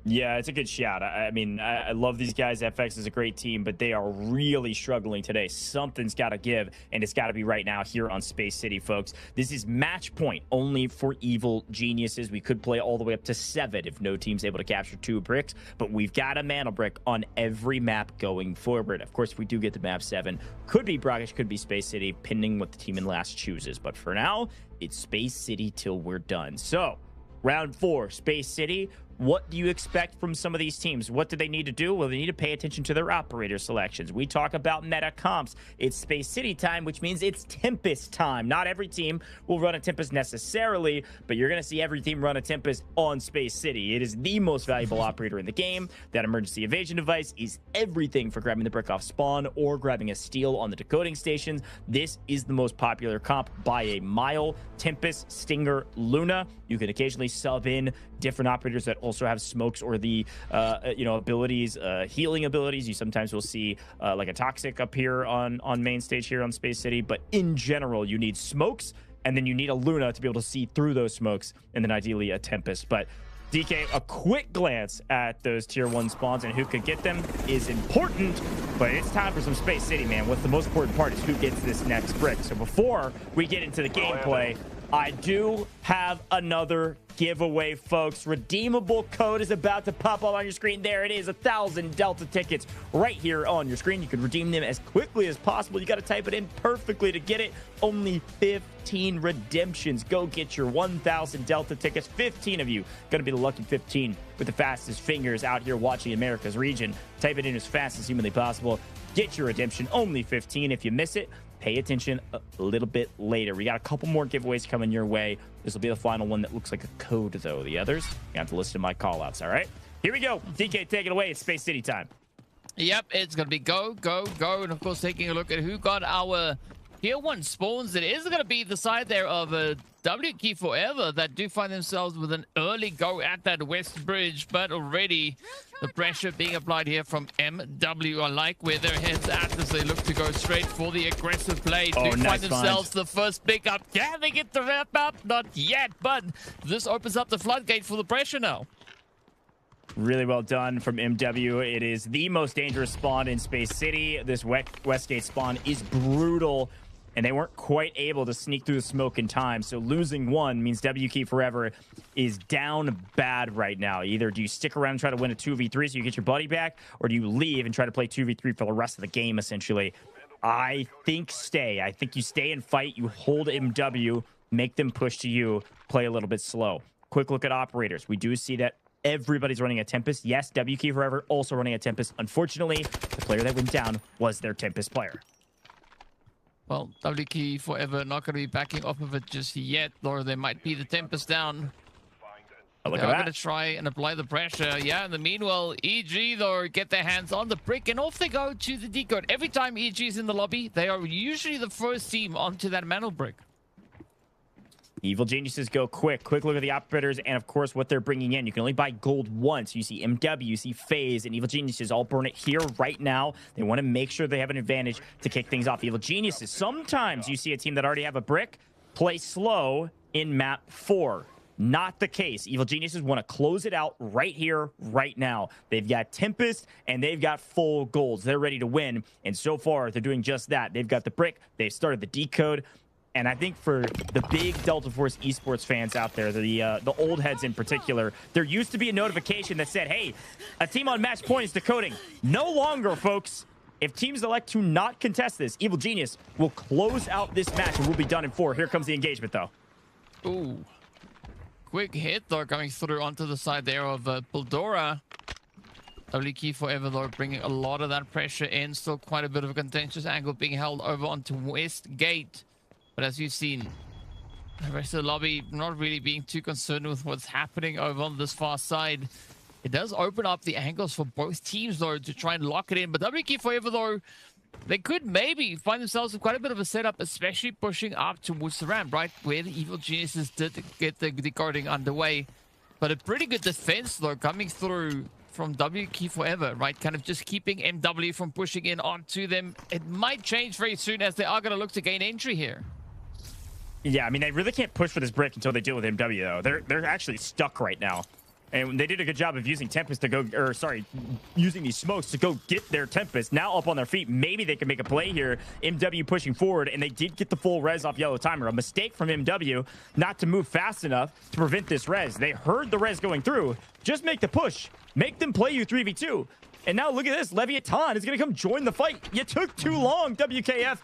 Yeah, it's a good shout. I mean, I love these guys. FX is a great team, but they are really struggling today. Something's got to give, and it's got to be right now here on Space City, folks. This is match point only for Evil Geniuses. We could play all the way up to 7 if no team's able to capture 2 bricks, but we've got a Mandel Brick on every map going forward. Of course, if we do get to map 7, could be Brakkesh, could be Space City, pending what the team in last chooses. But for now, it's Space City till we're done. So, round 4, Space City. What do you expect from some of these teams? What do they need to do? Well, they need to pay attention to their operator selections. We talk about meta comps. It's Space City time, which means it's Tempest time. Not every team will run a Tempest necessarily, but you're going to see every team run a Tempest on Space City. It is the most valuable operator in the game. That emergency evasion device is everything for grabbing the brick off spawn or grabbing a steal on the decoding stations. This is the most popular comp by a mile. Tempest, Stinger, Luna. You can occasionally sub in different operators that also have smokes or the abilities, healing abilities. You sometimes will see like a Toxic up here on main stage here on Space City, but in general you need smokes, and then you need a Luna to be able to see through those smokes, and then ideally a Tempest. But DK, a quick glance at those tier 1 spawns and who could get them is important, but it's time for some Space City, man. What's the most important part is who gets this next brick. So before we get into the gameplay, I do have another giveaway, folks. Redeemable code is about to pop up on your screen. There it is, 1,000 Delta tickets right here on your screen. You can redeem them as quickly as possible. You got to type it in perfectly to get it. Only 15 redemptions. Go get your 1,000 Delta tickets. 15 of you going to be the lucky 15 with the fastest fingers out here watching America's region. Type it in as fast as humanly possible. Get your redemption. Only 15. If you miss it, pay attention a little bit later. We got a couple more giveaways coming your way. This will be the final one that looks like a code, though. The others, you have to listen to my call-outs, all right? Here we go. DK, take it away. It's Space City time. Yep, it's going to be go, go, go. And, of course, taking a look at who got our tier 1 spawns. It is going to be the side there of W Key Forever that do find themselves with an early go at that west bridge, but already the pressure being applied here from MW. I like where their heads at as they look to go straight for the aggressive play. Do find themselves the first pickup. Can they get the wrap up? Not yet, but this opens up the floodgate for the pressure now. Really well done from MW. It is the most dangerous spawn in Space City. This Westgate spawn is brutal, and they weren't quite able to sneak through the smoke in time. So losing 1 means W Key Forever is down bad right now. Either do you stick around and try to win a 2v3 so you get your buddy back, or do you leave and try to play 2v3 for the rest of the game, essentially. I think stay. I think you stay and fight. You hold MW, make them push to you, play a little bit slow. Quick look at operators. We do see that everybody's running a Tempest. Yes, WK Forever also running a Tempest. Unfortunately, the player that went down was their Tempest player. Well, WK Forever not going to be backing off of it just yet, or there might be the Tempest down. Oh, look They're at going that. to try and apply the pressure. Yeah, in the meanwhile, EG, though, get their hands on the brick, and off they go to the decode. Every time EG is in the lobby, they are usually the first team onto that mantle brick. Evil Geniuses go quick. Quick look at the operators and, of course, what they're bringing in. You can only buy gold once. You see MW, you see FaZe, and Evil Geniuses all burn it here right now. They want to make sure they have an advantage to kick things off. Evil Geniuses, sometimes you see a team that already have a brick play slow in map 4. Not the case. Evil Geniuses want to close it out right here, right now. They've got Tempest, and they've got full golds. They're ready to win, and so far, they're doing just that. They've got the brick. They've started the decode. And I think for the big Delta Force esports fans out there, the old heads in particular, there used to be a notification that said, hey, a team on match point is decoding. No longer, folks. If teams elect to not contest this, Evil Genius will close out this match and we'll be done in 4. Here comes the engagement, though. Ooh. Quick hit, though, coming through onto the side there of Buldora. WK Forever, though, bringing a lot of that pressure in. Still quite a bit of a contentious angle being held over onto West Gate. But as you've seen, the rest of the lobby not really being too concerned with what's happening over on this far side. It does open up the angles for both teams, though, to try and lock it in. But WK Forever, though, they could maybe find themselves with quite a bit of a setup, especially pushing up towards the ramp, right? Where the Evil Geniuses did get the decoding underway. But a pretty good defense, though, coming through from WK Forever, right? Kind of just keeping MW from pushing in onto them. It might change very soon as they are going to look to gain entry here. Yeah, I mean, they really can't push for this brick until they deal with MW, though. They're actually stuck right now. And they did a good job of using Tempest to go, or sorry, using these smokes to go get their Tempest. Now up on their feet, maybe they can make a play here. MW pushing forward, and they did get the full res off Yellow Timer. A mistake from MW not to move fast enough to prevent this res. They heard the res going through. Just make the push. Make them play you 3v2. And now look at this. Leviathan is going to come join the fight. You took too long, WKF.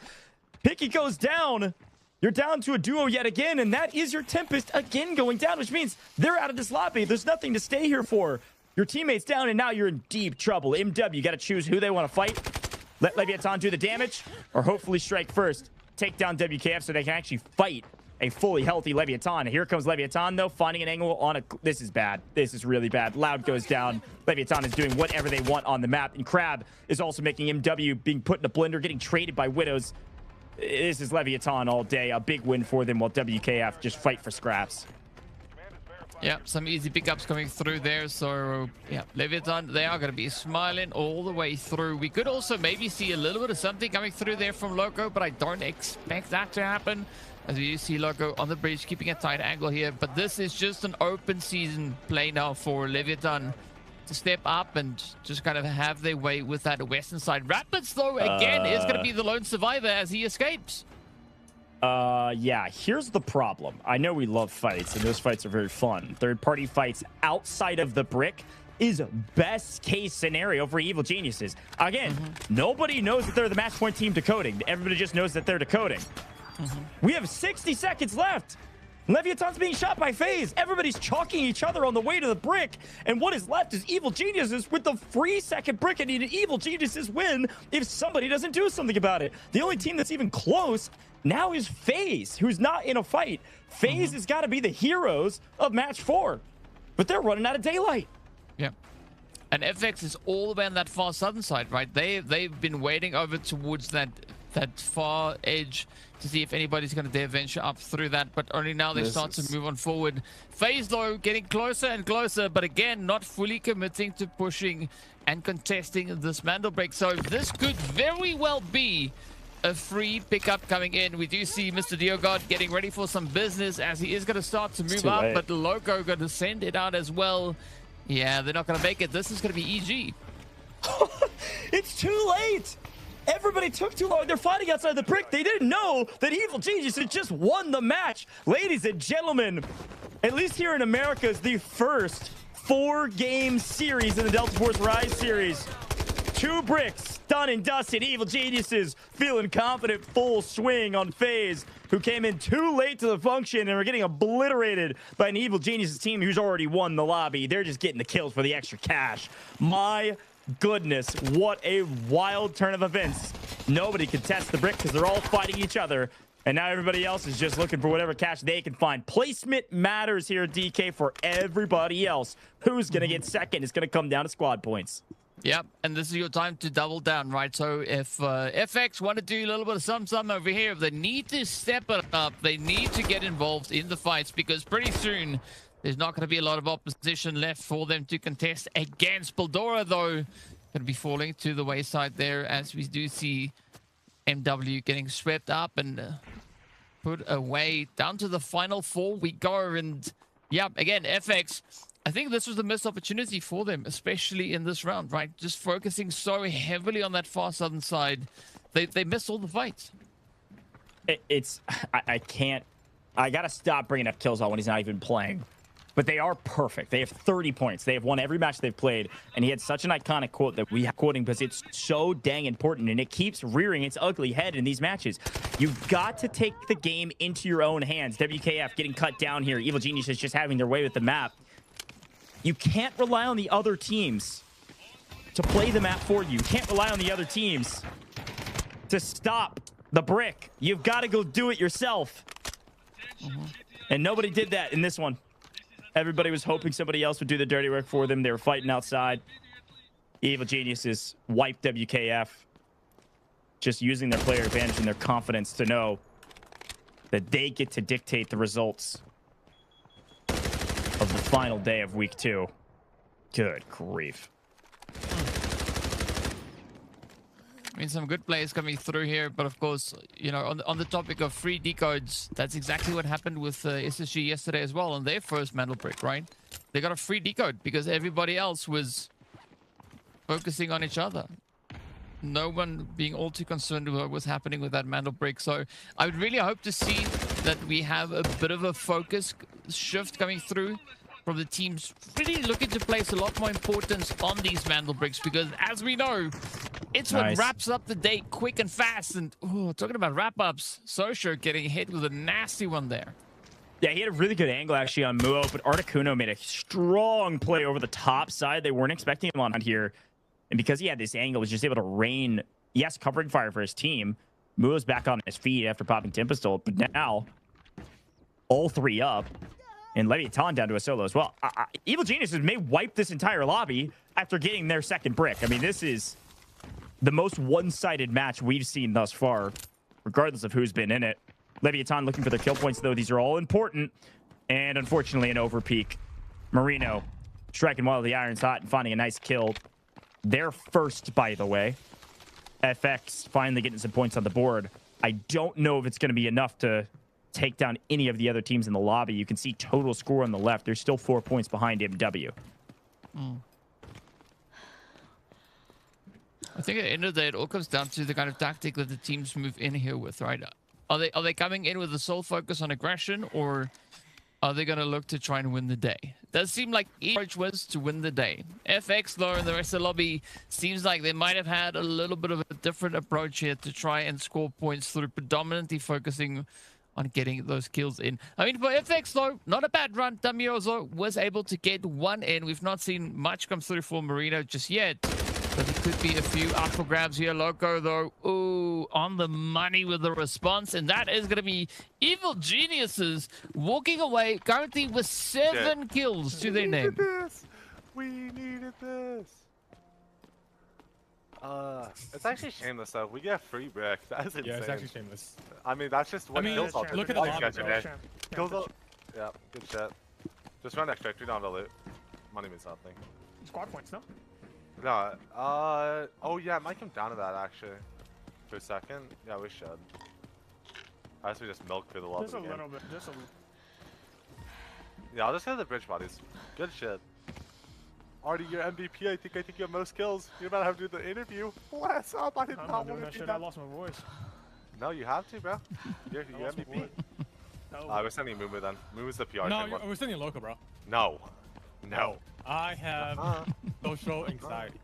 Picky goes down. You're down to a duo yet again, and that is your Tempest again going down, which means they're out of this lobby. There's nothing to stay here for. Your teammate's down, and now you're in deep trouble. MW, got to choose who they want to fight. Let Leviathan do the damage, or hopefully strike first. Take down WKF so they can actually fight a fully healthy Leviathan. Here comes Leviathan, though, finding an angle on a... This is bad. This is really bad. Loud goes down. Leviathan is doing whatever they want on the map, and Crab is also making MW being put in a blender, getting traded by Widows. This is Leviathan all day. A big win for them while WKF just fight for scraps. Yeah, some easy pickups coming through there. So, yeah, Leviathan, they are going to be smiling all the way through. We could also maybe see a little bit of something coming through there from Loco, but I don't expect that to happen. As we see Loco on the bridge, keeping a tight angle here. But this is just an open season play now for Leviathan to step up and just kind of have their way with that western side. Rapids, though, again, is going to be the lone survivor as he escapes. Yeah, here's the problem. I know we love fights, and those fights are very fun. Third-party fights outside of the brick is best case scenario for Evil Geniuses. Again, nobody knows that they're the match point team decoding. Everybody just knows that they're decoding. We have 60 seconds left. Leviathan's being shot by FaZe. Everybody's chalking each other on the way to the brick. And what is left is Evil Geniuses with the free second brick. And an Evil Geniuses win if somebody doesn't do something about it. The only team that's even close now is FaZe, who's not in a fight. FaZe has got to be the heroes of match 4. But they're running out of daylight. Yeah. And FX is all the way on that far southern side, right? They've been waiting over towards that far edge to see if anybody's going to dare venture up through that, but only now they start to move on forward. FaZe, though, getting closer and closer, but again, not fully committing to pushing and contesting this mantle break. So this could very well be a free pickup coming in. We do see Mr. Diogod getting ready for some business as he is going to start to move up, but Loco going to send it out as well. Yeah, they're not going to make it. This is going to be EG. It's too late. Everybody took too long. They're fighting outside the brick. They didn't know that Evil Genius had just won the match. Ladies and gentlemen, at least here in America, is the first 4-game series in the Delta Force Rise series. 2 bricks, done and dusted. Evil Geniuses feeling confident, full swing on FaZe, who came in too late to the function and are getting obliterated by an Evil Geniuses team who's already won the lobby. They're just getting the kills for the extra cash. My goodness, what a wild turn of events. Nobody can test the brick because they're all fighting each other. And now everybody else is just looking for whatever cash they can find. Placement matters here, DK, for everybody else. Who's going to get second? It's going to come down to squad points. Yep, and this is your time to double down, right? So if FX want to do a little bit of some over here, they need to step it up. They need to get involved in the fights because pretty soon there's not going to be a lot of opposition left for them to contest against. Baldora, though, going to be falling to the wayside there as we do see MW getting swept up and put away. Down to the final 4 we go. And yeah, again, FX, I think this was the missed opportunity for them, especially in this round, right? Just focusing so heavily on that far southern side. They missed all the fights. I can't. I got to stop bringing up kills on when he's not even playing. But they are perfect. They have 30 points. They have won every match they've played. And he had such an iconic quote that we have quoting because it's so dang important. And it keeps rearing its ugly head in these matches. You've got to take the game into your own hands. WKF getting cut down here. Evil Genius is just having their way with the map. You can't rely on the other teams to play the map for you. You can't rely on the other teams to stop the brick. You've got to go do it yourself. And nobody did that in this one. Everybody was hoping somebody else would do the dirty work for them. They were fighting outside. Evil Geniuses wiped WKF. Just using their player advantage and their confidence to know that they get to dictate the results of the final day of week 2. Good grief. I mean, some good players coming through here, but of course, you know, on the topic of free decodes, that's exactly what happened with SSG yesterday as well on their first mantle brick, right? They got a free decode because everybody else was focusing on each other. No one being all too concerned with what was happening with that mantle brick. So I would really hope to see that we have a bit of a focus shift coming through from the teams really looking to place a lot more importance on these mantle bricks because as we know, it's what wraps up the day quick and fast. And talking about wrap-ups, Sosho getting hit with a nasty one there. Yeah, he had a really good angle actually on Muo, but Articuno made a strong play over the top side. They weren't expecting him on here. And because he had this angle, was just able to rain, yes, covering fire for his team. Muo's back on his feet after popping Tempestol, but now all 3 up. And LEVIATAN down to a solo as well. Evil Geniuses may wipe this entire lobby after getting their second brick. I mean, this is the most one-sided match we've seen thus far, regardless of who's been in it. LEVIATAN looking for their kill points, though. These are all important. And unfortunately, an overpeak. Marino striking while the iron's hot and finding a nice kill. They're first, by the way. FX finally getting some points on the board. I don't know if it's going to be enough to take down any of the other teams in the lobby. You can see total score on the left. They're still 4 points behind MW. I think at the end of the day, it all comes down to the kind of tactic that the teams move in here with, right? Are they coming in with a sole focus on aggression, or are they going to look to try and win the day? It does seem like each approach was to win the day. FX, though, and the rest of the lobby seems like they might have had a little bit of a different approach here to try and score points through predominantly focusing on getting those kills in. I mean, for FX, though, not a bad run. Damiozo was able to get 1 in. We've not seen much come through for Marino just yet. But there could be a few up for grabs here. Loco, though, ooh, on the money with the response. And that is going to be Evil Geniuses walking away currently with 7 kills to their name. We needed this. It's actually shameless though. We get free brick. That is insane. Yeah, it's actually shameless. I mean, that's just what kills all. Look at the lobby. Kills all. Yeah, good shit. Just run extract. We don't have to loot. Money means nothing. Squad points, no? No. Oh yeah, it might come down to that actually. For a second. Yeah, we should. I guess we just milk through the lobby. Just a little bit. Just a little. Yeah, I'll just go to the bridge bodies. Good shit. Artie, you're MVP. I think you have most kills. You're about to have to do the interview. What's up? I did not want to do that. I lost my voice. No, you have to, bro. You're MVP. We're sending Mumu then. Mumu's the PR. No, we're sending Loco, bro. No. I have social anxiety.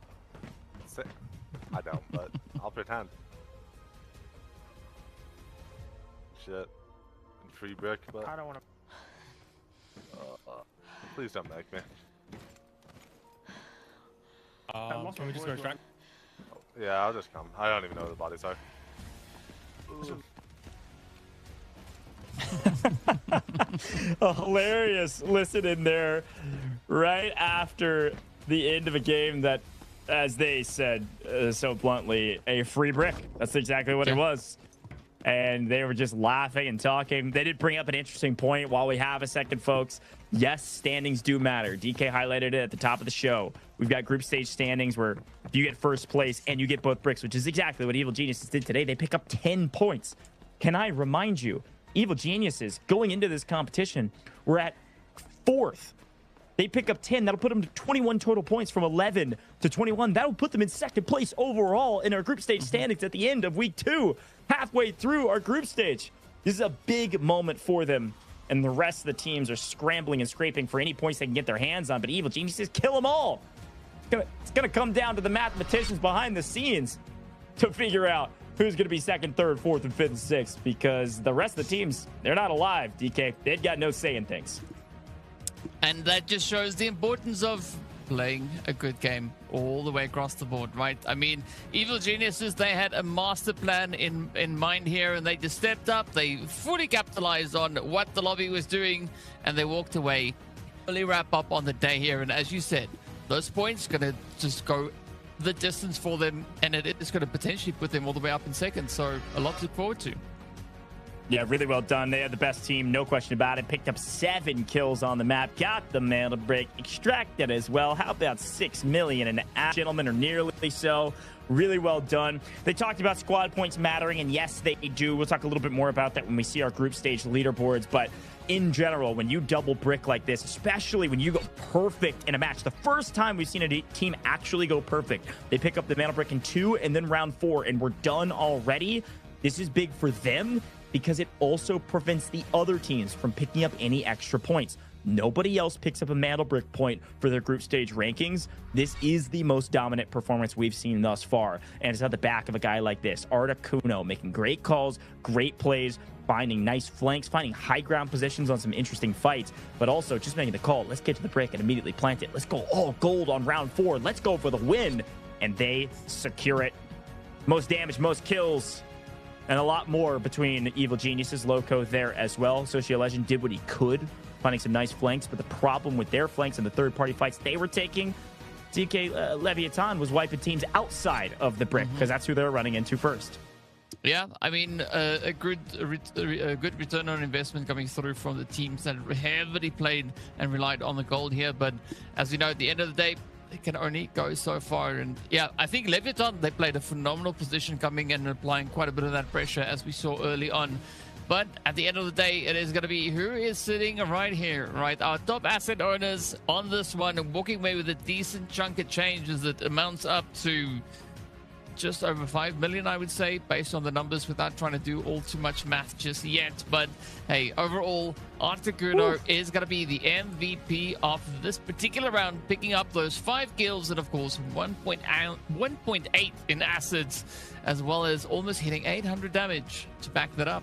I don't, but I'll pretend. Shit. And free brick, but I don't want to. please don't make me. Can we just go extract? Yeah, I'll just come. I don't even know where the bodies are. Hilarious. Listen in there right after the end of a game that, as they said so bluntly, a free brick. That's exactly what it was. And they were just laughing and talking. They did bring up an interesting point while we have a second, folks. Yes, standings do matter. DK highlighted it at the top of the show. We've got group stage standings where if you get first place and you get both bricks, which is exactly what Evil Geniuses did today, they pick up 10 points. Can I remind you, Evil Geniuses going into this competition were at 4th. They pick up 10. That'll put them to 21 total points from 11 to 21. That'll put them in 2nd place overall in our group stage standings at the end of week 2, halfway through our group stage. This is a big moment for them, and the rest of the teams are scrambling and scraping for any points they can get their hands on, but Evil Geniuses kill them all. It's gonna come down to the mathematicians behind the scenes to figure out who's going to be 2nd, 3rd, 4th, and 5th, and 6th, because the rest of the teams, they're not alive, DK. They've got no say in things. And that just shows the importance of playing a good game all the way across the board, right? I mean, Evil Geniuses, they had a master plan in mind here, and they just stepped up. They fully capitalized on what the lobby was doing, and they walked away. Really wrap up on the day here, and as you said, those points going to just go the distance for them, and it is going to potentially put them all the way up in 2nd, so a lot to look forward to. Yeah, really well done. They had the best team, no question about it. Picked up 7 kills on the map. Got the mantle break extracted as well. How about 6 million in the gentlemen, or nearly so. Really well done. They talked about squad points mattering, and yes, they do. We'll talk a little bit more about that when we see our group stage leaderboards, but in general, when you double brick like this, especially when you go perfect in a match, the first time we've seen a team actually go perfect, they pick up the mantle brick in 2 and then round 4, and we're done already. This is big for them because it also prevents the other teams from picking up any extra points. Nobody else picks up a mantle brick point for their group stage rankings. This is the most dominant performance we've seen thus far, and it's at the back of a guy like this, Articuno, making great calls, great plays, finding nice flanks, finding high ground positions on some interesting fights, but also just making the call. Let's get to the brick and immediately plant it. Let's go all gold on round 4. Let's go for the win, and they secure it. Most damage, most kills, and a lot more between Evil Geniuses. Loco there as well. Socio Legend did what he could, finding some nice flanks, but the problem with their flanks and the third-party fights they were taking, DK Leviathan was wiping teams outside of the brick, because that's who they're running into first. Yeah, I mean, a good return on investment coming through from the teams that heavily played and relied on the gold here. But as we know, at the end of the day, it can only go so far. And yeah, I think Leviathan, they played a phenomenal position coming in and applying quite a bit of that pressure, as we saw early on. But at the end of the day, it is going to be who is sitting right here, right? Our top asset owners on this one and walking away with a decent chunk of changes that amounts up to just over 5 million, I would say, based on the numbers, without trying to do all too much math just yet. But hey, overall, Articuno is going to be the MVP of this particular round, picking up those 5 kills and, of course, 1.8 in assets, as well as almost hitting 800 damage to back that up.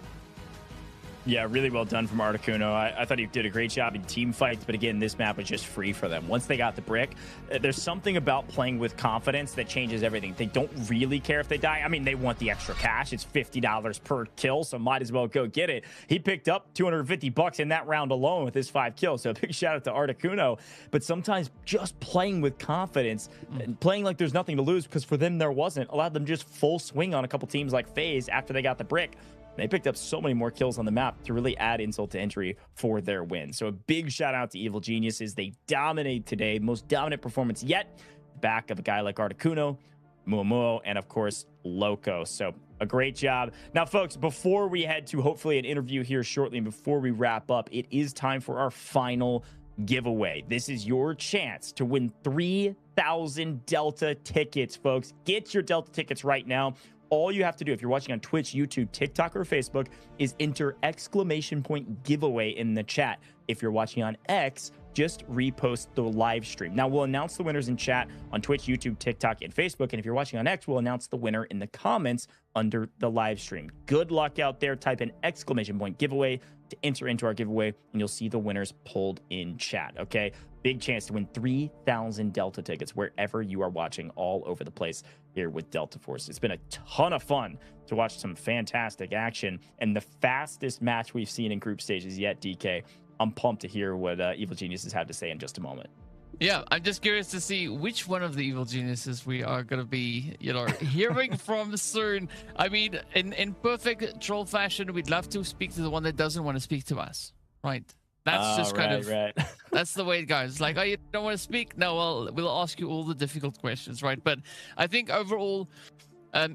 Yeah, really well done from Articuno. I thought he did a great job in team fights, but again, this map was just free for them. Once they got the brick, there's something about playing with confidence that changes everything. They don't really care if they die. I mean, they want the extra cash. It's $50 per kill, so might as well go get it. He picked up $250 in that round alone with his 5 kills, so a big shout out to Articuno. But sometimes just playing with confidence and playing like there's nothing to lose, because for them there wasn't, allowed them just full swing on a couple teams like FaZe after they got the brick. They picked up so many more kills on the map to really add insult to injury for their win. So a big shout out to Evil Geniuses. They dominate today. Most dominant performance yet. Back of a guy like Articuno, Muamuo, and of course, Loco. So a great job. Now, folks, before we head to hopefully an interview here shortly, and before we wrap up, it is time for our final giveaway. This is your chance to win 3,000 Delta tickets, folks. Get your Delta tickets right now. All you have to do if you're watching on Twitch, YouTube, TikTok, or Facebook is enter !giveaway in the chat. If you're watching on X, just repost the live stream. Now, we'll announce the winners in chat on Twitch, YouTube, TikTok, and Facebook. And if you're watching on X, we'll announce the winner in the comments under the live stream. Good luck out there. Type in !giveaway to enter into our giveaway, and you'll see the winners pulled in chat, okay? Big chance to win 3,000 Delta tickets wherever you are watching all over the place here with Delta Force. It's been a ton of fun to watch some fantastic action and the fastest match we've seen in group stages yet, DK. I'm pumped to hear what Evil Geniuses have to say in just a moment. Yeah, I'm just curious to see which one of the Evil Geniuses we are going to be, hearing from soon. I mean, in perfect troll fashion, we'd love to speak to the one that doesn't want to speak to us, right? That's just kind of, that's the way it goes. Like, oh, you don't want to speak? No, well, we'll ask you all the difficult questions, right? But I think overall,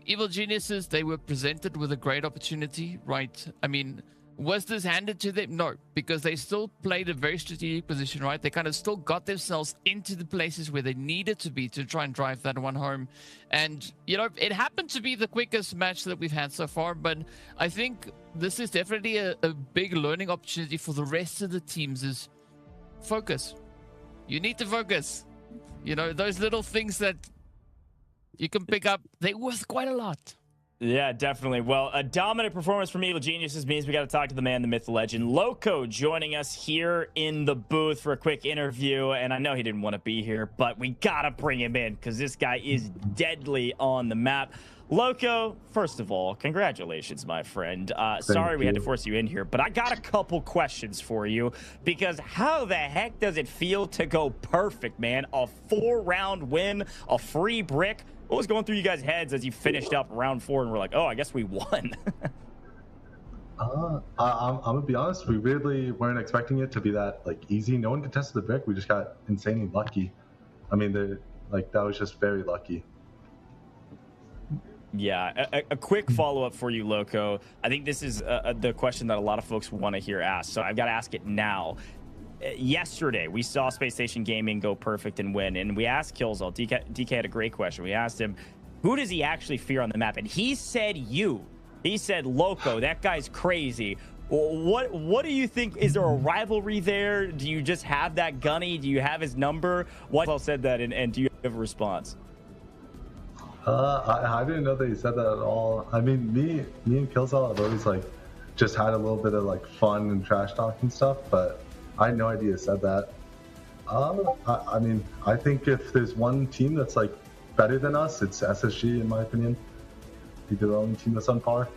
Evil Geniuses, they were presented with a great opportunity, right? I mean, was this handed to them? No, because they still played a very strategic position, right? They kind of still got themselves into the places where they needed to be to try and drive that one home. And, it happened to be the quickest match that we've had so far, but I think this is definitely a big learning opportunity for the rest of the teams is focus. You need to focus. Those little things that you can pick up, they're worth quite a lot. Yeah, definitely. Well, a dominant performance from Evil Geniuses means we got to talk to the man, the myth, the legend, Loco, joining us here in the booth for a quick interview. And I know he didn't want to be here, but we got to bring him in because this guy is deadly on the map. Loco, first of all, congratulations, my friend. Sorry we had to force you in here, but I got a couple questions for you because how the heck does it feel to go perfect, man? A 4-round win, a free brick. What was going through you guys' heads as you finished up round 4 and we're like, oh, I guess we won? I'm gonna be honest, we really weren't expecting it to be that easy. No one contested the brick. We just got insanely lucky. I mean, that was just very lucky. Yeah, a quick follow-up for you, Loco. I think this is the question that a lot of folks want to hear asked, so I've got to ask it now. Yesterday, we saw Spacestation Gaming go perfect and win, and we asked Killzall. DK had a great question. We asked him, who does he actually fear on the map? And he said you. He said, Loco, that guy's crazy. What do you think? Is there a rivalry there? Do you just have that gunny? Do you have his number? What said that, and do you have a response? I didn't know that he said that at all. I mean, me and Killzall have always just had a little bit of fun and trash talk and stuff, but I had no idea he said that. I mean, I think if there's one team that's better than us, it's SSG in my opinion. They're the only team that's on par.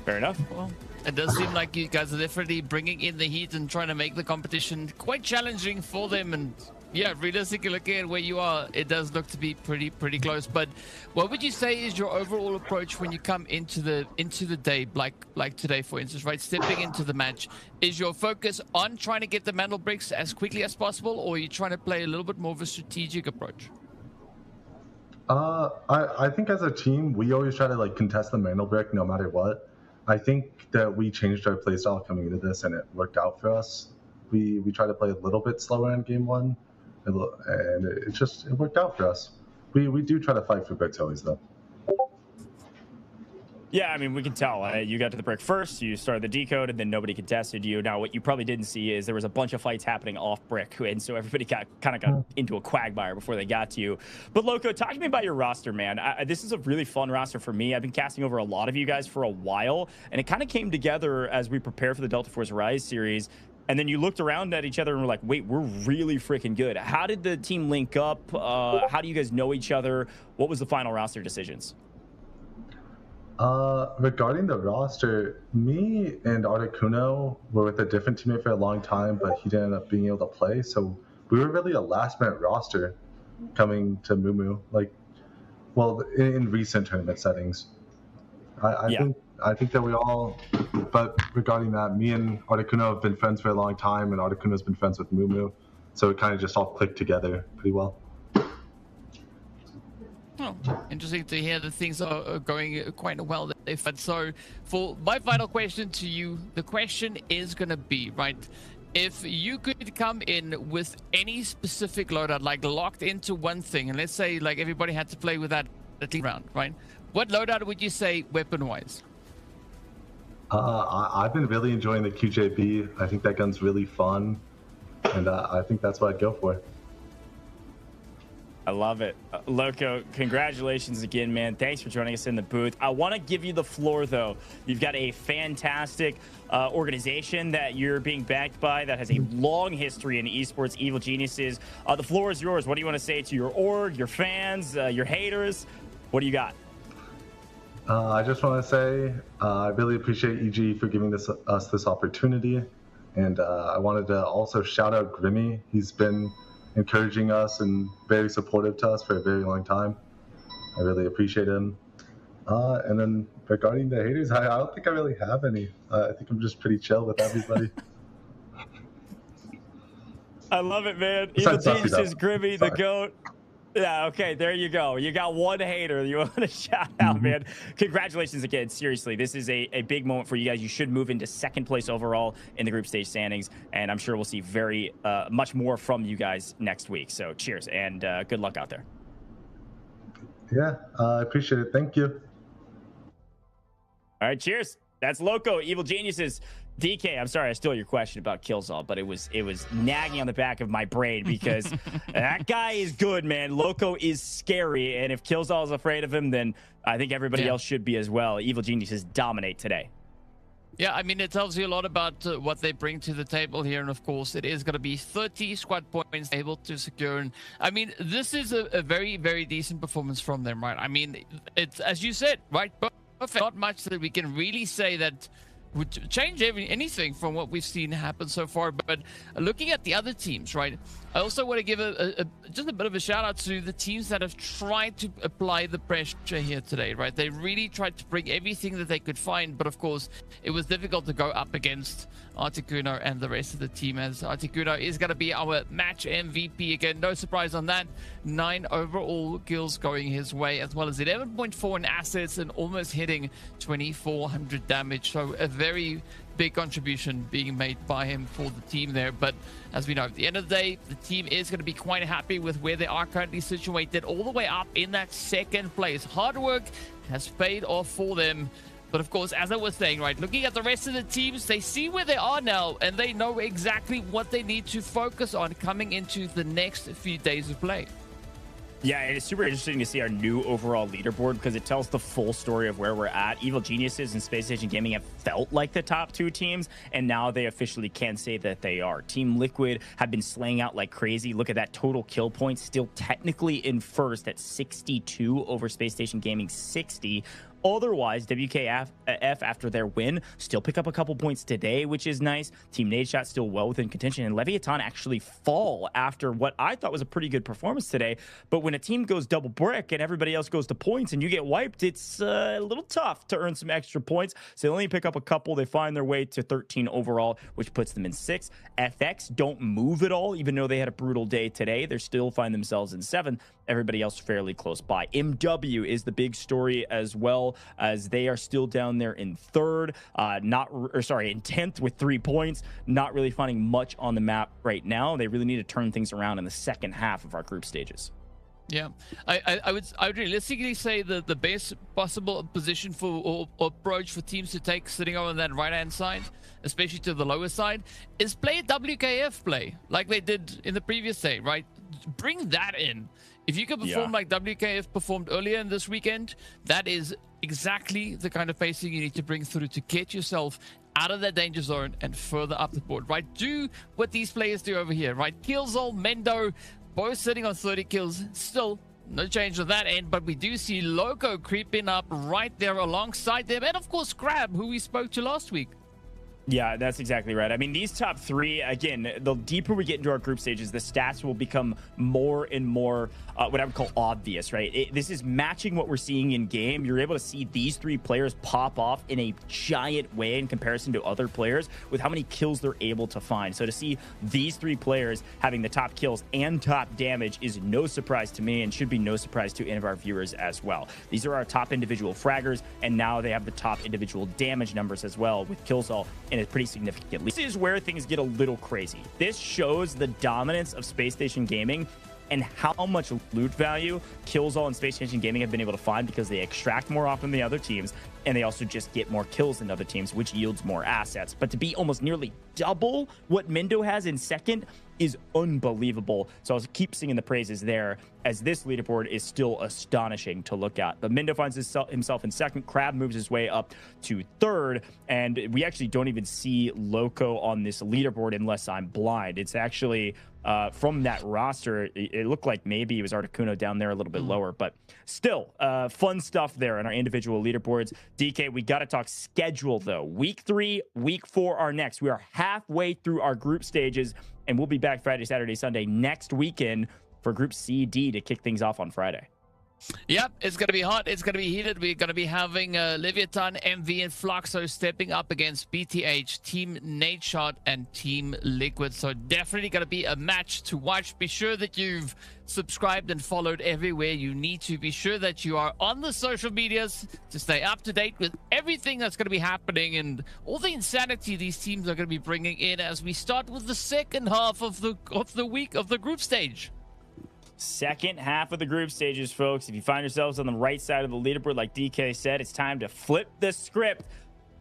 Fair enough. Well, it does seem like you guys are definitely bringing in the heat and trying to make the competition quite challenging for them. And yeah, realistically looking at where you are, it does look to be pretty close. But what would you say is your overall approach when you come into the day, like today, for instance, right? Stepping into the match, is your focus on trying to get the mantle bricks as quickly as possible, or are you trying to play a little bit more of a strategic approach? I think as a team, we always try to contest the mantle brick no matter what. I think that we changed our playstyle coming into this, and it worked out for us. We try to play a little bit slower in game 1. And it worked out for us. We do try to fight for bricks always, though. Yeah, I mean, we can tell. You got to the brick first, you started the decode, and then nobody contested you. Now, what you probably didn't see is there was a bunch of fights happening off brick, and so everybody got into a quagmire before they got to you. But, Loco, talk to me about your roster, man. This is a really fun roster for me. I've been casting over a lot of you guys for a while, and it kind of came together as we prepare for the Delta Force Rise series. And then you looked around at each other and were like, wait, we're really freaking good. How did the team link up? How do you guys know each other? What was the final roster decisions? Regarding the roster, me and Articuno were with a different teammate for a long time, but he didn't end up being able to play. So we were really a last-minute roster coming to Mumu, in recent tournament settings. I think that we all, but regarding that, me and Articuno have been friends for a long time, and Articuno's been friends with Mumu, so it kind of just all clicked together pretty well. Oh, interesting to hear that things are going quite well. So, for my final question to you, the question is going to be, right, if you could come in with any specific loadout, locked into one thing, and let's say everybody had to play with that at least round, right? What loadout would you say weapon-wise? I've been really enjoying the QJB. I think that gun's really fun, and I think that's what I'd go for. I love it. Loco, congratulations again, man. Thanks for joining us in the booth. I want to give you the floor, though. You've got a fantastic organization that you're being backed by that has a long history in esports, Evil Geniuses. The floor is yours. What do you want to say to your org, your fans, your haters? What do you got? I just want to say I really appreciate EG for giving us this opportunity. And I wanted to also shout out Grimmy. He's been encouraging us and very supportive to us for a very long time. I really appreciate him. And then regarding the haters, I don't think I really have any. I think I'm just pretty chill with everybody. I love it, man. Evil Geniuses, Grimmy, the GOAT. Yeah, okay, there you go. You got one hater you want to shout out, man. Congratulations again. Seriously, this is a big moment for you guys. You should move into second place overall in the group stage standings, and I'm sure we'll see very much more from you guys next week. So cheers, and good luck out there. Yeah, I appreciate it. Thank you. All right, cheers. That's Loco, Evil Geniuses. DK, I'm sorry I stole your question about Killzall, but it was nagging on the back of my brain because that guy is good, man. Loco is scary, and if Killzall is afraid of him, then I think everybody else should be as well. Evil Geniuses dominate today. Yeah, I mean, it tells you a lot about what they bring to the table here. And of course, it is going to be 30 squad points able to secure. And I mean, this is a very, very decent performance from them, right? I mean, it's, as you said, right? Perfect. Not much that we can really say that would change anything from what we've seen happen so far. But looking at the other teams, right, I also want to give just a bit of a shout out to the teams that have tried to apply the pressure here today, right? They really tried to bring everything that they could find, but of course it was difficult to go up against Articuno and the rest of the team, as Articuno is going to be our match MVP again. No surprise on that. 9 overall kills going his way, as well as 11.4 in assets and almost hitting 2,400 damage. So a very big contribution being made by him for the team there. But as we know, at the end of the day, the team is going to be quite happy with where they are currently situated, all the way up in that second place. Hard work has paid off for them. But of course, as I was saying, right, looking at the rest of the teams, they see where they are now, and they know exactly what they need to focus on coming into the next few days of play. Yeah, and it's super interesting to see our new overall leaderboard because it tells the full story of where we're at. Evil Geniuses and Spacestation Gaming have felt like the top two teams, and now they officially can say that they are. Team Liquid have been slaying out like crazy. Look at that total kill points, still technically in first at 62 over Spacestation Gaming 60. Otherwise, WKF after their win still pick up a couple points today, which is nice. Team Nadeshot still well within contention, and LEVIATAN actually fall after what I thought was a pretty good performance today. But when a team goes double brick and everybody else goes to points and you get wiped, it's a little tough to earn some extra points. So they only pick up a couple. They find their way to 13 overall, which puts them in 6th. FX don't move at all, even though they had a brutal day today. They still find themselves in 7th. Everybody else fairly close by. MW is the big story as well, as they are still down there in 3rd, in 10th with 3 points. Not really finding much on the map right now. They really need to turn things around in the second half of our group stages. Yeah, I would realistically say that the best possible position for or approach for teams to take sitting on that right hand side, especially to the lower side, is play a WKF play like they did in the previous day, right? Bring that in. If you can perform like WKF performed earlier in this weekend, that is exactly the kind of pacing you need to bring through to get yourself out of that danger zone and further up the board, right? Do what these players do over here, right? Killzall, Mendo, both sitting on 30 kills. Still, no change on that end, but we do see Loco creeping up right there alongside them. And of course, Crab, who we spoke to last week. Yeah, that's exactly right. I mean, these top 3, again, the deeper we get into our group stages, the stats will become more and more what I would call obvious, right? This is matching what we're seeing in game. You're able to see these 3 players pop off in a giant way in comparison to other players with how many kills they're able to find. So to see these 3 players having the top kills and top damage is no surprise to me and should be no surprise to any of our viewers as well. These are our top individual fraggers, and now they have the top individual damage numbers as well, with Killzall in a pretty significant lead. This is where things get a little crazy. This shows the dominance of Spacestation Gaming and how much loot value Killzone and Spacestation Gaming have been able to find because they extract more often than the other teams, and they also just get more kills than other teams, which yields more assets. But to be almost nearly double what Mindo has in second is unbelievable. So I'll keep singing the praises there, as this leaderboard is still astonishing to look at. But Mindo finds himself in second. Crab moves his way up to third, and we actually don't even see Loco on this leaderboard unless I'm blind. It's actually from that roster, it looked like maybe it was Articuno down there a little bit lower, but still fun stuff there in our individual leaderboards. DK, we got to talk schedule though. Week 3, week 4 are next. We are halfway through our group stages, and we'll be back Friday, Saturday, Sunday next weekend for Group C, D to kick things off on Friday. Yep, it's going to be hot. It's going to be heated. We're going to be having Leviathan, MV, and Fluxo stepping up against BTH, Team Nadeshot, and Team Liquid. So definitely going to be a match to watch. Be sure that you've subscribed and followed everywhere you need to. Be sure that you are on the social medias to stay up to date with everything that's going to be happening and all the insanity these teams are going to be bringing in as we start with the second half of the week of the group stage. Second half of the group stages, folks. If you find yourselves on the right side of the leaderboard, like DK said, it's time to flip the script.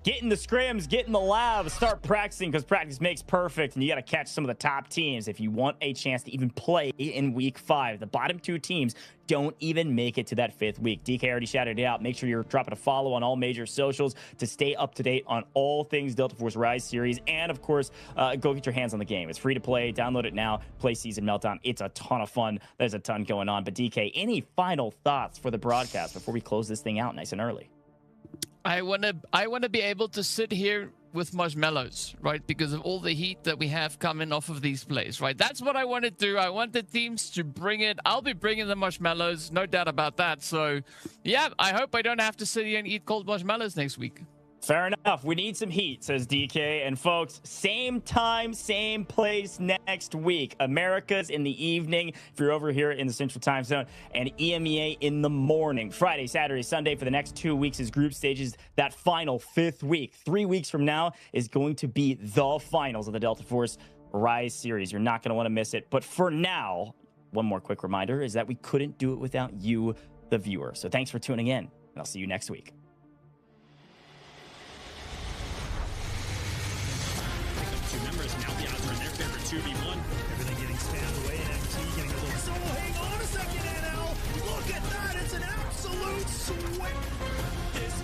Get in the scrims, get in the lab, start practicing, because practice makes perfect, and you got to catch some of the top teams if you want a chance to even play in week 5. The bottom 2 teams don't even make it to that 5th week. DK already shouted it out. Make sure you're dropping a follow on all major socials to stay up to date on all things Delta Force Rise series, and of course, go get your hands on the game. It's free to play. Download it now. Play Season Meltdown. It's a ton of fun. There's a ton going on. But DK, any final thoughts for the broadcast before we close this thing out nice and early? I want to be able to sit here with marshmallows, right? Because of all the heat that we have coming off of these plays, right? That's what I want to do. I want the teams to bring it. I'll be bringing the marshmallows, no doubt about that. So, yeah, I hope I don't have to sit here and eat cold marshmallows next week. Fair enough. We need some heat, says DK. And folks, same time, same place next week. America's in the evening if you're over here in the Central Time Zone, and EMEA in the morning. Friday, Saturday, Sunday for the next 2 weeks is group stages. That final 5th week, 3 weeks from now, is going to be the finals of the Delta Force Rise series. You're not going to want to miss it. But for now, one more quick reminder is that we couldn't do it without you, the viewer. So thanks for tuning in, and I'll see you next week. Members, now the odds are in their favor, 2v1. Everything getting spammed away, and MT getting a little solo. Hang on a second, NL. Look at that. It's an absolute sweep. This